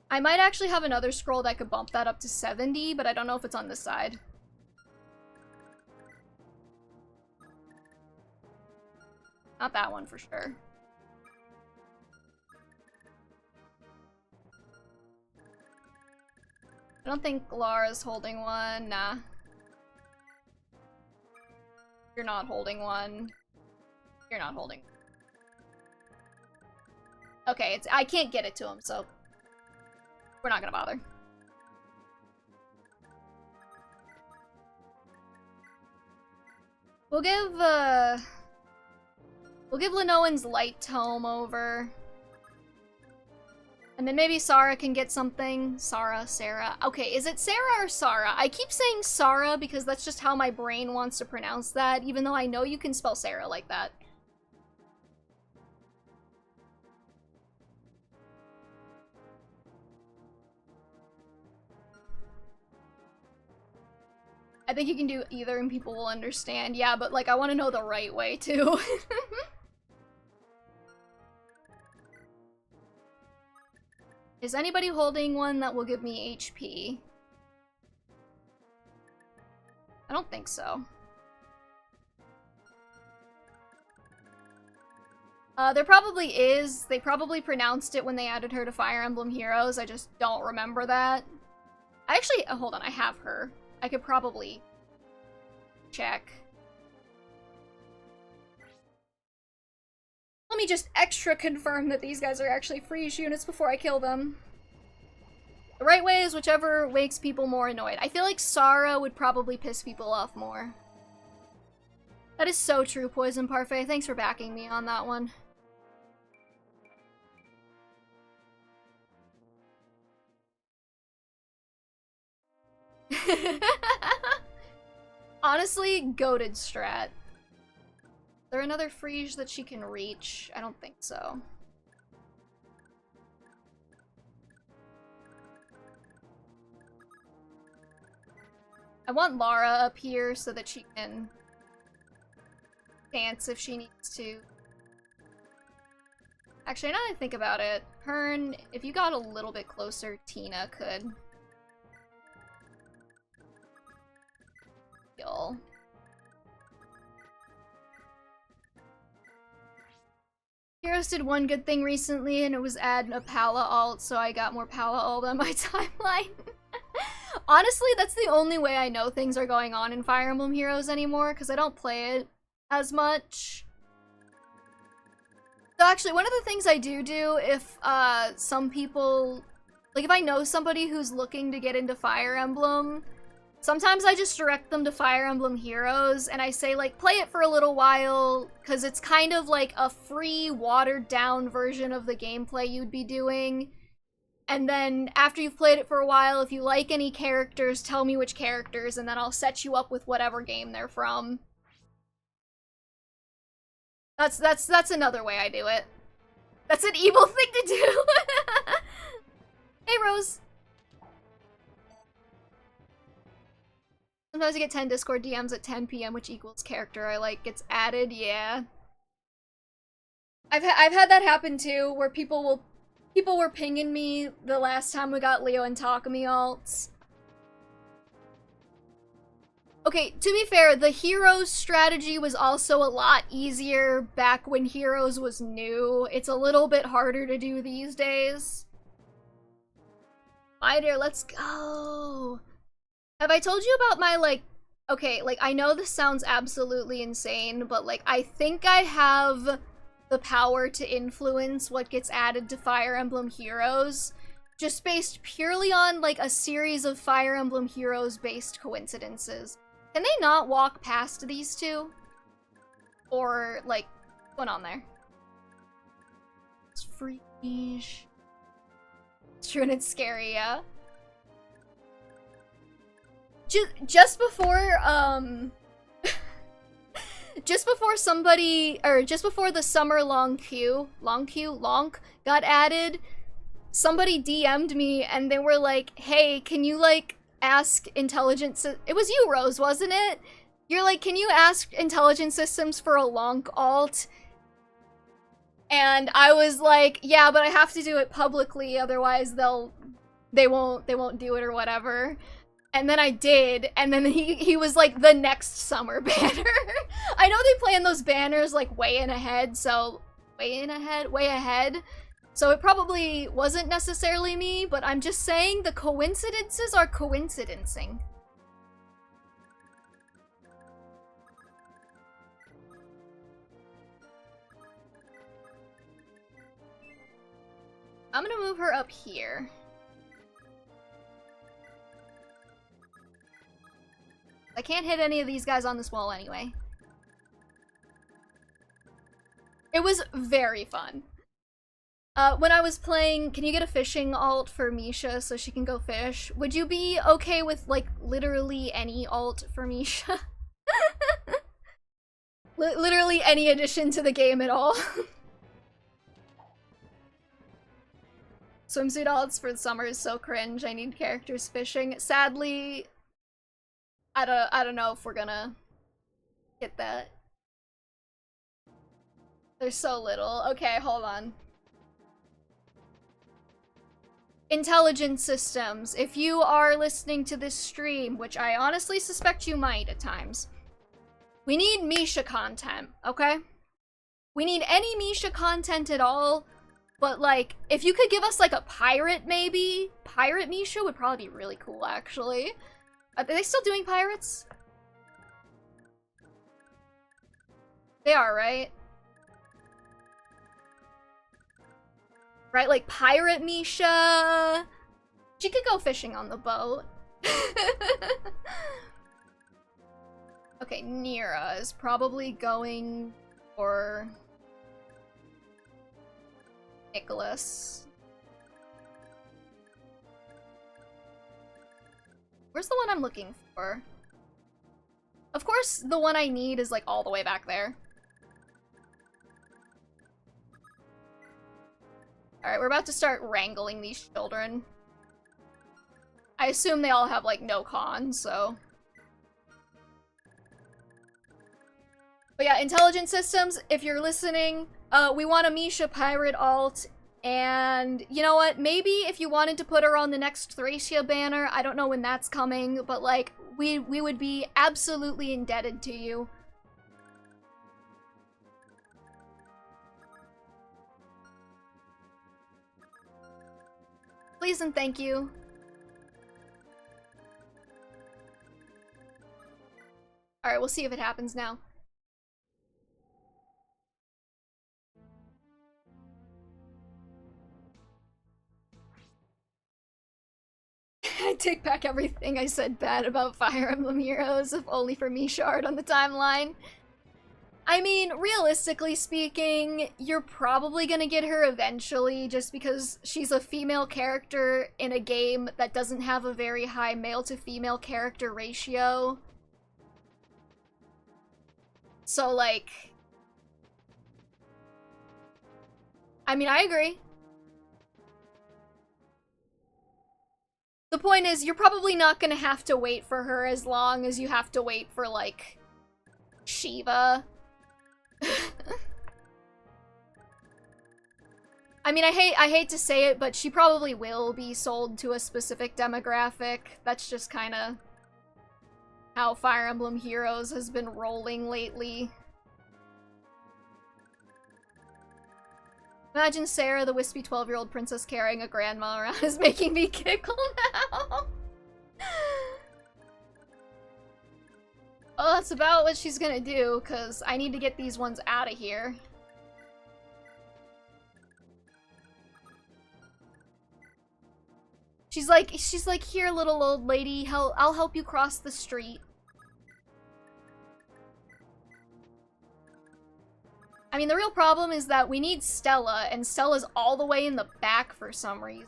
S1: I might actually have another scroll that could bump that up to 70, but I don't know if it's on this side. Not that one for sure. I don't think Lara's holding one. Nah. You're not holding one. You're not holding. Okay, I can't get it to him, so we're not gonna bother. We'll give Lenoan's light tome over. And then maybe Sarah can get something. Sarah. Okay, is it Sarah or Sarah? I keep saying Sarah because that's just how my brain wants to pronounce that, even though I know you can spell Sarah like that. I think you can do either and people will understand. Yeah, but like I want to know the right way too. Is anybody holding one that will give me HP? I don't think so. There probably is. They probably pronounced it when they added her to Fire Emblem Heroes. I just don't remember that. I actually, hold on, I have her. I could probably check. Let me just extra confirm that these guys are actually Friege units before I kill them. The right way is whichever makes people more annoyed. I feel like Sarah would probably piss people off more. That is so true, Poison Parfait. Thanks for backing me on that one. Honestly, goated strat. Is there another Friege that she can reach? I don't think so. I want Lara up here so that she can dance if she needs to. Actually, now that I think about it, Hearn, if you got a little bit closer, Tina could. Y'all. Heroes did one good thing recently, and it was add a Pala alt, so I got more Pala alt on my timeline. Honestly, that's the only way I know things are going on in Fire Emblem Heroes anymore, because I don't play it as much. So actually, one of the things I do if some people, like if I know somebody who's looking to get into Fire Emblem, sometimes I just direct them to Fire Emblem Heroes, and I say, like, play it for a little while, because it's kind of like a free, watered-down version of the gameplay you'd be doing. And then, after you've played it for a while, if you like any characters, tell me which characters, and then I'll set you up with whatever game they're from. That's another way I do it. That's an evil thing to do! Hey, Rose! Sometimes I get 10 Discord DMs at 10 PM, which equals character I like gets added, yeah. I've had that happen too, where people were pinging me the last time we got Leo and Takumi alts. Okay, to be fair, the Heroes strategy was also a lot easier back when Heroes was new. It's a little bit harder to do these days. Spider, let's go! Have I told you about my, like, okay, like, I know this sounds absolutely insane, but, like, I think I have the power to influence what gets added to Fire Emblem Heroes, just based purely on, like, a series of Fire Emblem Heroes-based coincidences. Can they not walk past these two? Or, like, what's going on there? It's freakish. It's true and it's scary, yeah. Just before, just before the summer Lonk got added, somebody DM'd me and they were like, hey, can you, like, ask intelligence, it was you, Rose, wasn't it? You're like, can you ask intelligence systems for a Lonk alt? And I was like, yeah, but I have to do it publicly, otherwise they won't do it or whatever. And then I did, and then he was like, the next summer banner. I know they plan those banners like way ahead. So it probably wasn't necessarily me, but I'm just saying the coincidences are coincidencing. I'm gonna move her up here. I can't hit any of these guys on this wall anyway. It was very fun. When I was playing, can you get a fishing alt for Misha so she can go fish? Would you be okay with, like, literally any alt for Misha? Literally any addition to the game at all. Swimsuit alts for the summer is so cringe. I need characters fishing. Sadly, I don't know if we're gonna get that. There's so little. Okay, hold on. Intelligence systems. If you are listening to this stream, which I honestly suspect you might at times, we need Misha content, okay? We need any Misha content at all, but, like, if you could give us, like, a pirate, maybe? Pirate Misha would probably be really cool, actually. Are they still doing pirates? They are, right? Right, like Pirate Misha. She could go fishing on the boat. Okay, Nira is probably going for Nicholas. Where's the one I'm looking for? Of course, the one I need is, like, all the way back there. Alright, we're about to start wrangling these children. I assume they all have, like, no cons, so... But yeah, intelligence systems, if you're listening, we want a Misha pirate alt, and you know what, maybe if you wanted to put her on the next Thracia banner, I don't know when that's coming, but, like, we would be absolutely indebted to you. Please and thank you. Alright, we'll see if it happens now. I take back everything I said bad about Fire Emblem Heroes, if only for me shard on the timeline. I mean, realistically speaking, you're probably gonna get her eventually, just because she's a female character in a game that doesn't have a very high male-to-female character ratio. So, like... I mean, I agree. The point is, you're probably not gonna have to wait for her as long as you have to wait for, like, Shiva. I mean, I hate to say it, but she probably will be sold to a specific demographic. That's just kind of how Fire Emblem Heroes has been rolling lately. Imagine Sarah, the wispy 12-year-old princess carrying a grandma around, is making me giggle now. Well, that's about what she's gonna do, because I need to get these ones out of here. She's like, here, little old lady, I'll help you cross the street. I mean, the real problem is that we need Stella, and Stella's all the way in the back for some reason.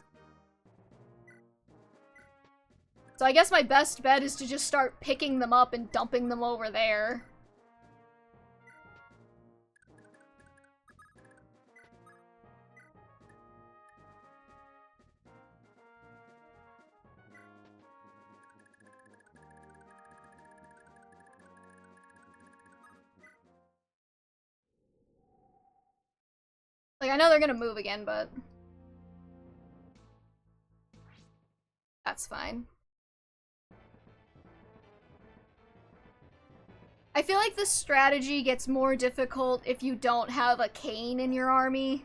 S1: So I guess my best bet is to just start picking them up and dumping them over there. Like, I know they're gonna move again, but... that's fine. I feel like this strategy gets more difficult if you don't have a Kain in your army.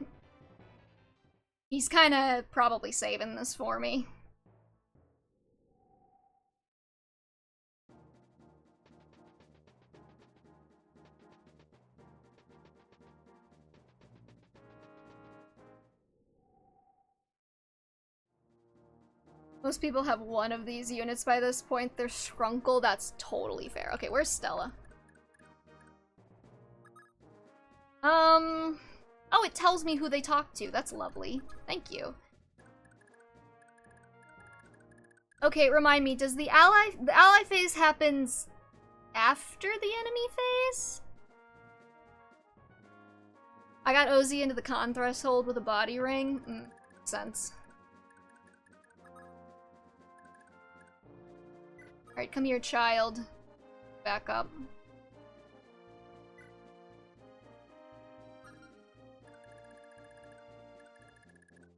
S1: He's kinda probably saving this for me. Most people have one of these units by this point. They're Schrunkle, that's totally fair. Okay, where's Stella? Oh, it tells me who they talked to. That's lovely. Thank you. Okay, remind me, does the ally phase happens after the enemy phase? I got Ozzy into the con threshold with a body ring. Makes sense. Alright, come here, child. Back up.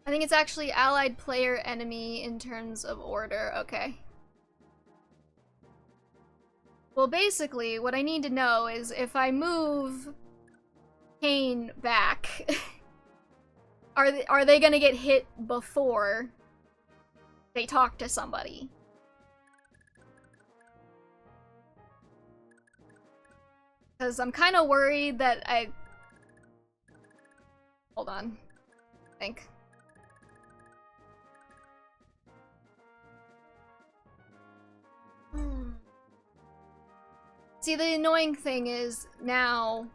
S1: I think it's actually allied player enemy in terms of order. Okay. Well, basically, what I need to know is if I move Kain back, are they gonna get hit before they talk to somebody? Because I'm kind of worried that hold on. I think. See, the annoying thing is, now,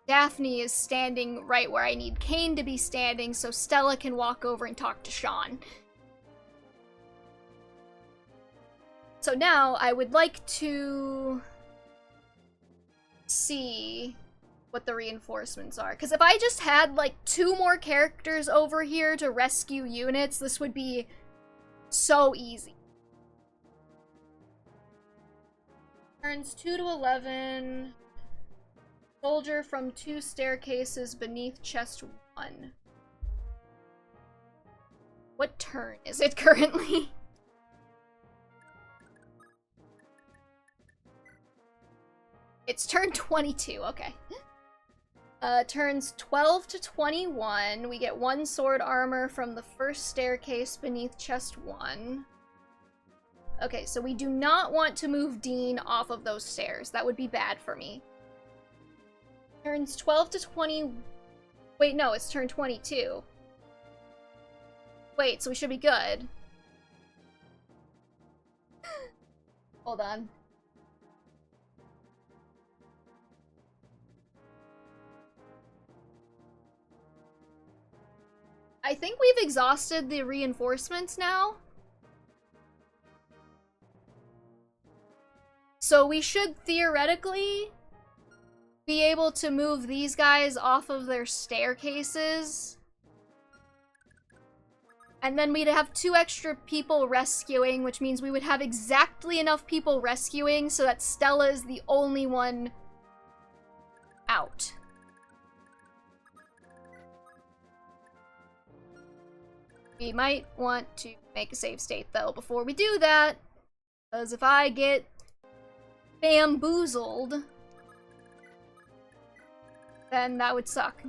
S1: Daphne is standing right where I need Kain to be standing, so Stella can walk over and talk to Sean. So now, I would like to see what the reinforcements are. Because if I just had, like, 2 more characters over here to rescue units, this would be so easy. Turns 2 to 11. Soldier from 2 staircases beneath chest 1. What turn is it currently? It's turn 22, okay. Turns 12 to 21. We get 1 sword armor from the first staircase beneath chest 1. Okay, so we do not want to move Dean off of those stairs. That would be bad for me. Turns 12 to 20... Wait, no, it's turn 22. Wait, so we should be good. Hold on. I think we've exhausted the reinforcements now. So we should theoretically be able to move these guys off of their staircases. And then we'd have 2 extra people rescuing, which means we would have exactly enough people rescuing so that Stella is the only one out. We might want to make a save state, though, before we do that. Because if I get bamboozled, then that would suck.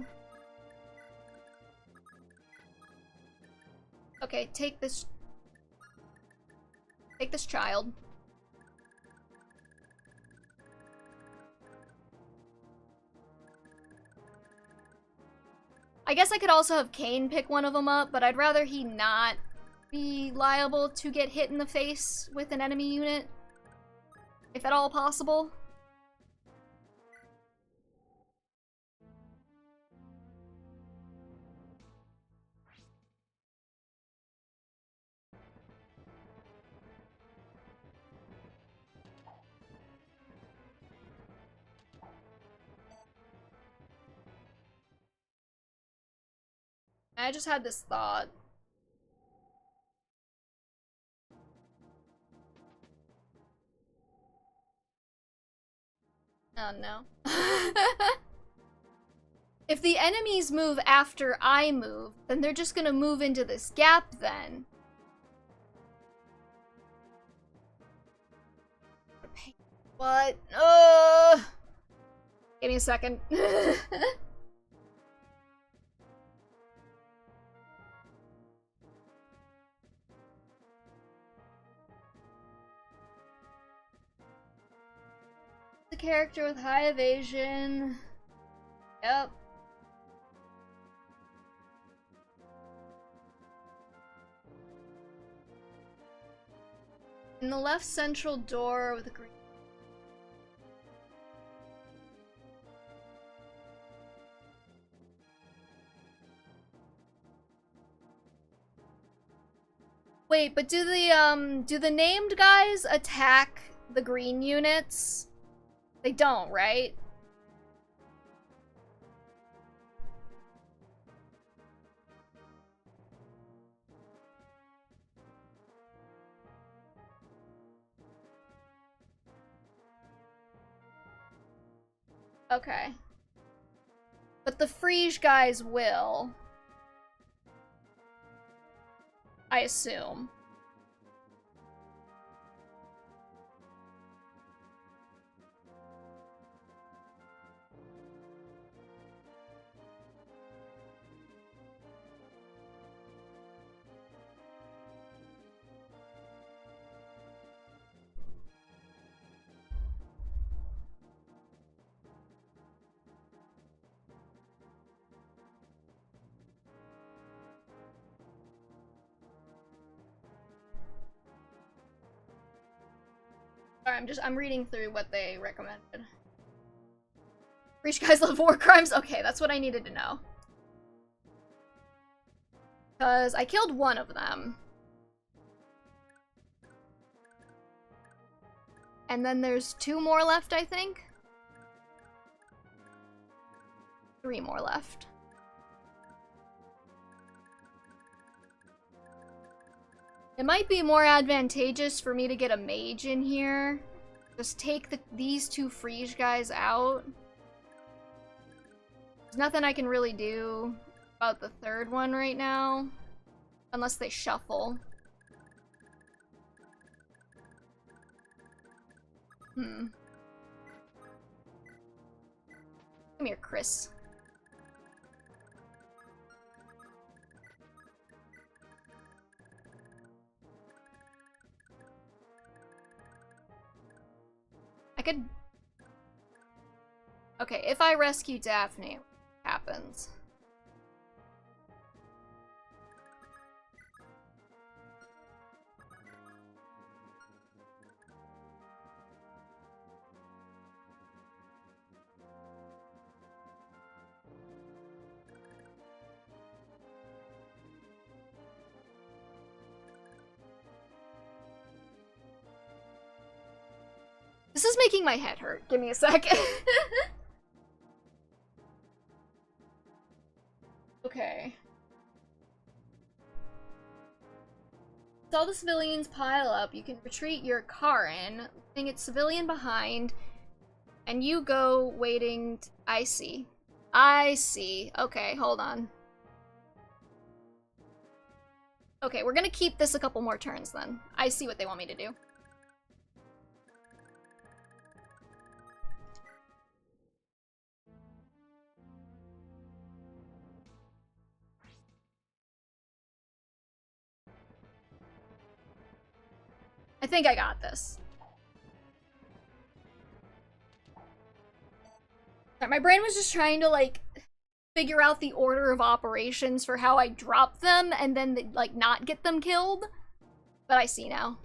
S1: Okay, take this child. I guess I could also have Kane pick one of them up, but I'd rather he not be liable to get hit in the face with an enemy unit, if at all possible. I just had this thought. Oh no. If the enemies move after I move, then they're just gonna move into this gap then. What? Give me a second. The character with high evasion. Yep. In the left central door with a green. Wait, but do the named guys attack the green units? They don't, right? Okay. But the Frege guys will. I assume. Sorry, I'm reading through what they recommended. Breach guys love war crimes? Okay, that's what I needed to know. Because I killed one of them. And then there's 2 more left, I think? 3 more left. It might be more advantageous for me to get a mage in here. Just take these 2 Frege guys out. There's nothing I can really do about the 3rd one right now. Unless they shuffle. Come here, Chris. could... Okay, if I rescue Daphne, what happens? This is making my head hurt. Give me a second. Okay. As all the civilians pile up, you can retreat your car in, leaving its civilian behind, and you go waiting. I see. I see. Okay, hold on. Okay, we're gonna keep this a couple more turns then. I see what they want me to do. I think I got this. My brain was just trying to, like, figure out the order of operations for how I drop them and then, like, not get them killed. But I see now.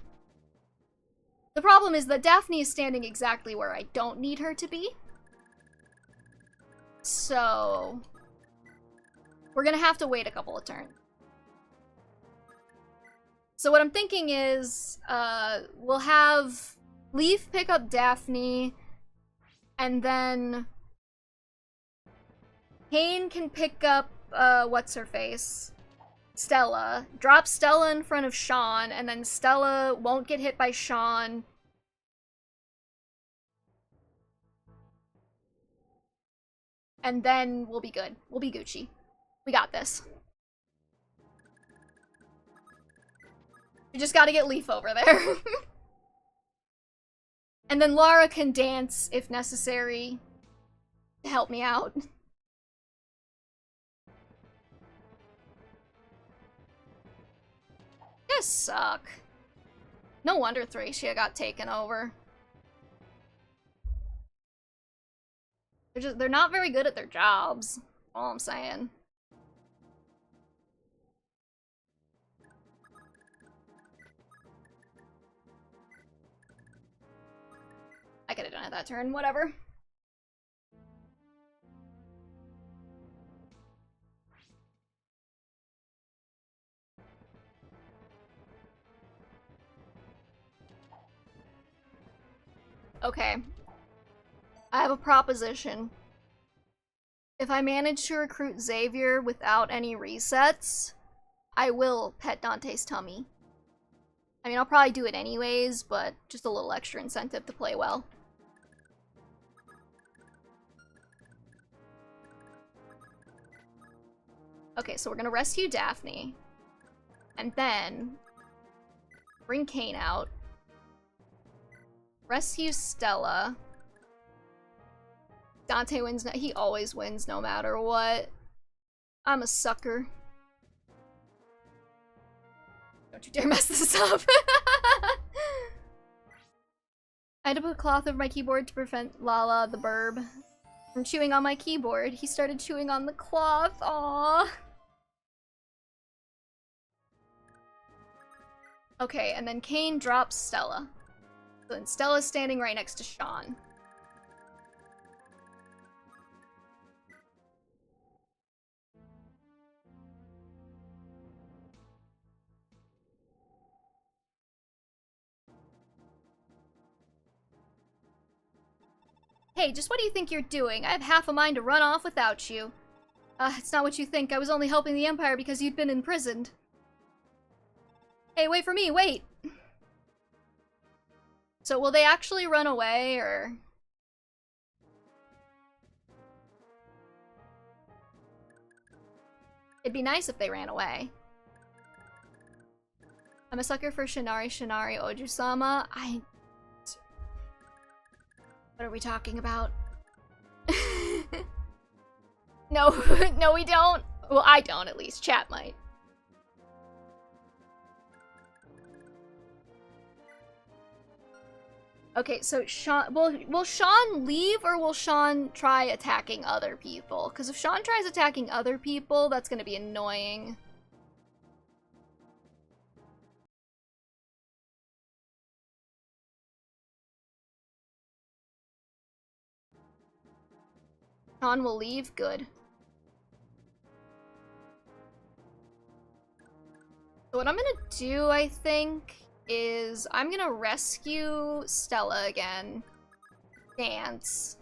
S1: The problem is that Daphne is standing exactly where I don't need her to be. So... we're gonna have to wait a couple of turns. So what I'm thinking is, we'll have Leaf pick up Daphne, and then Kane can pick up, what's-her-face? Stella. Drop Stella in front of Sean, and then Stella won't get hit by Sean. And then we'll be good. We'll be Gucci. We got this. We just gotta get Leaf over there. And then Lara can dance, if necessary, to help me out. You suck. No wonder Thracia got taken over. They're not very good at their jobs. All I'm saying. I could have done it that turn, whatever. Okay. I have a proposition. If I manage to recruit Xavier without any resets, I will pet Dante's tummy. I mean, I'll probably do it anyways, but just a little extra incentive to play well. Okay, so we're gonna rescue Daphne. And then bring Kane out. Rescue Stella. Dante wins. He always wins no matter what. I'm a sucker. Don't you dare mess this up. I had to put cloth over my keyboard to prevent Lala, the burb, from chewing on my keyboard. He started chewing on the cloth. Aww. Okay, and then Kane drops Stella. So then Stella's standing right next to Sean. Hey, just what do you think you're doing? I have half a mind to run off without you. It's not what you think. I was only helping the Empire because you'd been imprisoned. Hey, wait for me, wait! So will they actually run away, or...? It'd be nice if they ran away. I'm a sucker for Shinari Oju-sama. What are we talking about? No, no we don't. Well, I don't, at least. Chat might. Okay, so Sean, will Sean leave or will Sean try attacking other people? Because if Sean tries attacking other people, that's gonna be annoying. Sean will leave? Good. So what I'm gonna do, I think, is I'm gonna rescue Stella again. Dance.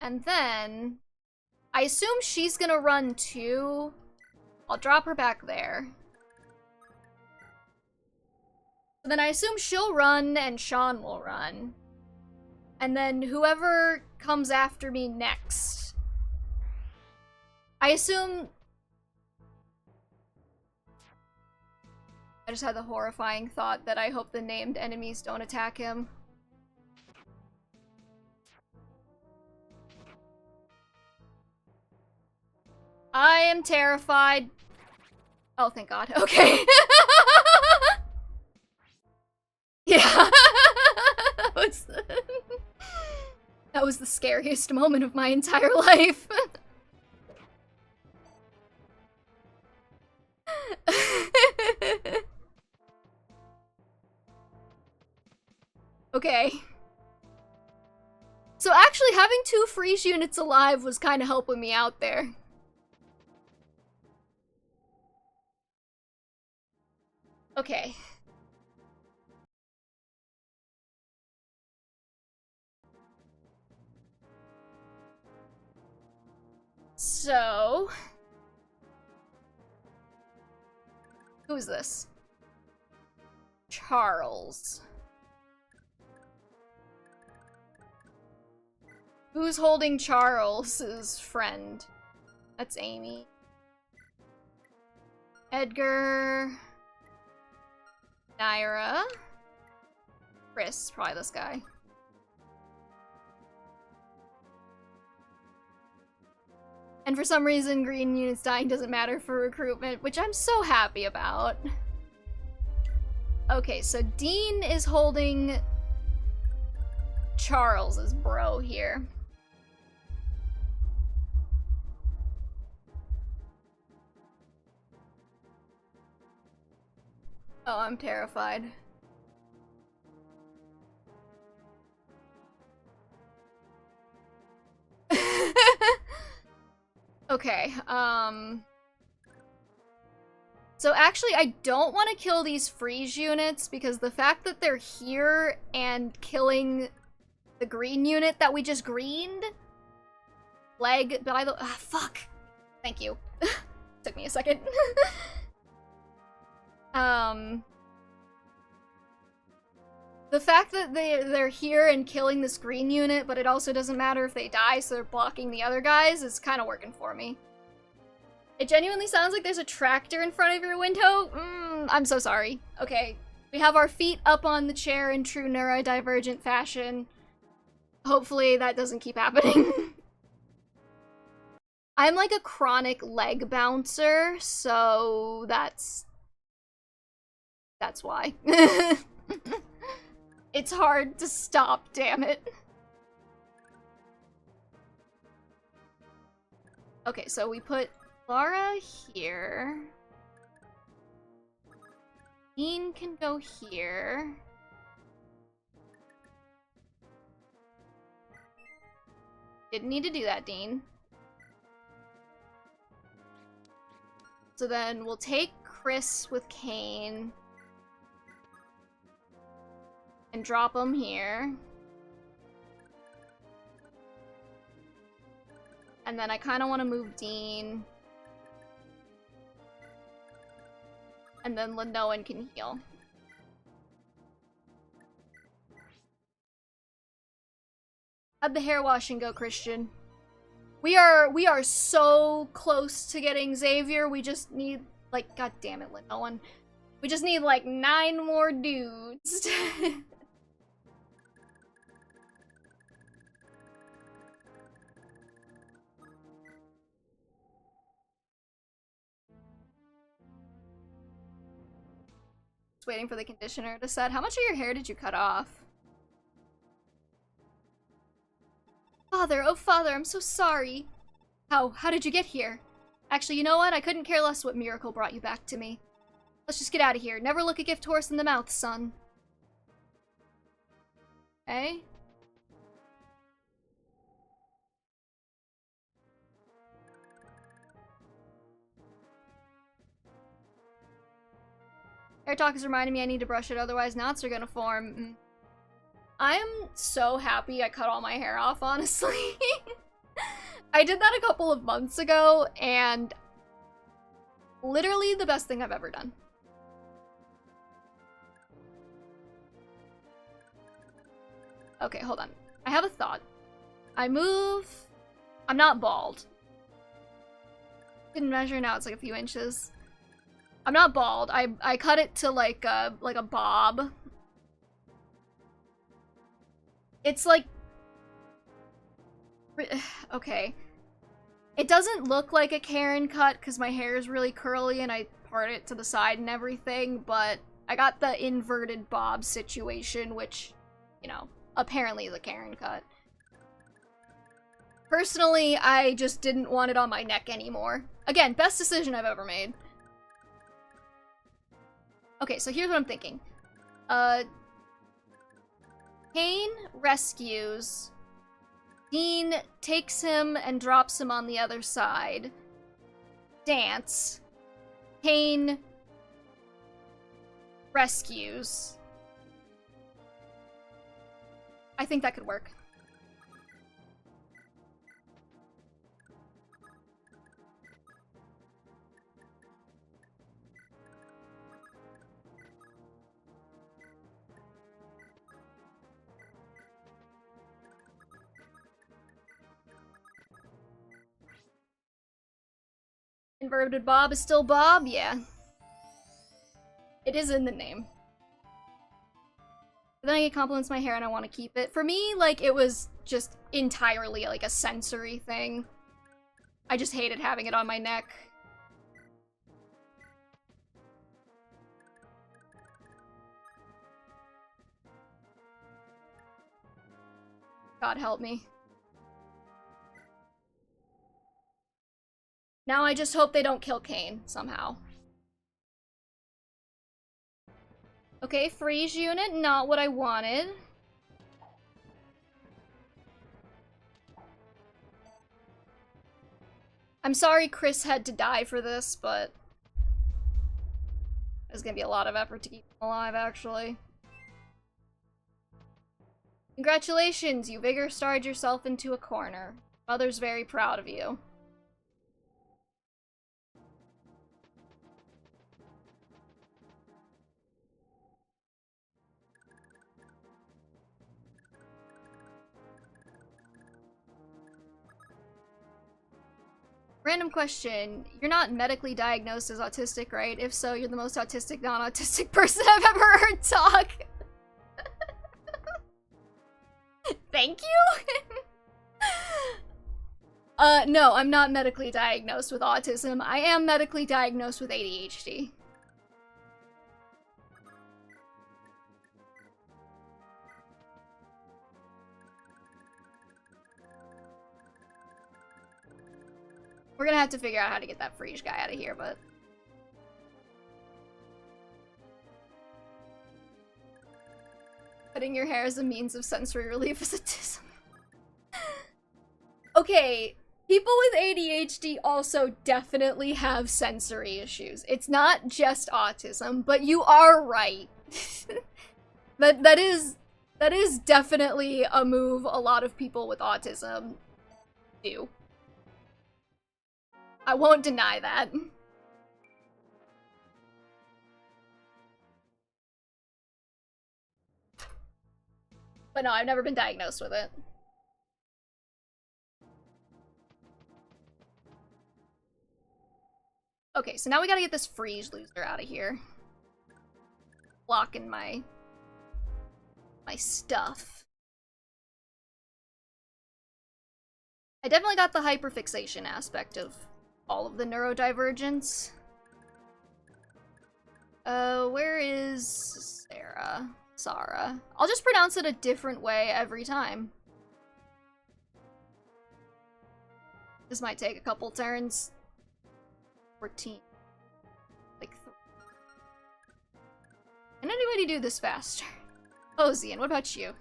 S1: And then, I assume she's gonna run too. I'll drop her back there. So then I assume she'll run and Sean will run. And then whoever comes after me next. I assume... I just had the horrifying thought that I hope the named enemies don't attack him. I am terrified. Oh, thank God. Okay. Yeah. That was the scariest moment of my entire life. Okay. So actually having 2 freeze units alive was kind of helping me out there. Okay. So... who's this? Charles. Who's holding Charles's friend? That's Amy. Edgar. Naira. Chris, probably this guy. And for some reason, green units dying doesn't matter for recruitment, which I'm so happy about. Okay, so Dean is holding Charles's bro here. Oh, I'm terrified. Okay, so actually I don't want to kill these freeze units because the fact that they're here and killing the green unit that we just greened... Leg by the... fuck! Thank you. Took me a second. The fact that they're here and killing this green unit, but it also doesn't matter if they die, so they're blocking the other guys, is kind of working for me. It genuinely sounds like there's a tractor in front of your window? I'm so sorry. Okay, we have our feet up on the chair in true neurodivergent fashion. Hopefully that doesn't keep happening. I'm like a chronic leg bouncer, so that's why. It's hard to stop, damn it. Okay, so we put Laura here. Dean can go here. Didn't need to do that, Dean. So then we'll take Chris with Kane. And drop him here. And then I kind of want to move Dean. And then Lenoan can heal. How'd the hair washing go, Christian? We are so close to getting Xavier. We just need, like, god damn it, Lenoan. We just need, like, 9 more dudes. waiting for the conditioner to set. How much of your hair did you cut off? Father, oh father, I'm so sorry. How did you get here? Actually, you know what? I couldn't care less what miracle brought you back to me. Let's just get out of here. Never look a gift horse in the mouth, son. Okay. Hair talk is reminding me I need to brush it, otherwise knots are gonna form. I'm so happy I cut all my hair off, honestly. I did that a couple of months ago, and literally the best thing I've ever done. Okay, hold on. I have a thought. I'm not bald. Didn't measure, now it's like a few inches. I'm not bald. I cut it to like a bob. It's like... Okay. It doesn't look like a Karen cut because my hair is really curly and I part it to the side and everything, but I got the inverted bob situation, which, you know, apparently is a Karen cut. Personally, I just didn't want it on my neck anymore. Again, best decision I've ever made. Okay, so here's what I'm thinking. Kane rescues. Dean takes him and drops him on the other side. Dance. Kane rescues. I think that could work. Inverted Bob is still Bob? Yeah. It is in the name. But then I get compliments on my hair and I want to keep it. For me, like, it was just entirely, like, a sensory thing. I just hated having it on my neck. God help me. Now I just hope they don't kill Kane, somehow. Okay, freeze unit, not what I wanted. I'm sorry Chris had to die for this, but... there's gonna be a lot of effort to keep him alive, actually. Congratulations, you vigor starred yourself into a corner. Mother's very proud of you. Random question. You're not medically diagnosed as autistic, right? If so, you're the most autistic, non-autistic person I've ever heard talk. Thank you? No, I'm not medically diagnosed with autism. I am medically diagnosed with ADHD. We're gonna have to figure out how to get that Frege guy out of here, but... cutting your hair as a means of sensory relief is autism. Okay, people with ADHD also definitely have sensory issues. It's not just autism, but you are right. That is definitely a move a lot of people with autism do. I won't deny that. But no, I've never been diagnosed with it. Okay, so now we gotta get this Frege loser out of here. Blocking my stuff. I definitely got the hyperfixation aspect of all of the neurodivergence. Where is Sarah? Sarah. I'll just pronounce it a different way every time. This might take a couple turns. 14. Like 3. Can anybody do this faster? Oh, Zian, what about you?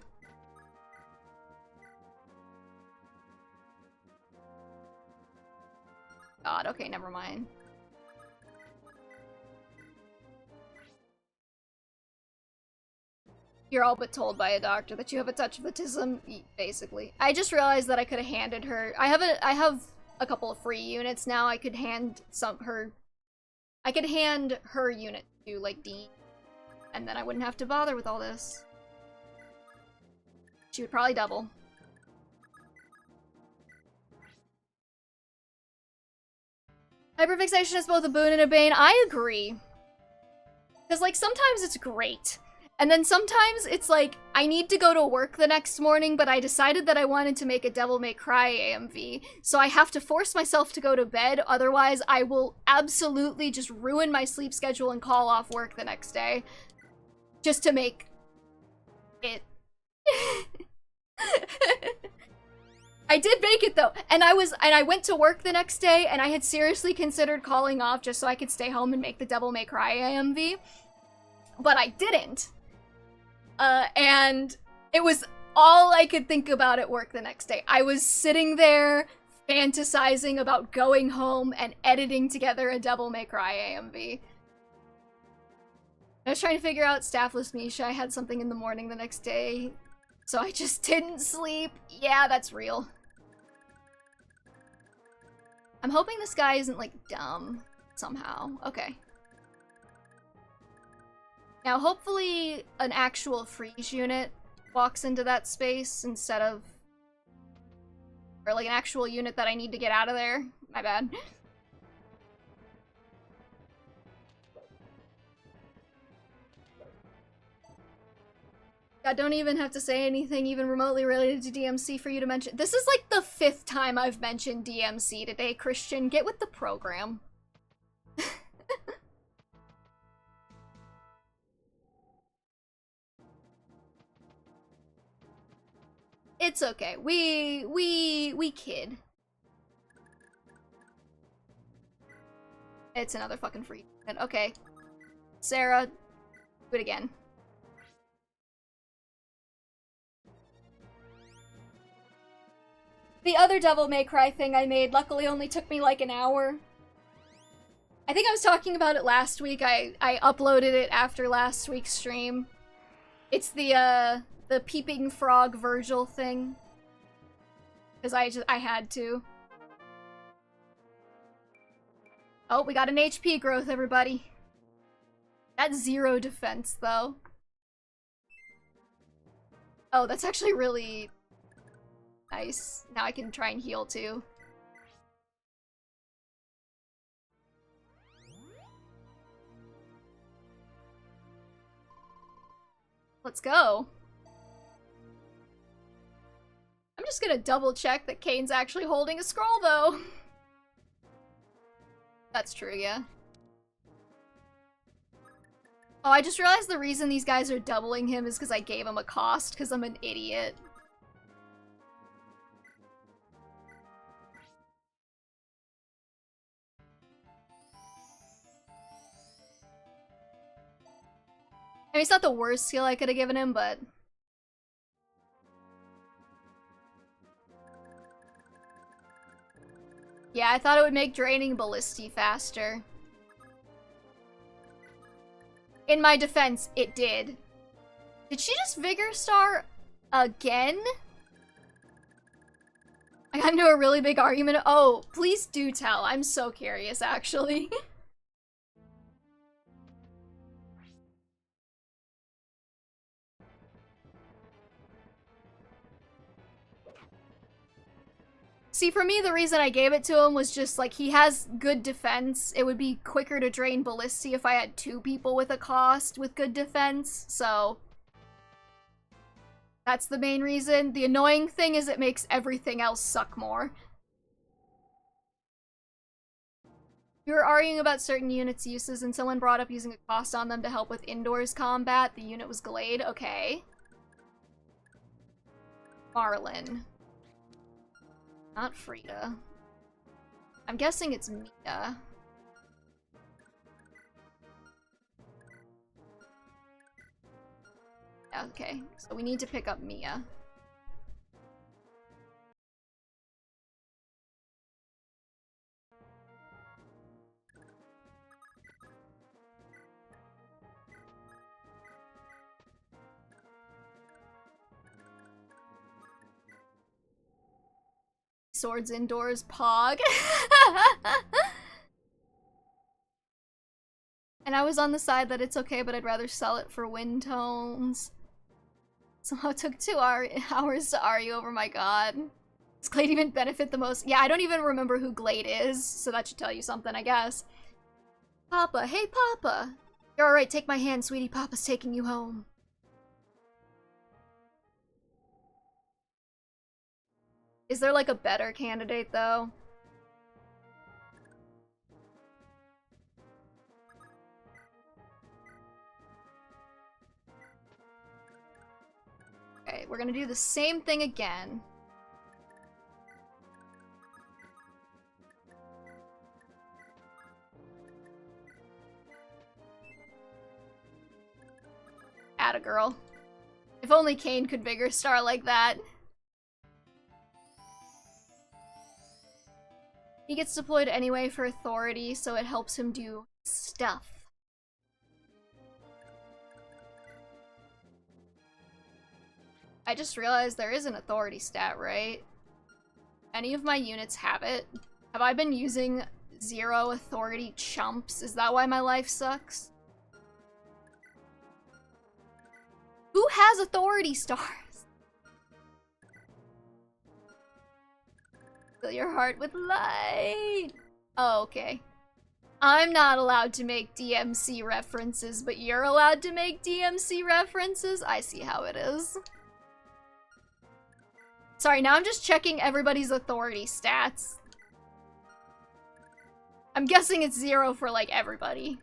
S1: God, okay, never mind. You're all but told by a doctor that you have a touch of autism, basically. I just realized that I could have handed her. I have a couple of free units now. I could hand I could hand her unit to like Dean, and then I wouldn't have to bother with all this. She would probably double. Hyperfixation is both a boon and a bane. I agree. Because, like, sometimes it's great. And then sometimes it's like, I need to go to work the next morning, but I decided that I wanted to make a Devil May Cry AMV. So I have to force myself to go to bed, otherwise I will absolutely just ruin my sleep schedule and call off work the next day. Just to make it. I did make it though, and I went to work the next day, and I had seriously considered calling off just so I could stay home and make the Devil May Cry AMV, but I didn't. And it was all I could think about at work the next day. I was sitting there fantasizing about going home and editing together a Devil May Cry AMV. I was trying to figure out Staffless Misha. I had something in the morning the next day, so I just didn't sleep. Yeah, that's real. I'm hoping this guy isn't, like, dumb somehow. Okay. Now, hopefully an actual freeze unit walks into that space instead of... Or, like, an actual unit that I need to get out of there. My bad. I don't even have to say anything even remotely related to DMC for you to mention. This is like the 5th time I've mentioned DMC today, Christian. Get with the program. It's okay. We kid. It's another fucking free. Okay. Sarah, do it again. The other Devil May Cry thing I made luckily only took me like an hour. I think I was talking about it last week. I uploaded it after last week's stream. It's the peeping frog Virgil thing. Because I had to. Oh, we got an HP growth, everybody. That's 0 defense, though. Oh, that's actually really... nice. Now I can try and heal too. Let's go. I'm just gonna double check that Kane's actually holding a scroll though. That's true, yeah. Oh, I just realized the reason these guys are doubling him is because I gave him a cost, because I'm an idiot. I mean, it's not the worst skill I could have given him, but... yeah, I thought it would make draining Ballisti faster. In my defense, it did. Did she just Vigor Star again? I got into a really big argument. Oh, please do tell. I'm so curious, actually. See, for me, the reason I gave it to him was just, like, he has good defense. It would be quicker to drain Ballisti if I had 2 people with a cost with good defense, so... that's the main reason. The annoying thing is it makes everything else suck more. We were arguing about certain units' uses, and someone brought up using a cost on them to help with indoors combat. The unit was Glade. Okay. Marlin. Not Frida. I'm guessing it's Mia. Okay, so we need to pick up Mia. Swords indoors, Pog. And I was on the side that it's okay, but I'd rather sell it for wind tones. Somehow it took 2 hours to argue over, my god. Does Glade even benefit the most? Yeah, I don't even remember who Glade is, so that should tell you something, I guess. Papa, hey Papa. You're alright, take my hand, sweetie. Papa's taking you home. Is there like a better candidate though? Okay, we're gonna do the same thing again. Atta girl. If only Kane could bigger star like that. He gets deployed anyway for authority, so it helps him do stuff. I just realized there is an authority stat, right? Any of my units have it? Have I been using 0 authority chumps? Is that why my life sucks? Who has authority stars? Fill your heart with light. Oh, okay. I'm not allowed to make DMC references, but you're allowed to make DMC references? I see how it is. Sorry, now I'm just checking everybody's authority stats. I'm guessing it's 0 for, like, everybody.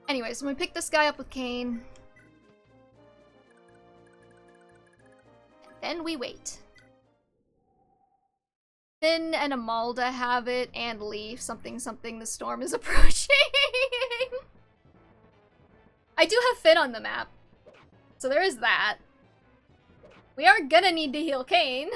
S1: Anyways, when we pick this guy up with Kane. And then we wait. Finn and Amalda have it, and Leaf. Something, the storm is approaching. I do have Finn on the map. So there is that. We are gonna need to heal Kane.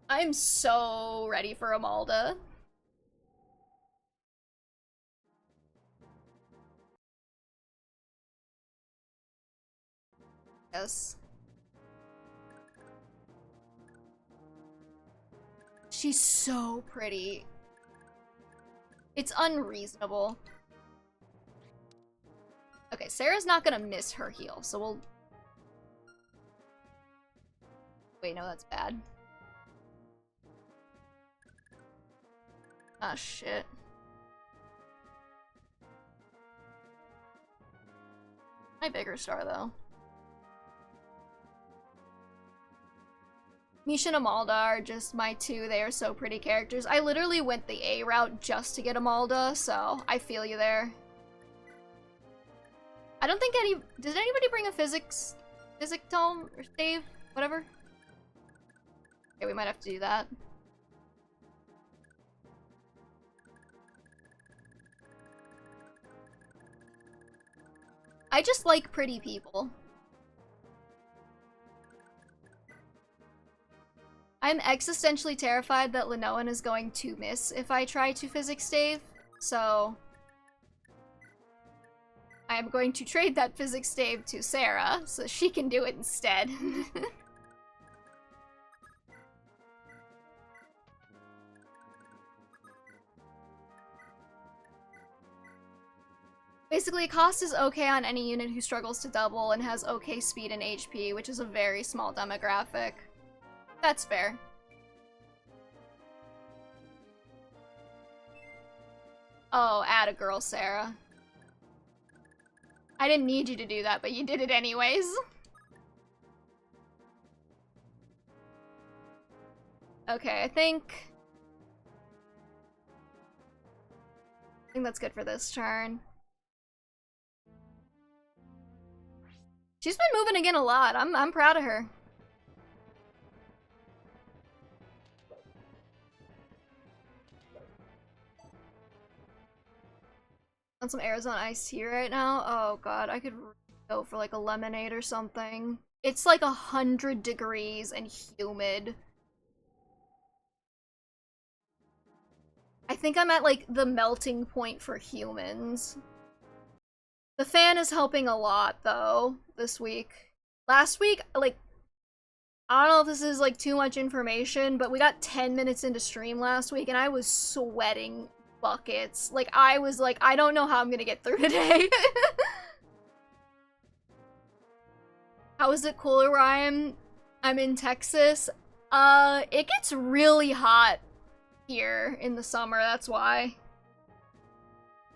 S1: I'm so ready for Amalda. Yes. She's so pretty. It's unreasonable. Okay, Sarah's not gonna miss her heal, so we'll... Wait, no, that's bad. Ah, shit. My bigger star, though. Misha and Amalda are just my 2. They are so pretty characters. I literally went the A route just to get Amalda, so I feel you there. I don't think did anybody bring a physic tome or stave? Whatever. Okay, we might have to do that. I just like pretty people. I'm existentially terrified that Linoan is going to miss if I try to physics stave, so I am going to trade that physics stave to Sarah so she can do it instead. Basically, cost is okay on any unit who struggles to double and has okay speed and HP, which is a very small demographic. That's fair. Oh, atta girl, Sarah. I didn't need you to do that, but you did it anyways. Okay, I think that's good for this turn. She's been moving again a lot. I'm proud of her. Want some Arizona iced tea right now? Oh god, I could go for like a lemonade or something. It's like 100 degrees and humid. I think I'm at like the melting point for humans. The fan is helping a lot though this week. Last week, like, I don't know if this is like too much information, but we got 10 minutes into stream last week and I was sweating buckets. Like, I was like, I don't know how I'm gonna get through today. How is it cooler where I'm in Texas? It gets really hot here in the summer, that's why.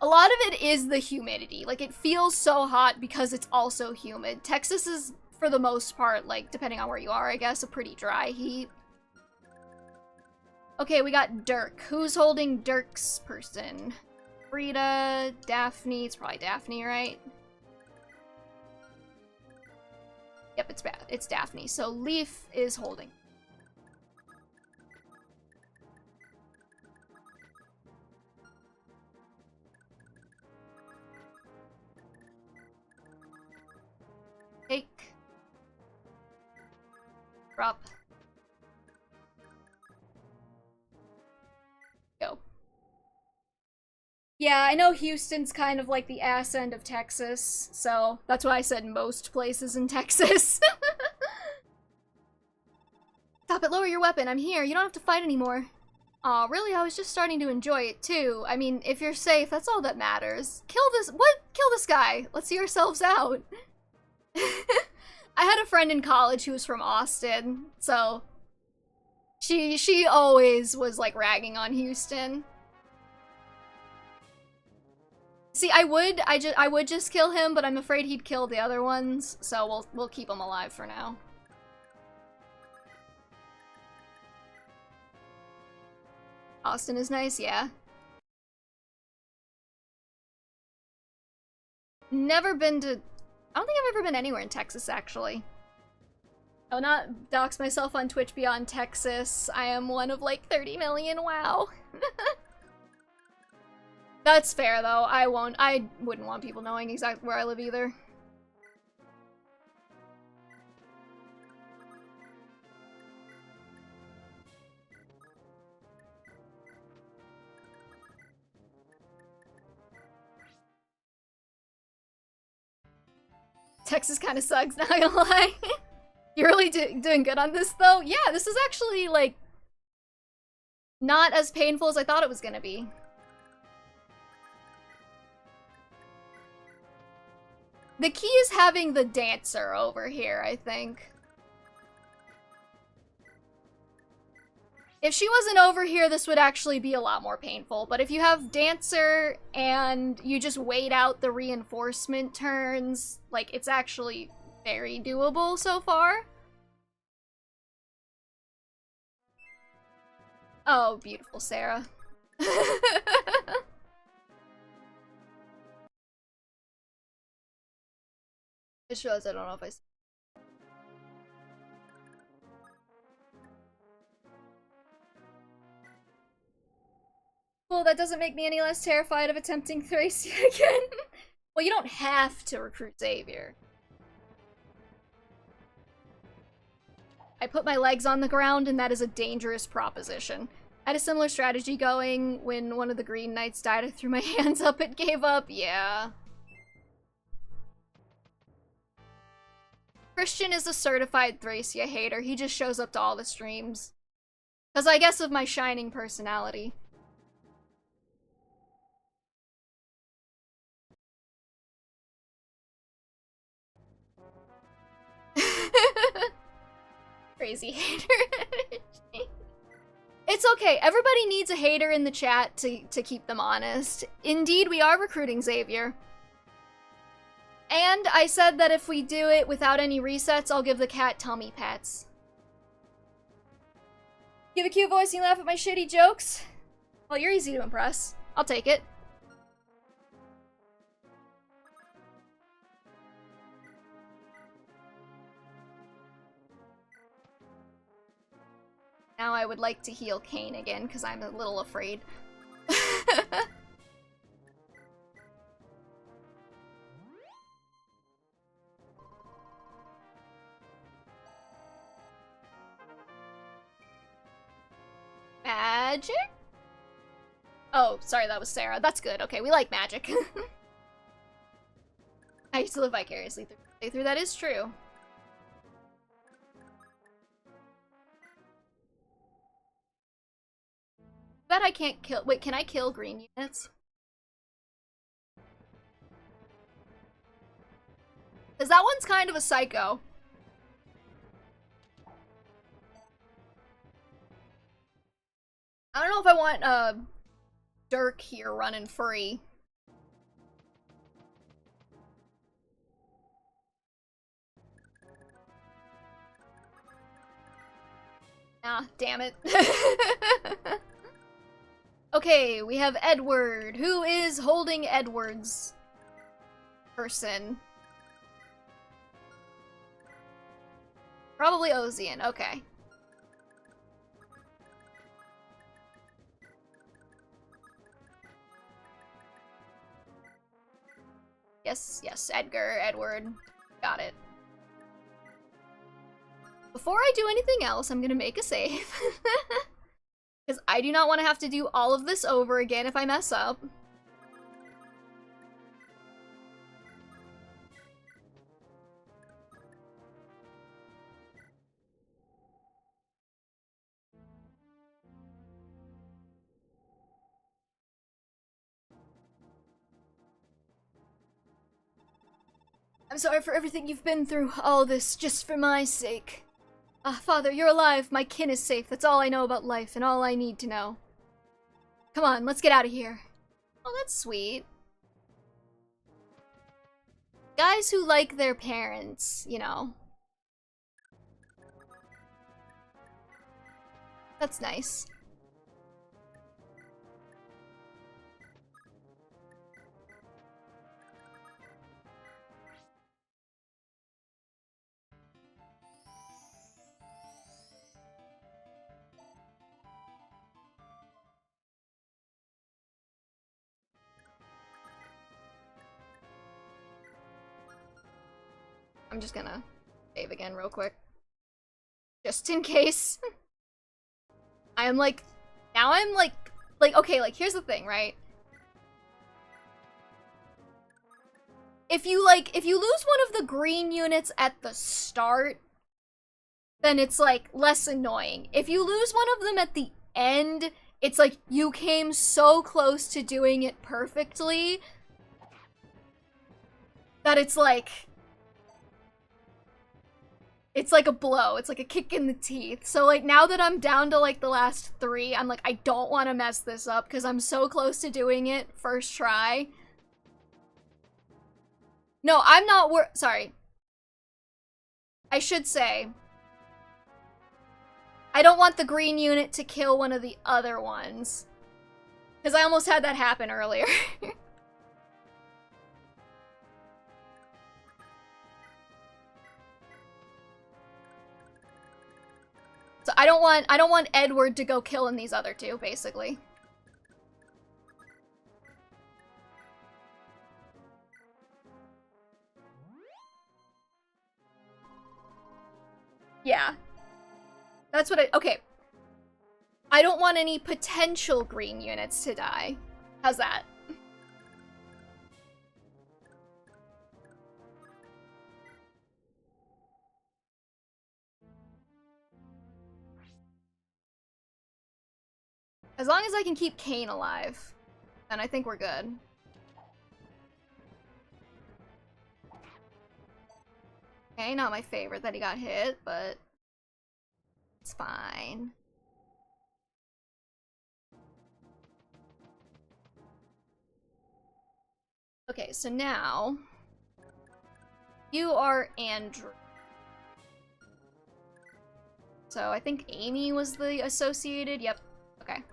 S1: A lot of it is the humidity. Like, it feels so hot because it's also humid. Texas is, for the most part, like, depending on where you are, I guess, a pretty dry heat. Okay, we got Dirk. Who's holding Dirk's person? Frida, Daphne. It's probably Daphne, right? Yep, it's Daphne. So Leaf is holding. Take. Drop. Go. Yeah, I know Houston's kind of like the ass end of Texas, so that's why I said most places in Texas. Stop it, lower your weapon, I'm here, you don't have to fight anymore. Aw, really? I was just starting to enjoy it too. I mean, if you're safe, that's all that matters. Kill this guy. Let's see ourselves out. I had a friend in college who was from Austin, so she always was like ragging on Houston. See, I would just kill him, but I'm afraid he'd kill the other ones, so we'll keep him alive for now. Austin is nice, yeah. Never been to... I don't think I've ever been anywhere in Texas, actually. I'll not dox myself on Twitch beyond Texas. I am one of like 30 million, wow. That's fair, though. I wouldn't want people knowing exactly where I live either. Texas kind of sucks, not gonna lie. You're really doing good on this, though? Yeah, this is actually, like, not as painful as I thought it was gonna be. The key is having the dancer over here, I think. If she wasn't over here, this would actually be a lot more painful. But if you have dancer and you just wait out the reinforcement turns, like, it's actually very doable so far. Oh, beautiful Sarah. Just realized I don't know if I... Well, that doesn't make me any less terrified of attempting Thracia again. Well, you don't have to recruit Xavier. I put my legs on the ground, and that is a dangerous proposition. I had a similar strategy going when one of the Green Knights died. I threw my hands up and gave up. Yeah. Christian is a certified Thracia hater. He just shows up to all the streams. Because I guess of my shining personality. Crazy hater. It's okay. Everybody needs a hater in the chat to keep them honest. Indeed, we are recruiting Xavier. And I said that if we do it without any resets, I'll give the cat tummy pats. Give a cute voice and laugh at my shitty jokes? Well, you're easy to impress. I'll take it. Now I would like to heal Kane again, because I'm a little afraid. Magic? Oh, sorry, that was Sarah. That's good. Okay, we like magic. I used to live vicariously through the playthrough. That is true. Bet I can't kill- wait, can I kill green units? Because that one's kind of a psycho. I don't know if I want, Dirk here running free. Ah, damn it. Okay, we have Edward. Who is holding Edward's person? Probably Ozian, okay. Yes, yes, Edward. Got it. Before I do anything else, I'm gonna make a save. Because I do not want to have to do all of this over again if I mess up. I'm sorry for everything you've been through, all this, just for my sake. Father, you're alive, my kin is safe, that's all I know about life, and all I need to know. Come on, let's get out of here. Oh, that's sweet. Guys who like their parents, you know. That's nice. I'm just gonna save again real quick. Just in case. I am like, now I'm like, okay, like, here's the thing, right? If you lose one of the green units at the start, then it's, like, less annoying. If you lose one of them at the end, it's like, you came so close to doing it perfectly that it's like a blow. It's like a kick in the teeth. So, like, now that I'm down to, like, the last 3, I'm like, I don't want to mess this up because I'm so close to doing it first try. No, I'm not sorry. I should say, I don't want the green unit to kill one of the other ones. Because I almost had that happen earlier. So I don't want Edward to go killing these other two, basically. Yeah. That's what okay. I don't want any potential green units to die. How's that? As long as I can keep Kane alive, then I think we're good. Okay, not my favorite that he got hit, but it's fine. Okay, so now you are Andrew. So I think Amy was the associated. Yep. Okay.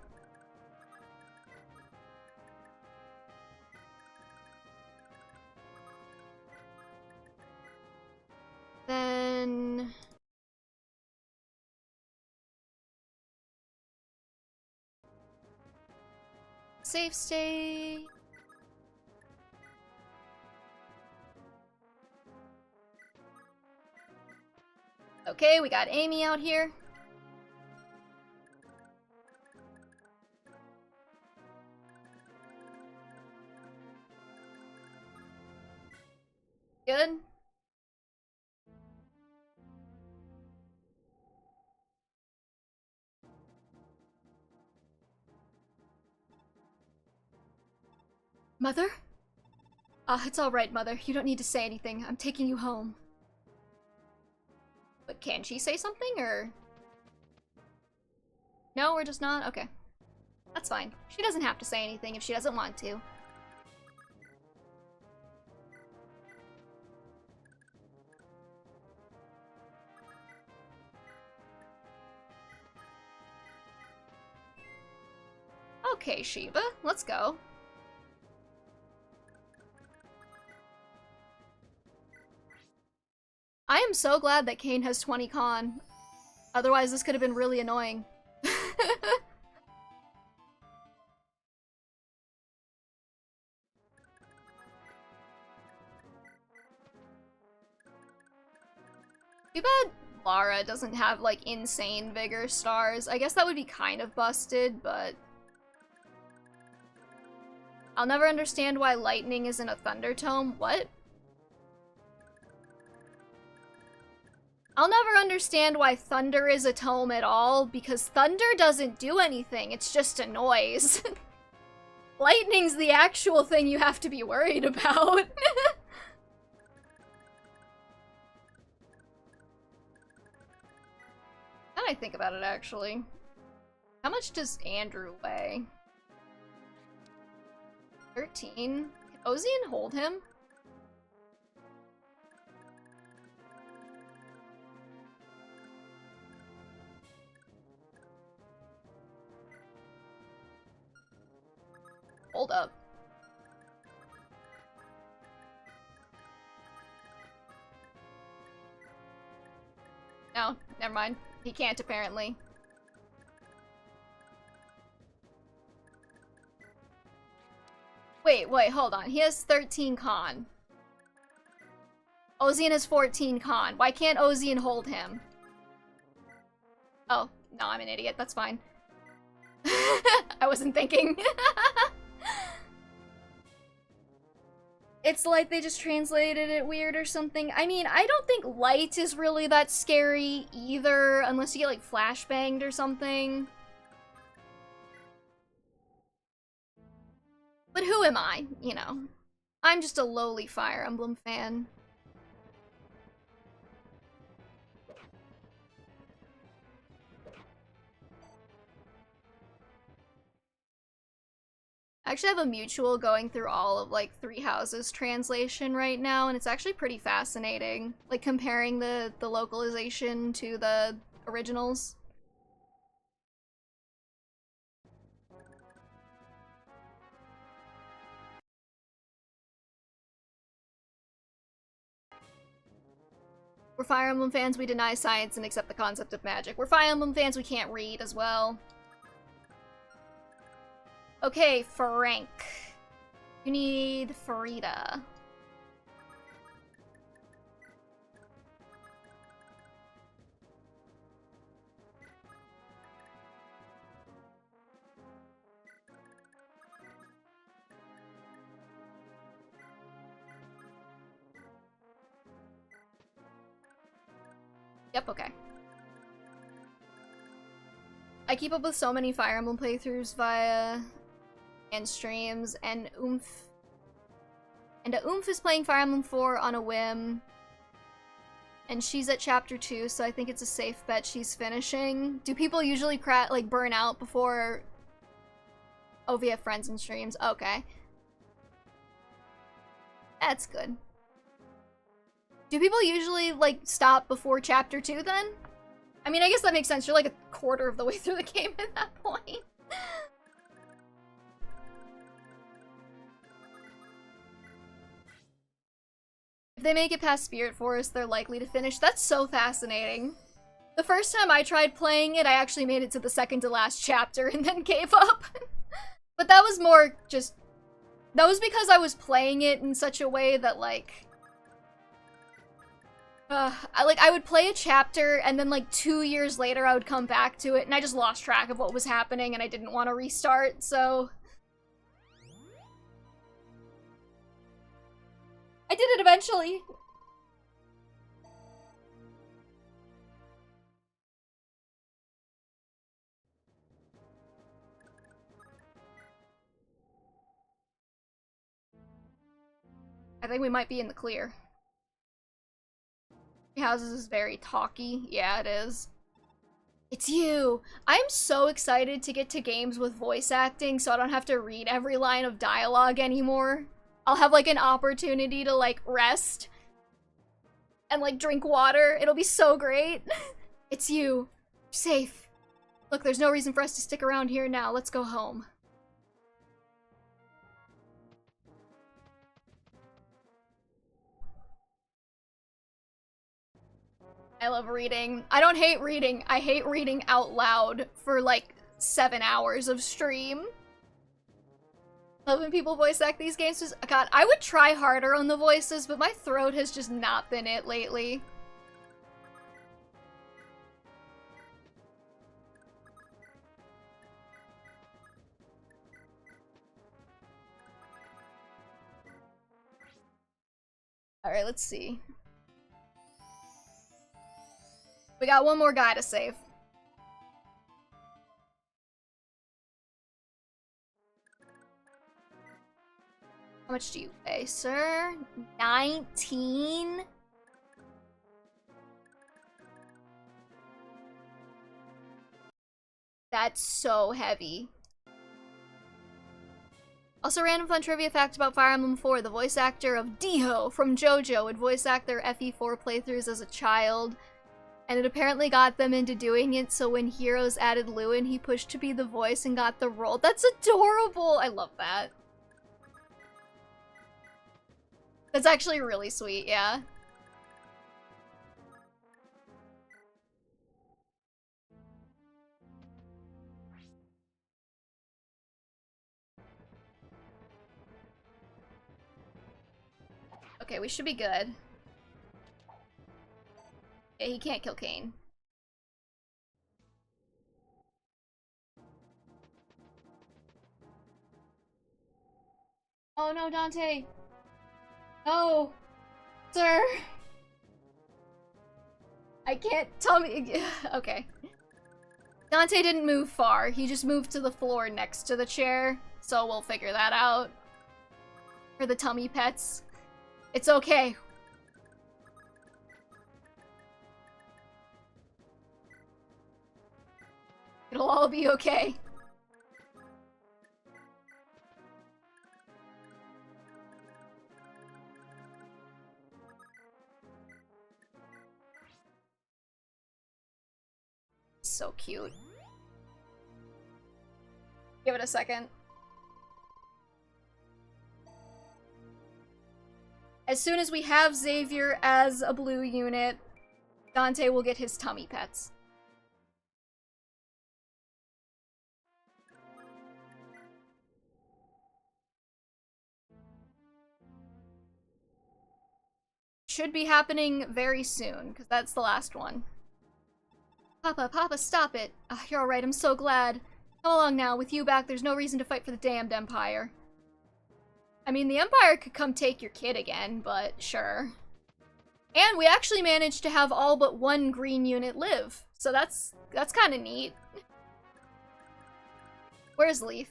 S1: Then safe state. Okay, we got Amy out here. Good. Mother? It's all right, Mother. You don't need to say anything. I'm taking you home. But can she say something, or...? No, we're just not? Okay. That's fine. She doesn't have to say anything if she doesn't want to. Okay, Shiva, let's go. I am so glad that Kane has 20 con. Otherwise, this could have been really annoying. Too bad Lara doesn't have, like, insane vigor stars. I guess that would be kind of busted, but... I'll never understand why lightning isn't a thunder tome. What? I'll never understand why thunder is a tome at all, because thunder doesn't do anything, it's just a noise. Lightning's the actual thing you have to be worried about. Now I think about it, actually. How much does Andrew weigh? 13? Can Ozian hold him? Hold up. No, never mind. He can't, apparently. Wait, hold on. He has 13 con. Ozian has 14 con. Why can't Ozian hold him? Oh, no, I'm an idiot. That's fine. I wasn't thinking. It's like they just translated it weird or something. I mean, I don't think light is really that scary either, unless you get, like, flashbanged or something. But who am I, you know? I'm just a lowly Fire Emblem fan. I actually have a mutual going through all of, like, Three Houses translation right now, and it's actually pretty fascinating. Like, comparing the localization to the originals. We're Fire Emblem fans, we deny science and accept the concept of magic. We're Fire Emblem fans, we can't read as well. Okay, Frank. You need Farida. Yep, okay. I keep up with so many Fire Emblem playthroughs via and streams, and Oomph. And Oomph is playing Fire Emblem 4 on a whim. And she's at chapter 2, so I think it's a safe bet she's finishing. Do people usually like burn out before... Oh, we have friends and streams. Okay. That's good. Do people usually, like, stop before chapter 2 then? I mean, I guess that makes sense. You're like a quarter of the way through the game at that point. If they make it past Spirit Forest, they're likely to finish. That's so fascinating. The first time I tried playing it, I actually made it to the second to last chapter and then gave up. But that was more just... That was because I was playing it in such a way that, like... I would play a chapter, and then, like, 2 years later I would come back to it, and I just lost track of what was happening, and I didn't want to restart, so... I did it eventually! I think we might be in the clear. Houses is very talky. Yeah, it is. It's you! I'm so excited to get to games with voice acting so I don't have to read every line of dialogue anymore. I'll have, like, an opportunity to, like, rest and, like, drink water. It'll be so great. It's you. Safe. Look, there's no reason for us to stick around here now. Let's go home. I love reading. I don't hate reading. I hate reading out loud for like 7 hours of stream. Love when people voice act these games. God, I would try harder on the voices, but my throat has just not been it lately. Alright, let's see. We got one more guy to save. How much do you pay, sir? 19? That's so heavy. Also, random fun trivia fact about Fire Emblem 4. The voice actor of Diho from JoJo would voice act their FE4 playthroughs as a child. And it apparently got them into doing it, so when Heroes added Lewin, he pushed to be the voice and got the role. That's adorable! I love that. That's actually really sweet, yeah. Okay, we should be good. Yeah, he can't kill Kane. Oh no, Dante! No! Sir! I can't tell me. Okay. Dante didn't move far. He just moved to the floor next to the chair, so we'll figure that out. For the tummy pets. It's okay. It'll all be okay. So cute. Give it a second. As soon as we have Xavier as a blue unit, Dante will get his tummy pets. Should be happening very soon, because that's the last one. Papa, stop it. You're alright, I'm so glad. Come along now, with you back, there's no reason to fight for the damned Empire. I mean, the Empire could come take your kid again, but sure. And we actually managed to have all but one green unit live, so that's kind of neat. Where's Leaf?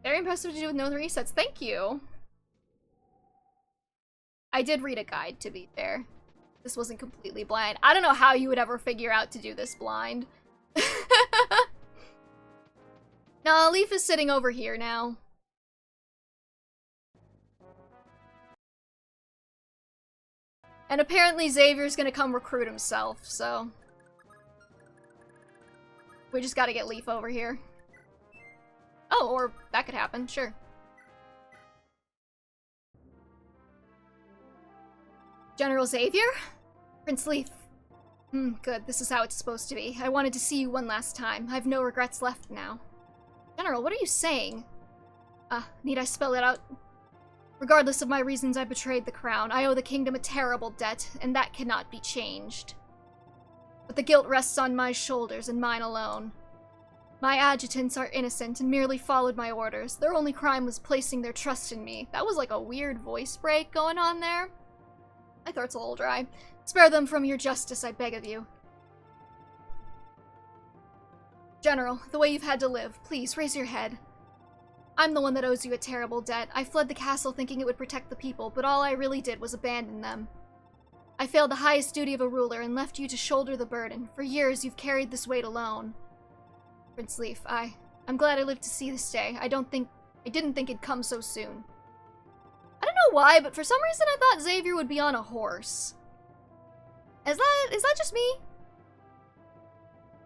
S1: Very impressive to do with no resets. Thank you. I did read a guide, to be fair. This wasn't completely blind. I don't know how you would ever figure out to do this blind. No, Leaf is sitting over here now. And apparently Xavier's gonna come recruit himself, so... we just gotta get Leaf over here. Oh, or that could happen, sure. General Xavier? Prince Leaf. Good, this is how it's supposed to be. I wanted to see you one last time. I've no regrets left now. General, what are you saying? Need I spell it out? Regardless of my reasons, I betrayed the crown. I owe the kingdom a terrible debt, and that cannot be changed. But the guilt rests on my shoulders and mine alone. My adjutants are innocent and merely followed my orders. Their only crime was placing their trust in me. That was like a weird voice break going on there. My throat's a little dry. Spare them from your justice, I beg of you. General, the way you've had to live, please raise your head. I'm the one that owes you a terrible debt. I fled the castle thinking it would protect the people, but all I really did was abandon them. I failed the highest duty of a ruler and left you to shoulder the burden. For years, you've carried this weight alone. Prince Leaf, I'm glad I lived to see this day. I didn't think it'd come so soon. I don't know why, but for some reason I thought Xavier would be on a horse. Is that just me?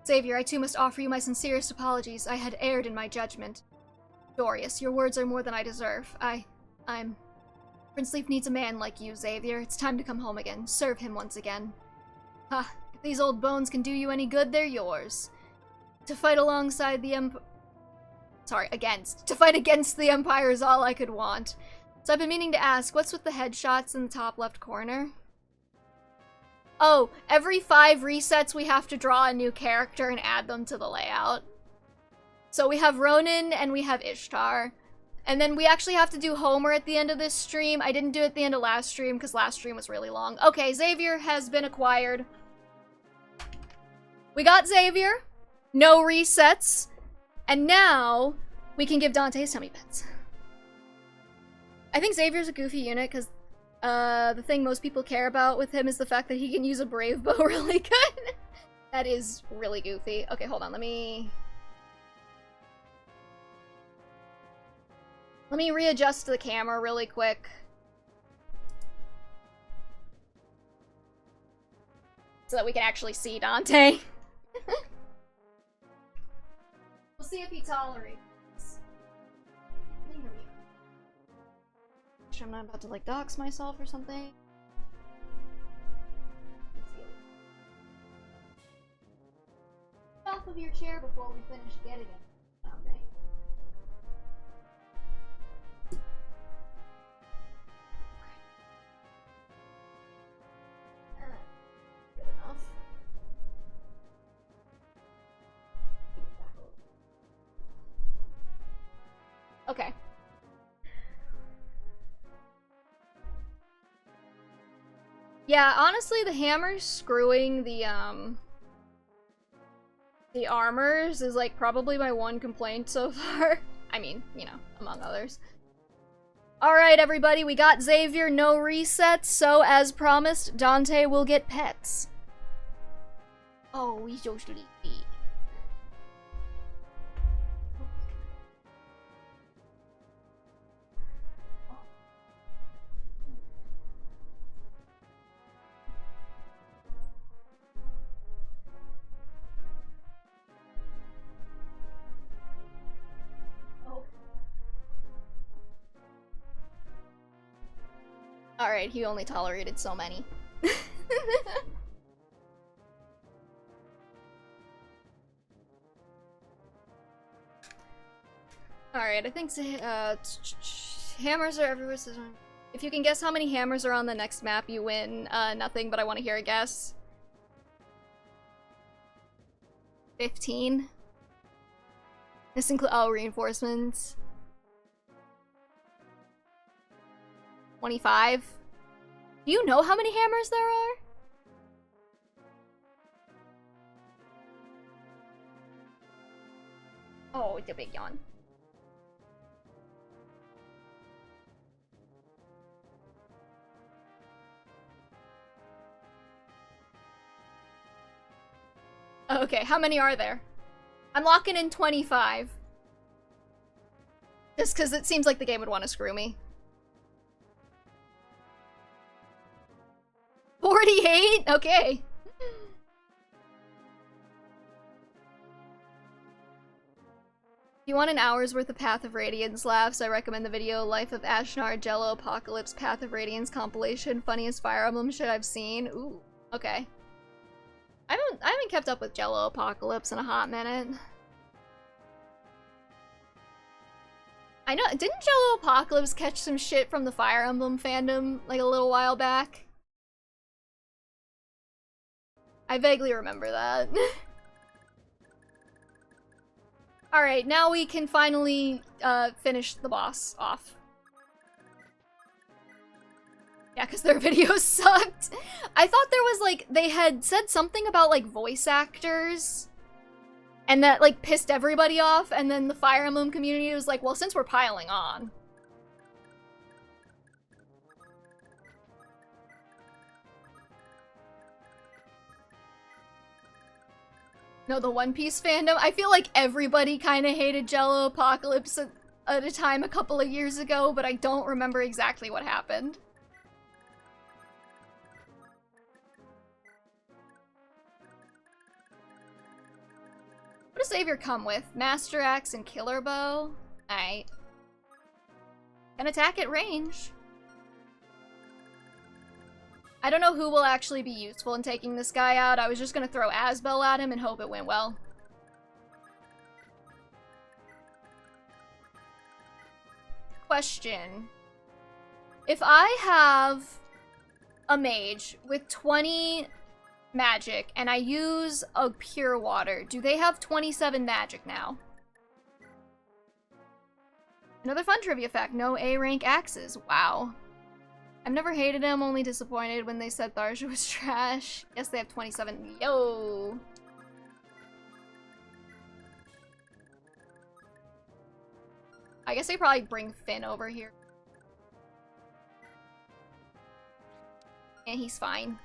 S1: Xavier, I too must offer you my sincerest apologies. I had erred in my judgment. Dorius, your words are more than I deserve. Prince Leaf needs a man like you, Xavier. It's time to come home again. Serve him once again. If these old bones can do you any good, they're yours. To fight alongside the to fight against the Empire is all I could want. So I've been meaning to ask, what's with the headshots in the top left corner? Oh, every 5 resets we have to draw a new character and add them to the layout. So we have Ronan and we have Ishtar. And then we actually have to do Homer at the end of this stream. I didn't do it at the end of last stream because last stream was really long. Okay, Xavier has been acquired. We got Xavier. No resets. And now we can give Dante his tummy pets. I think Xavier's a goofy unit because the thing most people care about with him is the fact that he can use a brave bow really good. That is really goofy. Okay, hold on. Let me readjust the camera really quick. So that we can actually see Dante. We'll see if he tolerates. I'm not about to like dox myself or something. Get off of your chair before we finish getting it. Dante. Good enough. Okay. Yeah, honestly, the hammers screwing the armors is, like, probably my one complaint so far. I mean, you know, among others. Alright, everybody, we got Xavier, no resets, so as promised, Dante will get pets. Oh, he's so sleepy. Alright, he only tolerated so many. Alright, I think hammers are everywhere. If you can guess how many hammers are on the next map, you win. Nothing, but I want to hear a guess. 15? This includes reinforcements. 25? Do you know how many hammers there are? Oh, it's a big yawn. Okay, how many are there? I'm locking in 25. Just because it seems like the game would want to screw me. 48? Okay. If you want an hour's worth of Path of Radiance laughs, I recommend the video Life of Ashnar Jello Apocalypse Path of Radiance compilation. Funniest Fire Emblem shit I've seen. Ooh, okay. I haven't kept up with Jello Apocalypse in a hot minute. I know, didn't Jello Apocalypse catch some shit from the Fire Emblem fandom like a little while back? I vaguely remember that. Alright, now we can finally finish the boss off. Yeah, because their videos sucked. I thought there was like, they had said something about like voice actors, and that like pissed everybody off, and then the Fire Emblem community was like, well, since we're piling on. No, the One Piece fandom. I feel like everybody kind of hated Jello Apocalypse at a time a couple of years ago, but I don't remember exactly what happened. What does Xavier come with? Master Axe and Killer Bow? Alright. Can attack at range. I don't know who will actually be useful in taking this guy out. I was just gonna throw Asbel at him and hope it went well. Question. If I have a mage with 20 magic and I use a pure water, do they have 27 magic now? Another fun trivia fact, no A rank axes. Wow. I've never hated him, only disappointed when they said Thracia was trash. Yes, they have 27. Yo! I guess they probably bring Finn over here. And he's fine.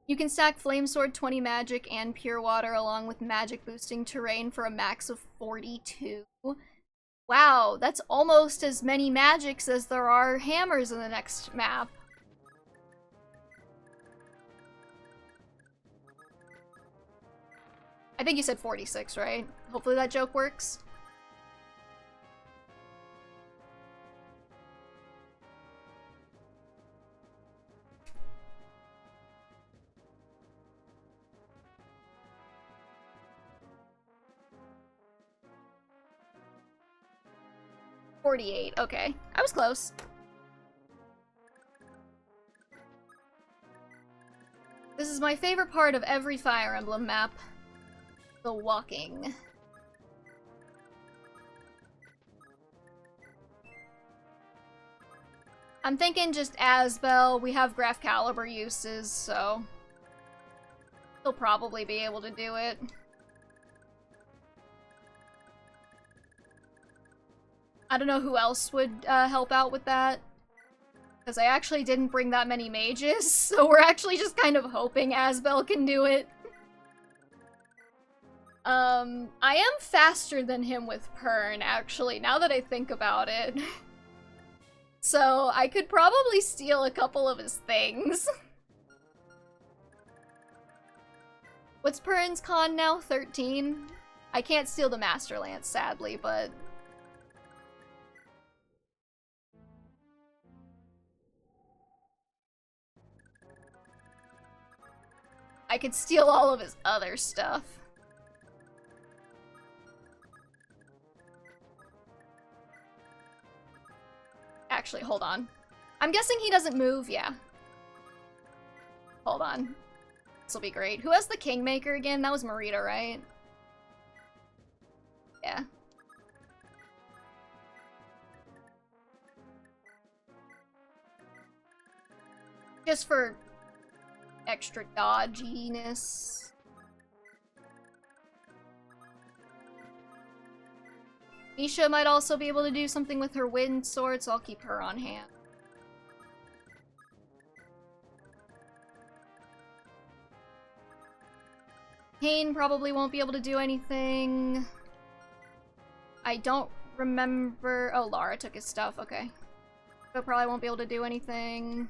S1: You can stack Flamesword, 20 magic, and Pure Water along with magic boosting terrain for a max of 42. Wow, that's almost as many magics as there are hammers in the next map. I think you said 46, right? Hopefully that joke works. Okay. I was close. This is my favorite part of every Fire Emblem map. The walking. I'm thinking just Asbel. We have Graph Caliber uses, so he'll probably be able to do it. I don't know who else would help out with that, because I actually didn't bring that many mages, so we're actually just kind of hoping Asbel can do it. I am faster than him with Pern, actually, now that I think about it. So I could probably steal a couple of his things. What's Pern's con now? 13? I can't steal the Master Lance, sadly, but... I could steal all of his other stuff. Actually, hold on. I'm guessing he doesn't move, yeah. Hold on. This'll be great. Who has the Kingmaker again? That was Marita, right? Yeah. Just for extra dodginess. Misha might also be able to do something with her wind sword, so I'll keep her on hand. Kane probably won't be able to do anything. I don't remember... Oh, Lara took his stuff, okay. So probably won't be able to do anything.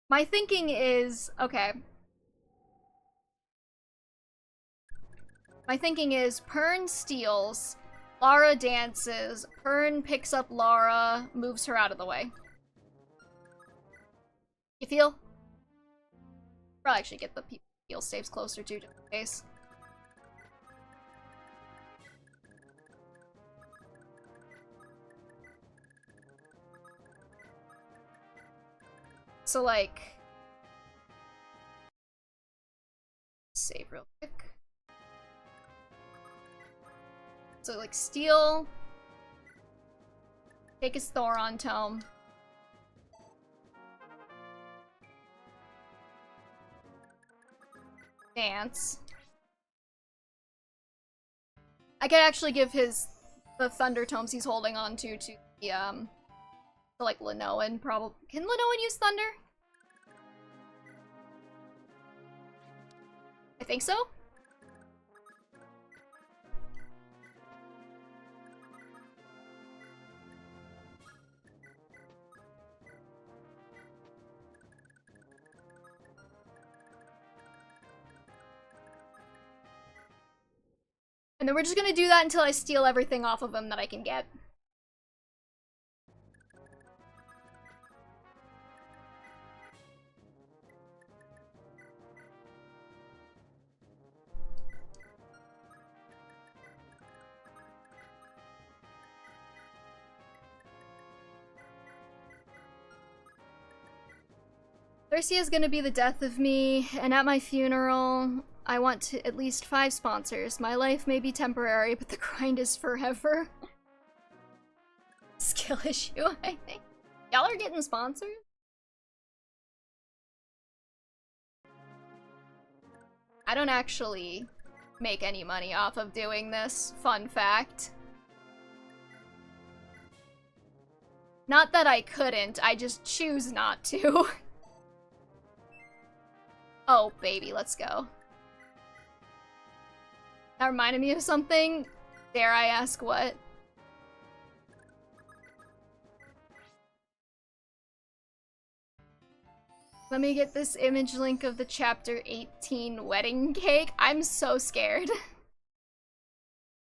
S1: My thinking is... Okay. My thinking is Pern steals, Lara dances, Pern picks up Lara, moves her out of the way. You feel? Probably actually get the heal staves closer to just in case. So like... Save real quick. So like steal, take his Thoron tome. Dance. I could actually give the Thunder tomes he's holding on to the like Linoan probably. Can Linoan use Thunder? I think so. And then we're just gonna do that until I steal everything off of him that I can get. Thracia is gonna be the death of me, and at my funeral, I want at least 5 sponsors. My life may be temporary, but the grind is forever. Skill issue, I think. Y'all are getting sponsored? I don't actually make any money off of doing this, fun fact. Not that I couldn't, I just choose not to. Oh, baby, let's go. That reminded me of something. Dare I ask what? Let me get this image link of the chapter 18 wedding cake. I'm so scared.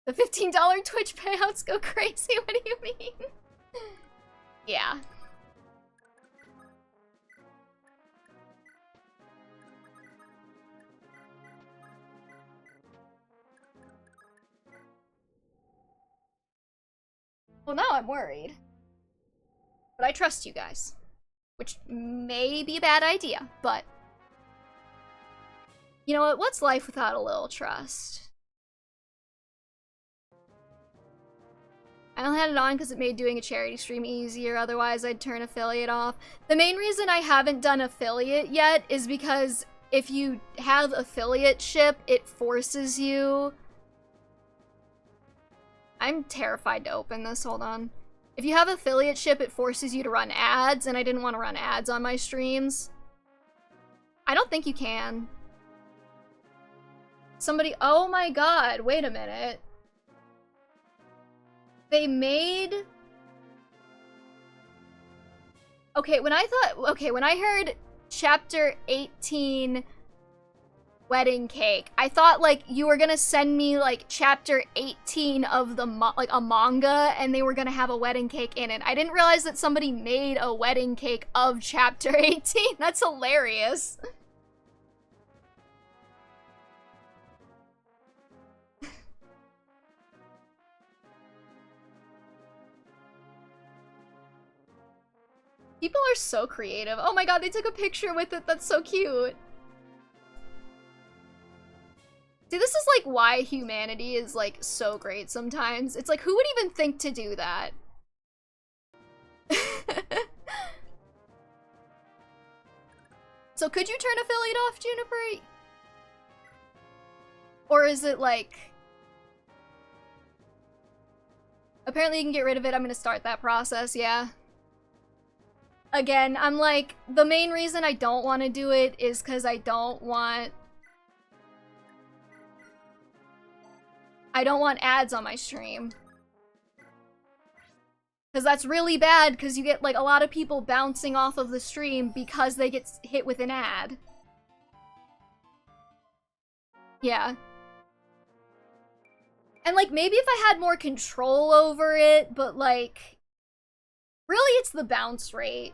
S1: The $15 Twitch payouts go crazy, what do you mean? Yeah. Well, now I'm worried. But I trust you guys. Which may be a bad idea, but... You know what? What's life without a little trust? I only had it on because it made doing a charity stream easier, otherwise I'd turn affiliate off. The main reason I haven't done affiliate yet is because if you have affiliateship, it forces you... I'm terrified to open this, hold on. If you have affiliateship, it forces you to run ads, and I didn't want to run ads on my streams. I don't think you can. Somebody, oh my god, wait a minute. They made... Okay, when I heard chapter 18 wedding cake, I thought like you were gonna send me like chapter 18 of the like a manga and they were gonna have a wedding cake in it. I didn't realize that somebody made a wedding cake of chapter 18. That's hilarious. People are so creative. Oh my god, they took a picture with it. That's so cute. See, this is like why humanity is like so great sometimes. It's like, who would even think to do that? So could you turn affiliate off, Juniper? Or is it like... Apparently you can get rid of it. I'm gonna start that process, yeah. Again, I'm like, the main reason I don't want to do it is because I don't want ads on my stream. Because that's really bad, because you get, like, a lot of people bouncing off of the stream because they get hit with an ad. Yeah. And, like, maybe if I had more control over it, but, like, really it's the bounce rate.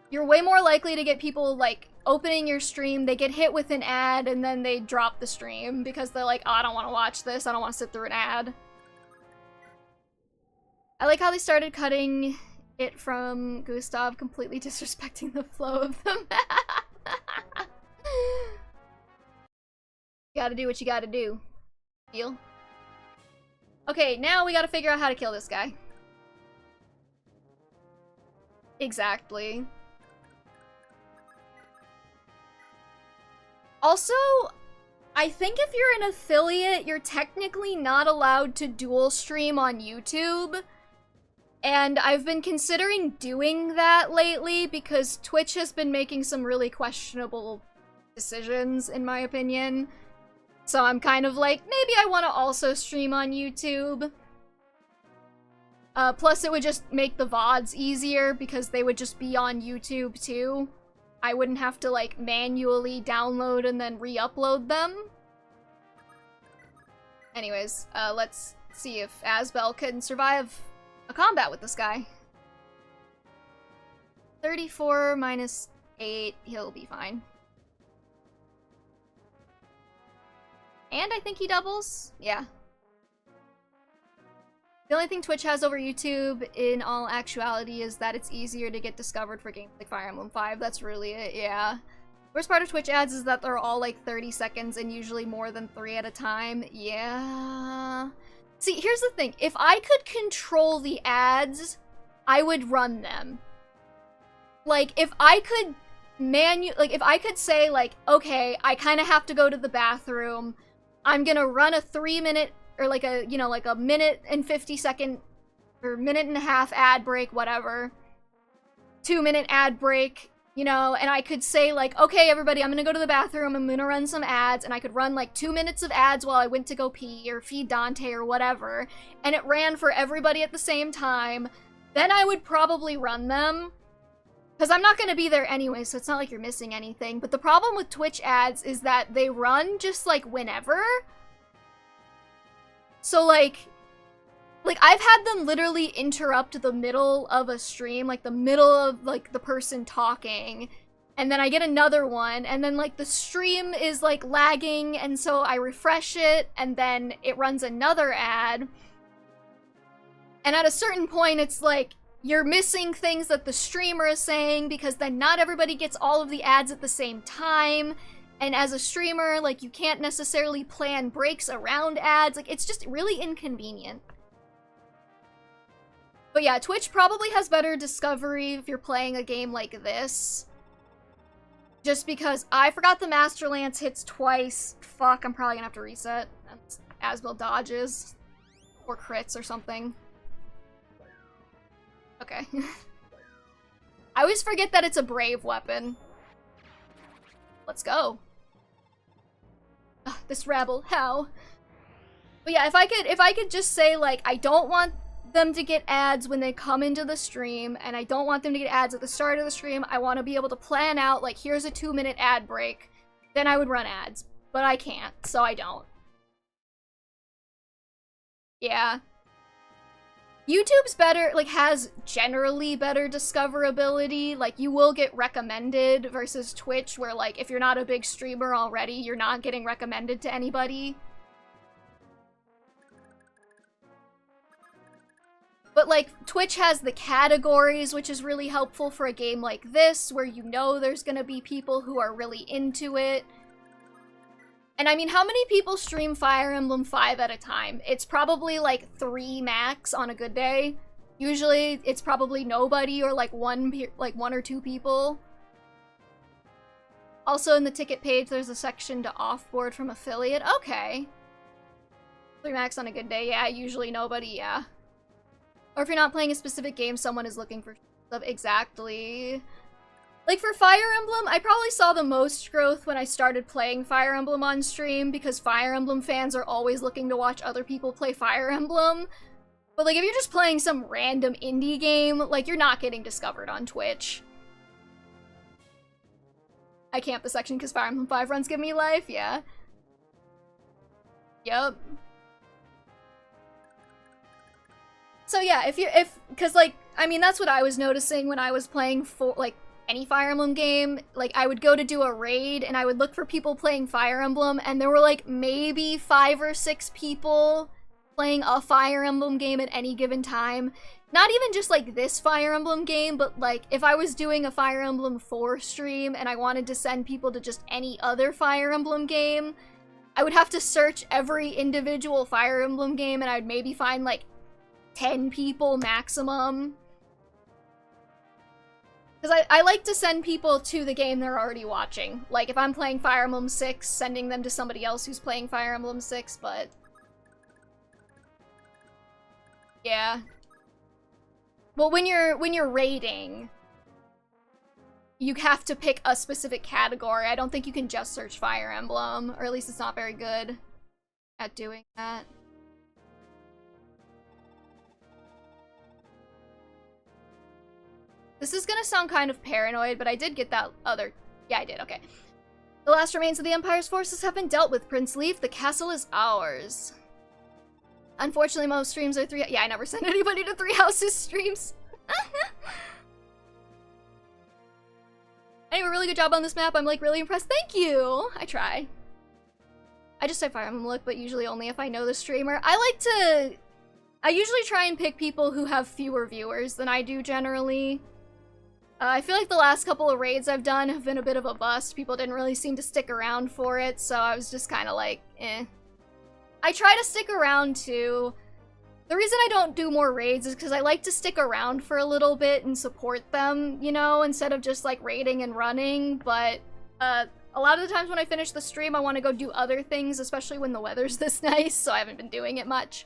S1: You're way more likely to get people, like, opening your stream, they get hit with an ad, and then they drop the stream because they're like, oh, I don't want to watch this, I don't want to sit through an ad. I like how they started cutting it from Gustav, completely disrespecting the flow of the map. You gotta do what you gotta do. Deal? Okay, now we gotta figure out how to kill this guy. Exactly. Also, I think if you're an affiliate, you're technically not allowed to dual stream on YouTube. And I've been considering doing that lately because Twitch has been making some really questionable decisions, in my opinion. So I'm kind of like, maybe I want to also stream on YouTube. Plus it would just make the VODs easier because they would just be on YouTube too. I wouldn't have to, like, manually download and then re-upload them. Anyways, let's see if Asbel can survive a combat with this guy. 34 minus 8, he'll be fine. And I think he doubles? Yeah. The only thing Twitch has over YouTube, in all actuality, is that it's easier to get discovered for games like Fire Emblem 5. That's really it, yeah. Worst part of Twitch ads is that they're all like 30 seconds and usually more than 3 at a time. Yeah. See, here's the thing. If I could control the ads, I would run them. Like, if I could if I could say, like, okay, I kind of have to go to the bathroom, I'm gonna run a 3-minute or like a, you know, like a minute and 50-second or minute and a half ad break, whatever. 2-minute ad break, you know, and I could say like, okay, everybody, I'm gonna go to the bathroom, I'm gonna run some ads, and I could run like 2 minutes of ads while I went to go pee or feed Dante or whatever, and it ran for everybody at the same time, then I would probably run them. Because I'm not going to be there anyway, so it's not like you're missing anything. But the problem with Twitch ads is that they run just like whenever. So, like, I've had them literally interrupt the middle of a stream, like, the middle of, like, the person talking, and then I get another one, and then, like, the stream is, like, lagging, and so I refresh it, and then it runs another ad, and at a certain point, it's like, you're missing things that the streamer is saying, because then not everybody gets all of the ads at the same time. And as a streamer, like, you can't necessarily plan breaks around ads. Like, it's just really inconvenient. But yeah, Twitch probably has better discovery if you're playing a game like this. Just because I forgot the Master Lance hits twice. Fuck, I'm probably gonna have to reset. Asbel dodges. Or crits or something. Okay. I always forget that it's a brave weapon. Let's go. Ugh, this rabble, how? But yeah, if I could just say, like, I don't want them to get ads when they come into the stream, and I don't want them to get ads at the start of the stream, I want to be able to plan out, like, here's a 2-minute ad break, then I would run ads. But I can't, so I don't. Yeah. YouTube's better, like, has generally better discoverability. Like, you will get recommended versus Twitch, where, like, if you're not a big streamer already, you're not getting recommended to anybody. But, like, Twitch has the categories, which is really helpful for a game like this, where you know there's gonna be people who are really into it. And I mean, how many people stream Fire Emblem 5 at a time? It's probably like 3 max on a good day. Usually it's probably nobody or like one or two people. Also in the ticket page, there's a section to offboard from affiliate. Okay. 3 max on a good day, yeah, usually nobody, yeah. Or if you're not playing a specific game, someone is looking for stuff. Exactly. Like, for Fire Emblem, I probably saw the most growth when I started playing Fire Emblem on stream, because Fire Emblem fans are always looking to watch other people play Fire Emblem. But, like, if you're just playing some random indie game, like, you're not getting discovered on Twitch. I camp the section because Fire Emblem 5 runs give me life, yeah. Yep. So yeah, cause like, I mean, that's what I was noticing when I was playing for, like, any Fire Emblem game. Like, I would go to do a raid, and I would look for people playing Fire Emblem, and there were, like, maybe 5 or 6 people playing a Fire Emblem game at any given time. Not even just, like, this Fire Emblem game, but, like, if I was doing a Fire Emblem 4 stream, and I wanted to send people to just any other Fire Emblem game, I would have to search every individual Fire Emblem game, and I'd maybe find, like, 10 people maximum. Because I like to send people to the game they're already watching. Like, if I'm playing Fire Emblem 6, sending them to somebody else who's playing Fire Emblem 6, but... yeah. Well, when you're raiding, you have to pick a specific category. I don't think you can just search Fire Emblem, or at least it's not very good at doing that. This is gonna sound kind of paranoid, but I did get that other... yeah, I did, okay. The last remains of the Empire's forces have been dealt with, Prince Leaf. The castle is ours. Unfortunately, most streams are 3... yeah, I never send anybody to 3 Houses streams. Anyway, really good job on this map. I'm, like, really impressed. Thank you! I try. I just say Fire Emblem look, but usually only if I know the streamer. I usually try and pick people who have fewer viewers than I do generally. I feel like the last couple of raids I've done have been a bit of a bust. People didn't really seem to stick around for it, so I was just kind of like, eh. I try to stick around too. The reason I don't do more raids is because I like to stick around for a little bit and support them, you know, instead of just like raiding and running, but a lot of the times when I finish the stream, I want to go do other things, especially when the weather's this nice, so I haven't been doing it much.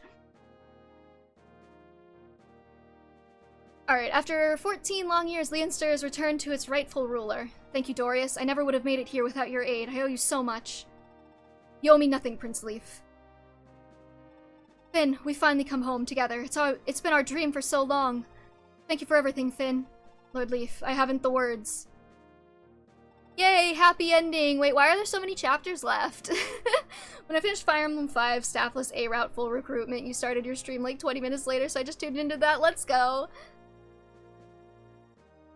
S1: Alright, after 14 long years, Leonster has returned to its rightful ruler. Thank you, Dorius. I never would have made it here without your aid. I owe you so much. You owe me nothing, Prince Leaf. Finn, we finally come home together. It's been our dream for so long. Thank you for everything, Finn. Lord Leaf, I haven't the words. Yay, happy ending! Wait, why are there so many chapters left? When I finished Fire Emblem 5, Staffless A route full recruitment, you started your stream like 20 minutes later, so I just tuned into that. Let's go!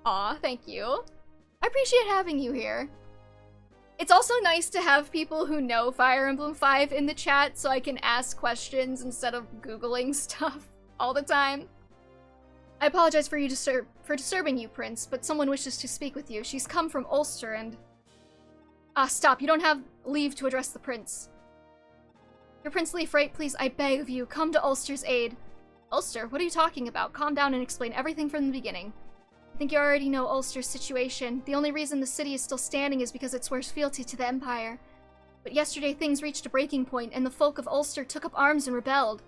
S1: Aw, thank you. I appreciate having you here. It's also nice to have people who know Fire Emblem 5 in the chat so I can ask questions instead of Googling stuff all the time. I apologize for disturbing you, Prince, but someone wishes to speak with you. She's come from Ulster and... Ah, stop. You don't have leave to address the Prince. You're Prince Leaf, right? Please, I beg of you, come to Ulster's aid. Ulster? What are you talking about? Calm down and explain everything from the beginning. I think you already know Ulster's situation. The only reason the city is still standing is because it swears fealty to the Empire. But yesterday things reached a breaking point, and the folk of Ulster took up arms and rebelled.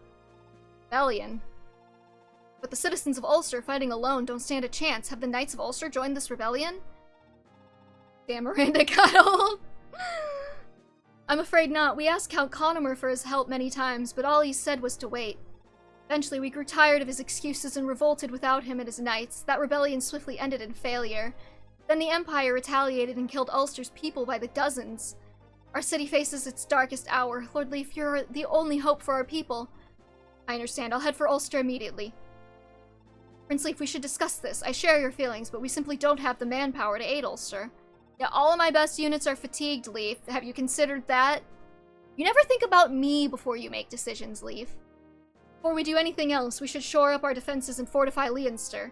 S1: Rebellion? But the citizens of Ulster fighting alone don't stand a chance. Have the Knights of Ulster joined this rebellion? Damn, Miranda got old. I'm afraid not. We asked Count Conomer for his help many times, but all he said was to wait. Eventually, we grew tired of his excuses and revolted without him and his knights. That rebellion swiftly ended in failure. Then the Empire retaliated and killed Ulster's people by the dozens. Our city faces its darkest hour. Lord Leaf, you're the only hope for our people. I understand. I'll head for Ulster immediately. Prince Leaf, we should discuss this. I share your feelings, but we simply don't have the manpower to aid Ulster. Yeah, all of my best units are fatigued, Leaf. Have you considered that? You never think about me before you make decisions, Leaf. Before we do anything else, we should shore up our defenses and fortify Leonster.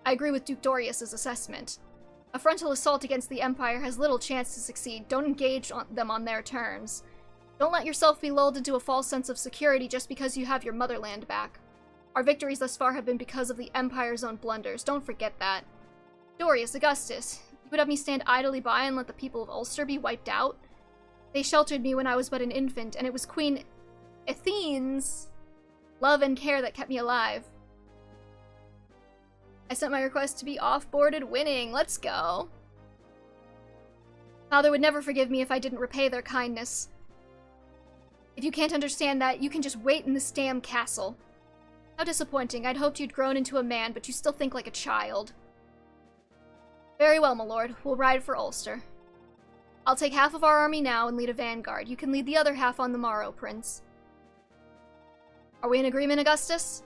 S1: I agree with Duke Dorius's assessment. A frontal assault against the Empire has little chance to succeed. Don't engage them on their terms. Don't let yourself be lulled into a false sense of security just because you have your motherland back. Our victories thus far have been because of the Empire's own blunders. Don't forget that. Dorius, Augustus, you would have me stand idly by and let the people of Ulster be wiped out? They sheltered me when I was but an infant, and it was Queen Athene's love and care that kept me alive. I sent my request to be off-boarded winning. Let's go. Father would never forgive me if I didn't repay their kindness. If you can't understand that, you can just wait in this damn castle. How disappointing. I'd hoped you'd grown into a man, but you still think like a child. Very well, my lord. We'll ride for Ulster. I'll take half of our army now and lead a vanguard. You can lead the other half on the morrow, Prince. Are we in agreement, Augustus?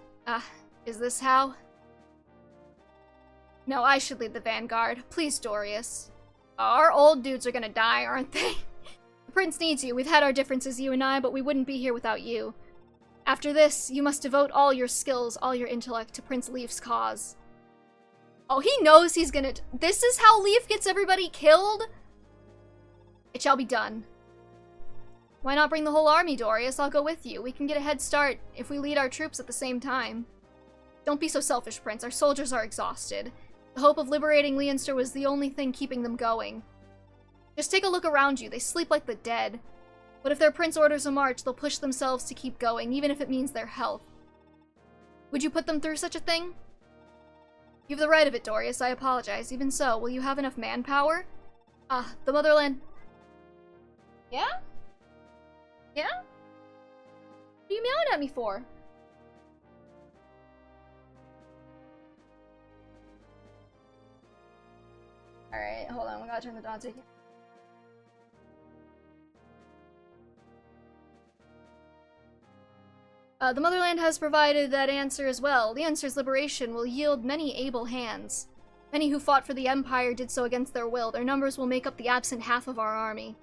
S1: Is this how? No, I should lead the vanguard. Please, Dorius. Our old dudes are gonna die, aren't they? The Prince needs you. We've had our differences, you and I, but we wouldn't be here without you. After this, you must devote all your skills, all your intellect to Prince Leaf's cause. Oh, he knows he's gonna... This is how Leaf gets everybody killed? It shall be done. Why not bring the whole army, Dorius? I'll go with you. We can get a head start if we lead our troops at the same time. Don't be so selfish, Prince. Our soldiers are exhausted. The hope of liberating Leonster was the only thing keeping them going. Just take a look around you. They sleep like the dead. But if their prince orders a march, they'll push themselves to keep going, even if it means their health. Would you put them through such a thing? You have the right of it, Dorius. I apologize. Even so, will you have enough manpower? The motherland... Yeah? Yeah? What are you meowing at me for? Alright, hold on. We gotta turn the Dante here. The motherland has provided that answer as well. Leonster's liberation will yield many able hands. Many who fought for the Empire did so against their will. Their numbers will make up the absent half of our army.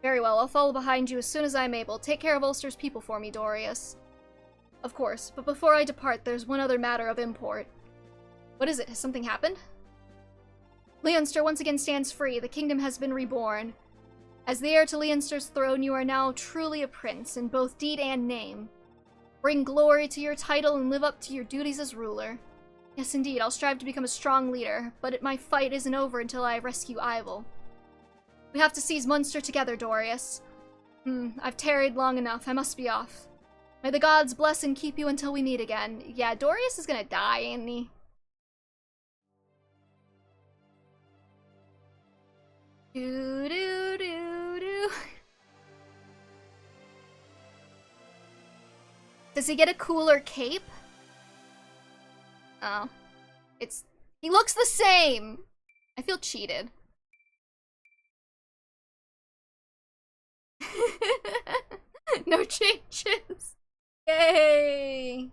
S1: Very well, I'll follow behind you as soon as I'm able. Take care of Ulster's people for me, Dorius. Of course, but before I depart, there's one other matter of import. What is it? Has something happened? Leonster once again stands free. The kingdom has been reborn. As the heir to Leonster's throne, you are now truly a prince, in both deed and name. Bring glory to your title and live up to your duties as ruler. Yes, indeed, I'll strive to become a strong leader, but my fight isn't over until I rescue Ivel. We have to seize Munster together, Dorius. I've tarried long enough. I must be off. May the gods bless and keep you until we meet again. Yeah, Dorius is gonna die, ain't he? Do-do-do-do. Does he get a cooler cape? Oh. He looks the same! I feel cheated. No changes. Yay!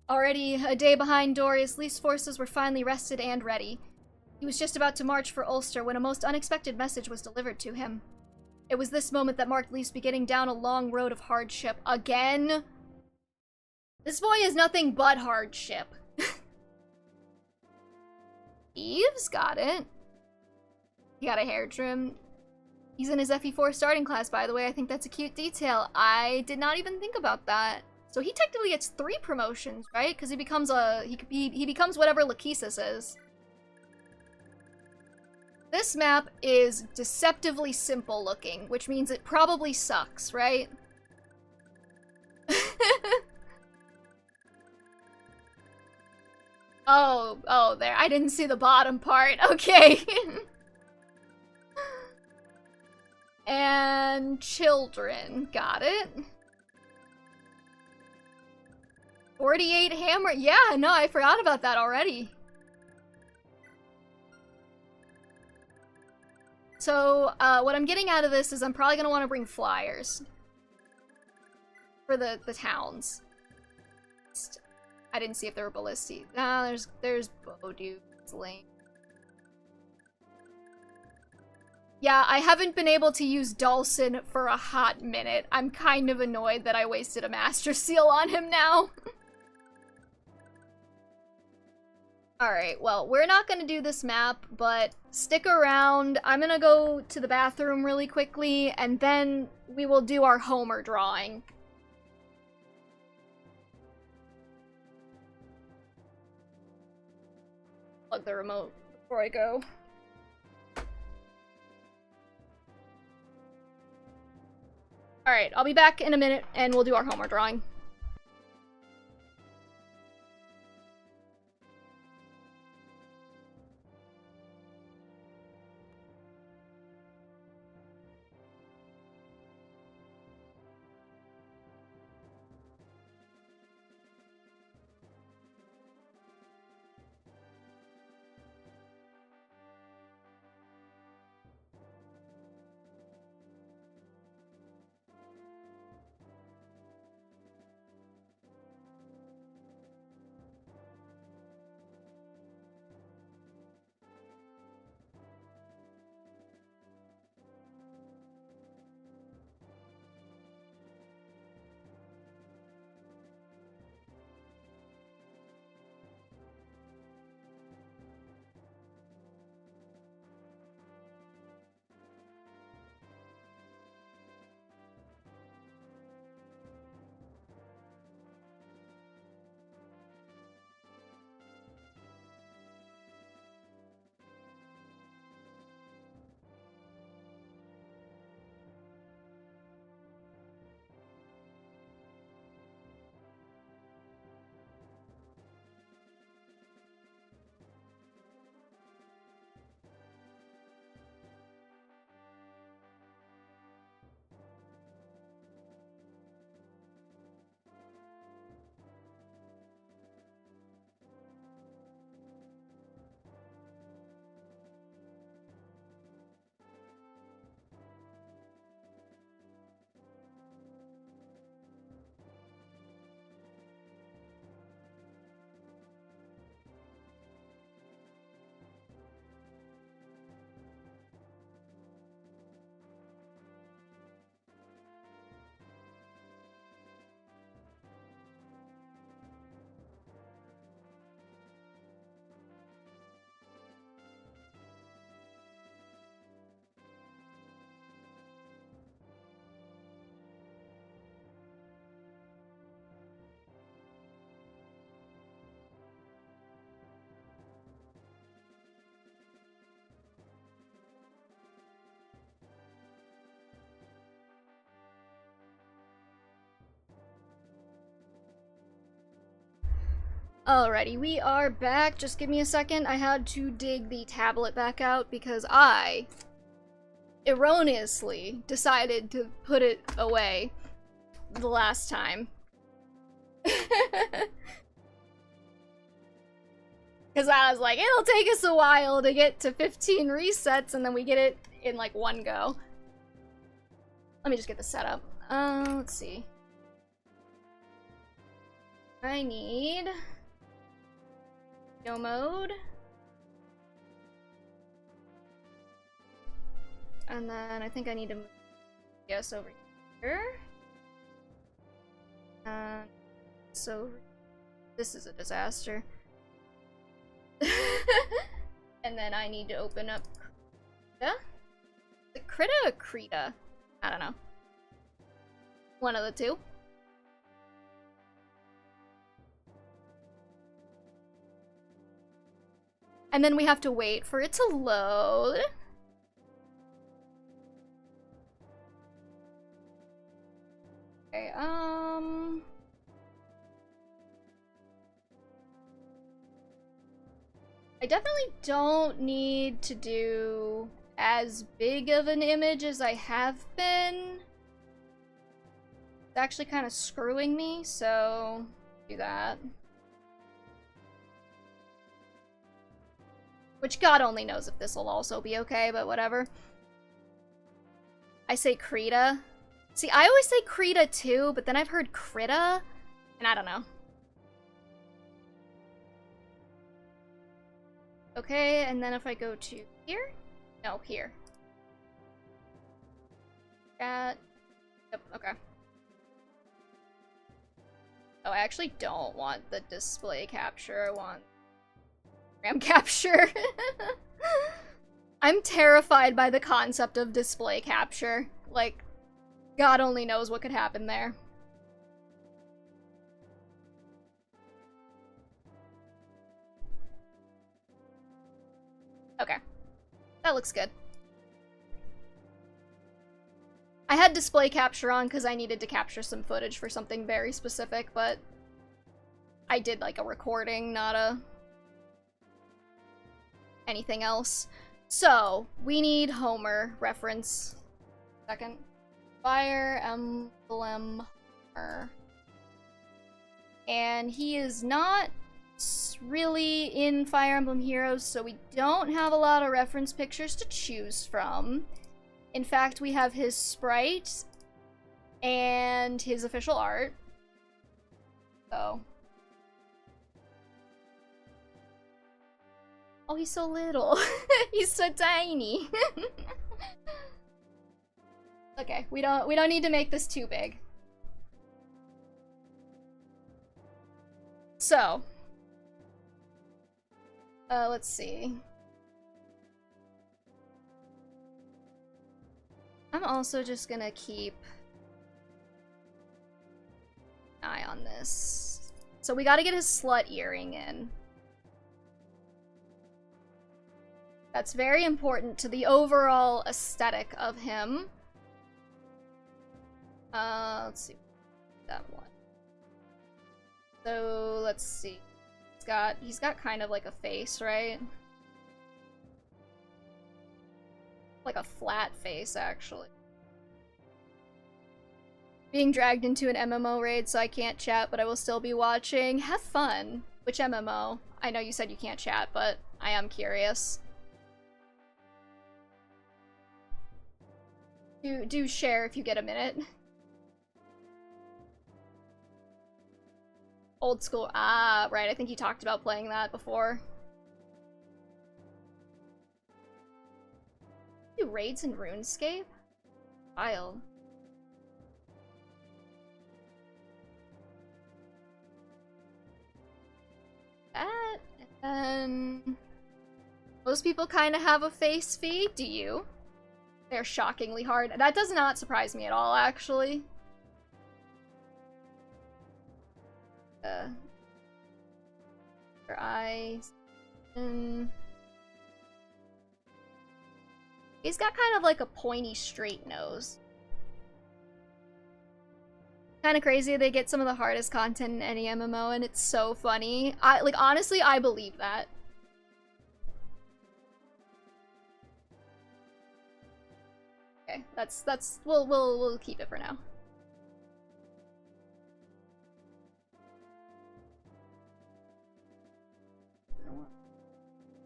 S1: Already a day behind Dorius, Leaf's forces were finally rested and ready. He was just about to march for Ulster when a most unexpected message was delivered to him. It was this moment that marked Leaf's beginning down a long road of hardship. Again? This boy is nothing but hardship. Eve's got it. He got a hair trim. He's in his FE4 starting class, by the way. I think that's a cute detail. I did not even think about that. So he technically gets 3 promotions, right? Because he becomes he becomes whatever Lachesis is. This map is deceptively simple looking, which means it probably sucks, right? Oh, there. I didn't see the bottom part. Okay. And children. Got it. 48 hammer. Yeah, no, I forgot about that already. So, what I'm getting out of this is I'm probably gonna want to bring flyers. For the towns. I didn't see if there were ballisti. Ah, there's bow dudes lame. Yeah, I haven't been able to use Dawson for a hot minute. I'm kind of annoyed that I wasted a Master Seal on him now. Alright, well, we're not gonna do this map, but stick around. I'm gonna go to the bathroom really quickly, and then we will do our Homer drawing. Plug the remote before I go. Alright, I'll be back in a minute and we'll do our homework drawing. Alrighty, we are back. Just give me a second. I had to dig the tablet back out because I erroneously decided to put it away the last time. Because I was like, it'll take us a while to get to 15 resets and then we get it in like one go. Let me just get this set up. Let's see. I need no mode. And then I think I need to move yes over here. So this is a disaster. And then I need to open up Krita? The Krita or Krita? I don't know. One of the two. And then we have to wait for it to load. Okay, I definitely don't need to do as big of an image as I have been. It's actually kind of screwing me, so do that. Which God only knows if this will also be okay, but whatever. I say Krita. See, I always say Krita too, but then I've heard Krita, and I don't know. Okay, and then if I go to here? No, here. Yep, okay. Oh, I actually don't want the display capture, I want RAM capture. I'm terrified by the concept of display capture. Like, God only knows what could happen there. Okay. That looks good. I had display capture on because I needed to capture some footage for something very specific, but I did like a recording, not a anything else. So, we need Homer reference. Second. Fire Emblem Homer. And he is not really in Fire Emblem Heroes, so we don't have a lot of reference pictures to choose from. In fact, we have his sprite and his official art. So. Oh, he's so little. He's so tiny. Okay, we don't need to make this too big. So, let's see. I'm also just gonna keep an eye on this. So we gotta get his slut earring in. That's very important to the overall aesthetic of him. Let's see. That one. So, let's see. He's got kind of like a face, right? Like a flat face, actually. Being dragged into an MMO raid, so I can't chat, but I will still be watching. Have fun. Which MMO? I know you said you can't chat, but I am curious. Do share if you get a minute. Old school. Ah, right. I think you talked about playing that before. Do raids in RuneScape? Wild. That, and then most people kind of have a face feed. Do you? They're shockingly hard. That does not surprise me at all, actually. Your eyes. He's got kind of like a pointy, straight nose. Kind of crazy they get some of the hardest content in any MMO, and it's so funny. Honestly, I believe that. Okay, we'll keep it for now.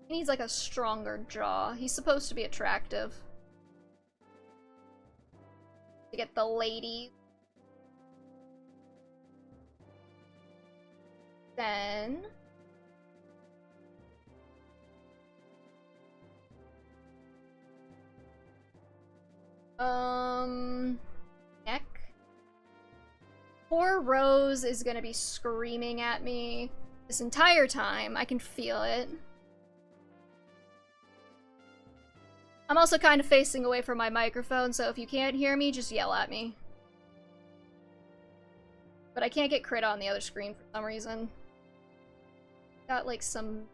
S1: He needs like a stronger jaw. He's supposed to be attractive. To get the ladies. Then neck. Poor Rose is gonna be screaming at me this entire time. I can feel it. I'm also kind of facing away from my microphone, so if you can't hear me, just yell at me. But I can't get crit on the other screen for some reason. Got like some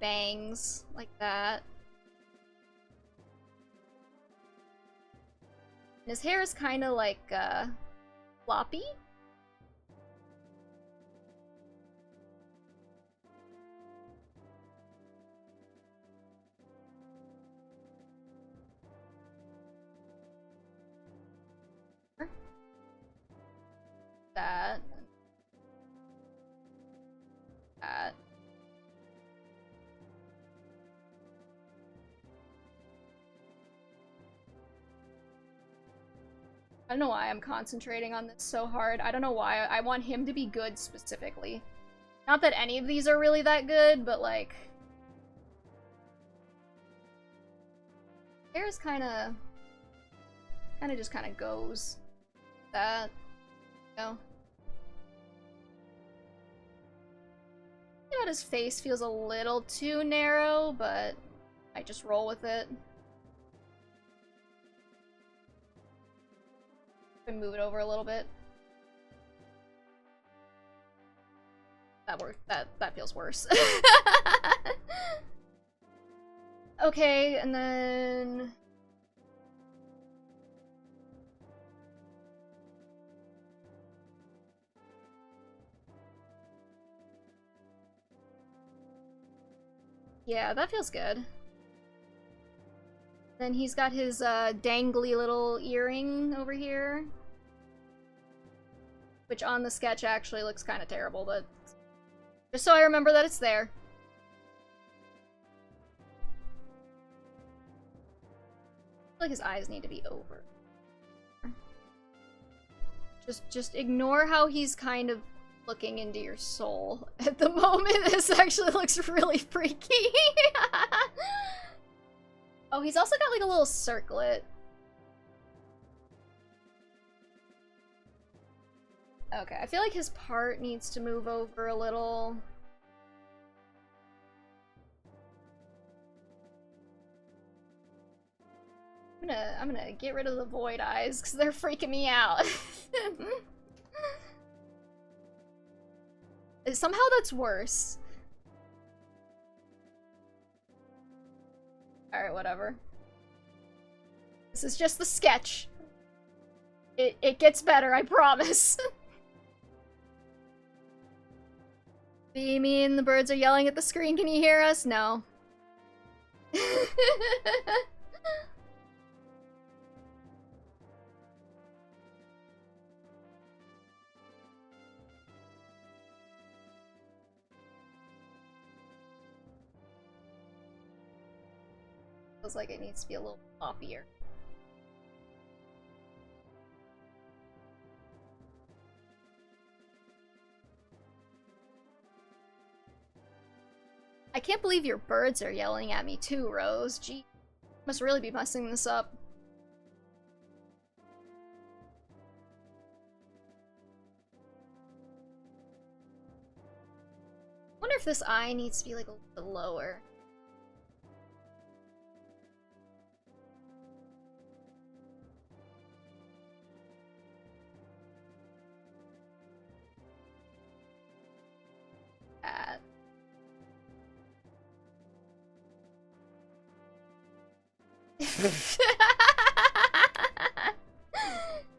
S1: bangs like that. And his hair is kind of like floppy. That. I don't know why I'm concentrating on this so hard. I don't know why. I want him to be good specifically. Not that any of these are really that good, but like... hair is kinda just kinda goes. That. No. About his face feels a little too narrow, but I just roll with it. And move it over a little bit. That worked. That feels worse. Okay, and then Yeah, that feels good. Then he's got his dangly little earring over here. Which on the sketch actually looks kind of terrible, but just so I remember that it's there. I feel like his eyes need to be over. Just ignore how he's kind of looking into your soul at the moment. This actually looks really freaky. Oh, he's also got like a little circlet. Okay, I feel like his part needs to move over a little. I'm gonna get rid of the void eyes because they're freaking me out. Somehow that's worse. Alright, whatever. This is just the sketch. It gets better, I promise. You mean the birds are yelling at the screen? Can you hear us? No. Feels like it needs to be a little poppier. I can't believe your birds are yelling at me too, Rose. Gee, must really be messing this up. I wonder if this eye needs to be like a little bit lower.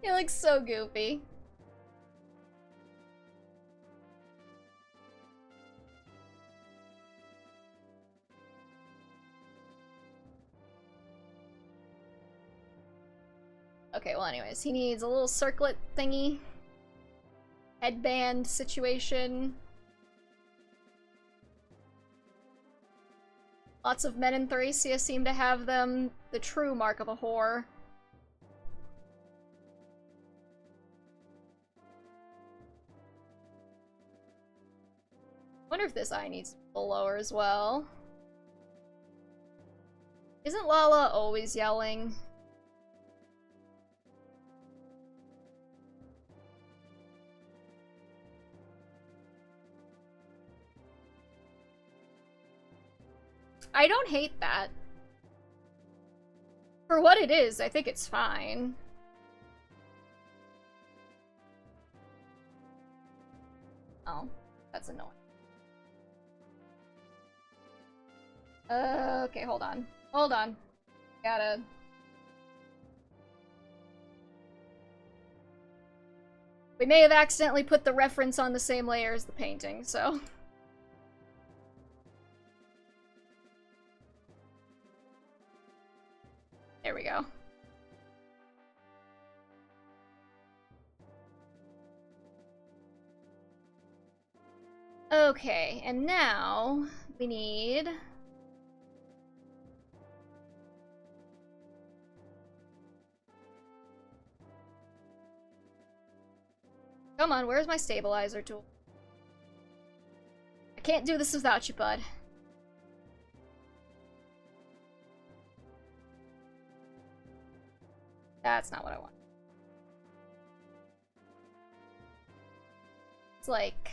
S1: He looks so goofy. Okay, well anyways, he needs a little circlet thingy. Headband situation. Lots of men in Thracia seem to have them. The true mark of a whore. Wonder if this eye needs to be lower as well. Isn't Lala always yelling? I don't hate that. For what it is, I think it's fine. Oh, that's annoying. Okay, hold on. Hold on. Gotta... We may have accidentally put the reference on the same layer as the painting, so... There we go. Okay, and now we need... Come on, where's my stabilizer tool? I can't do this without you, bud. That's not what I want. It's like...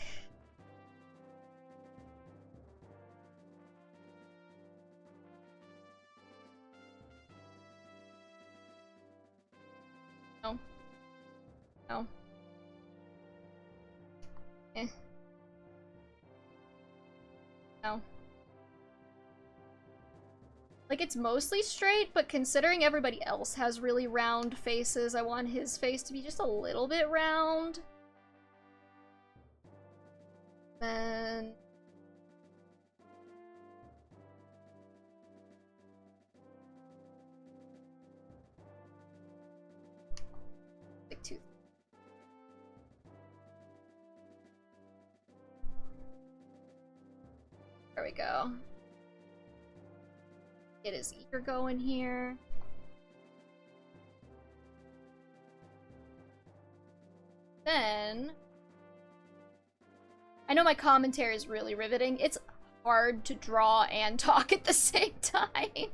S1: No. No. Eh. No. Like, it's mostly straight, but considering everybody else has really round faces, I want his face to be just a little bit round. Then... we go. Get his ear going here. Then... I know my commentary is really riveting. It's hard to draw and talk at the same time.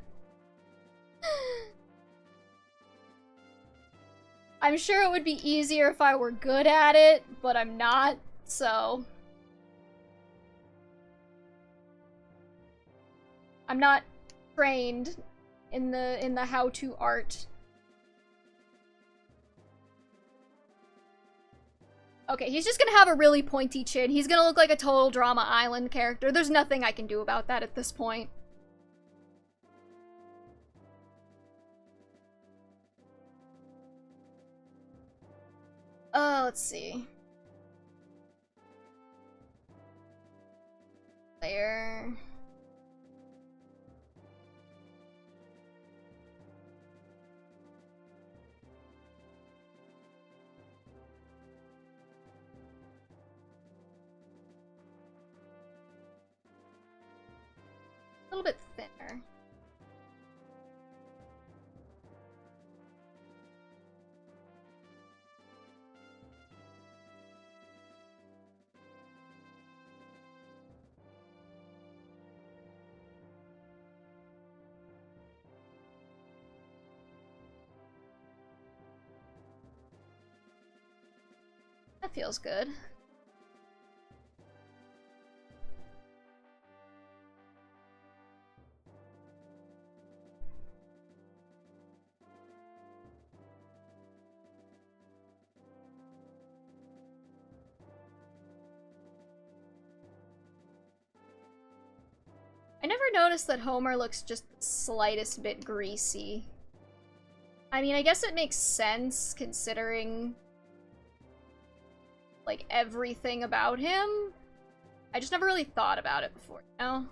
S1: I'm sure it would be easier if I were good at it, but I'm not, so... I'm not trained in the how-to art. Okay, he's just gonna have a really pointy chin. He's gonna look like a total Drama Island character. There's nothing I can do about that at this point. Let's see. There. A little bit thinner. That feels good. I never noticed that Homer looks just the slightest bit greasy. I mean, I guess it makes sense considering, like, everything about him. I just never really thought about it before, you know?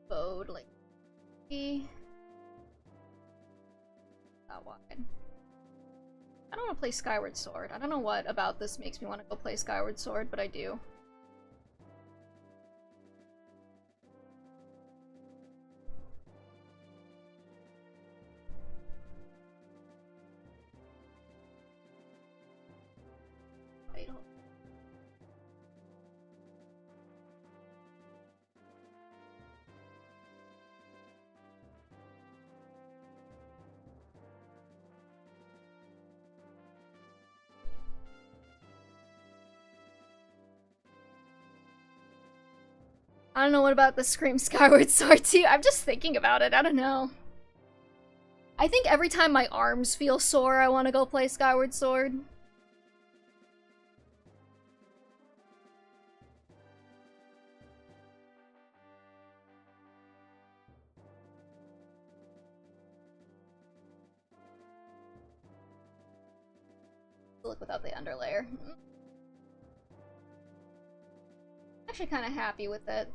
S1: Bowed, like, that wide. I don't want to play Skyward Sword. I don't know what about this makes me want to go play Skyward Sword, but I do. I don't know what about the Scream Skyward Sword too. I'm just thinking about it. I don't know. I think every time my arms feel sore, I want to go play Skyward Sword. Look without the underlayer. Actually kind of happy with it.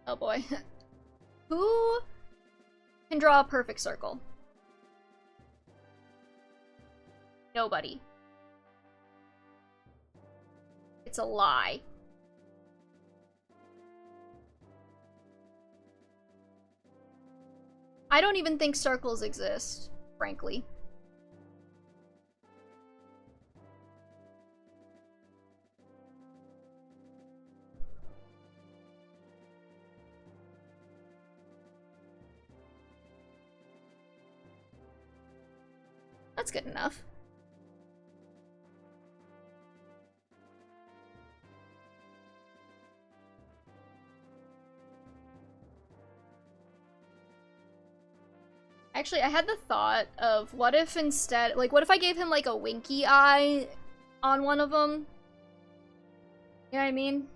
S1: Oh boy. Who can draw a perfect circle? Nobody. It's a lie. I don't even think circles exist, frankly. That's good enough. Actually, I had the thought of what if instead, like, what if I gave him, like, a winky eye on one of them? You know what I mean?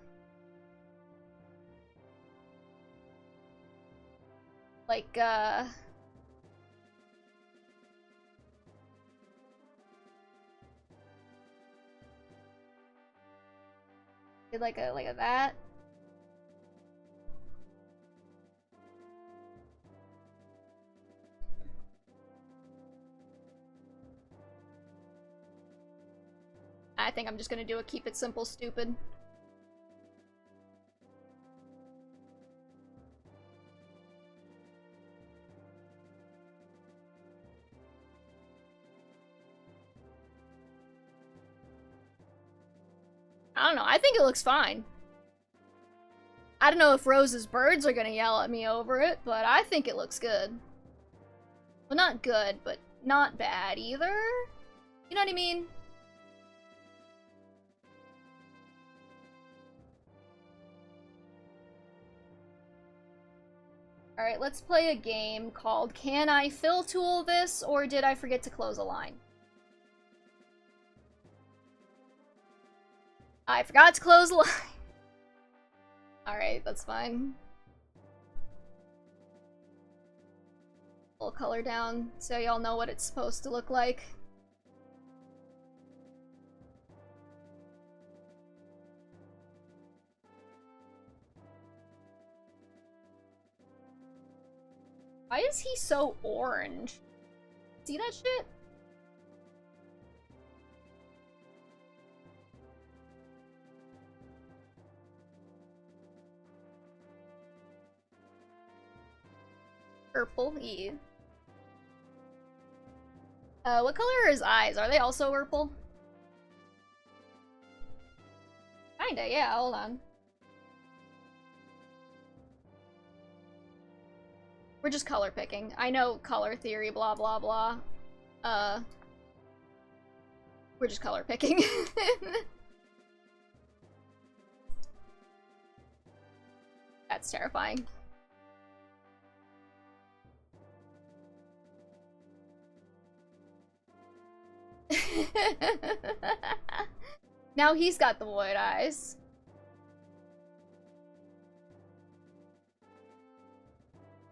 S1: Like, did like a that? I think I'm just gonna do a keep it simple stupid. I don't know, I think it looks fine. I don't know if Rose's birds are gonna yell at me over it, but I think it looks good. Well, not good, but not bad either. You know what I mean? Alright, let's play a game called Can I Fill Tool This, or Did I Forget to Close a Line? I forgot to close a line. Alright, that's fine. Full color down so y'all know what it's supposed to look like. Why is he so orange? See that shit? Purple, yeah. What color are his eyes? Are they also purple? Kinda, yeah, hold on. We're just color picking. I know color theory, blah blah blah. We're just color picking. That's terrifying. Now he's got the void eyes.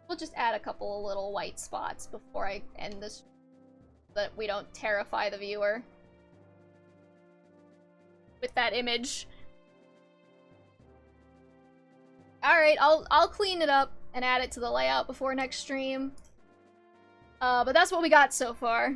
S1: We'll just add a couple of little white spots before I end this, so that we don't terrify the viewer with that image. Alright, I'll clean it up and add it to the layout before next stream. But that's what we got so far.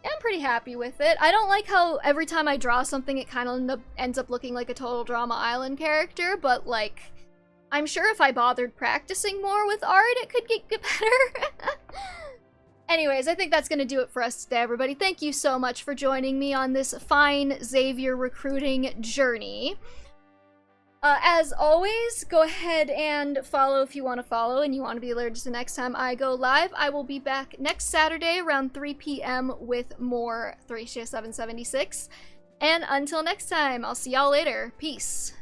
S1: I'm pretty happy with it. I don't like how every time I draw something it kind of ends up looking like a Total Drama Island character, but like, I'm sure if I bothered practicing more with art it could get better. Anyways, I think that's gonna do it for us today, everybody. Thank you so much for joining me on this fine Xavier recruiting journey. As always, go ahead and follow if you want to follow and you want to be alerted the next time I go live. I will be back next Saturday around 3 p.m. with more Thracia 776. And until next time, I'll see y'all later. Peace.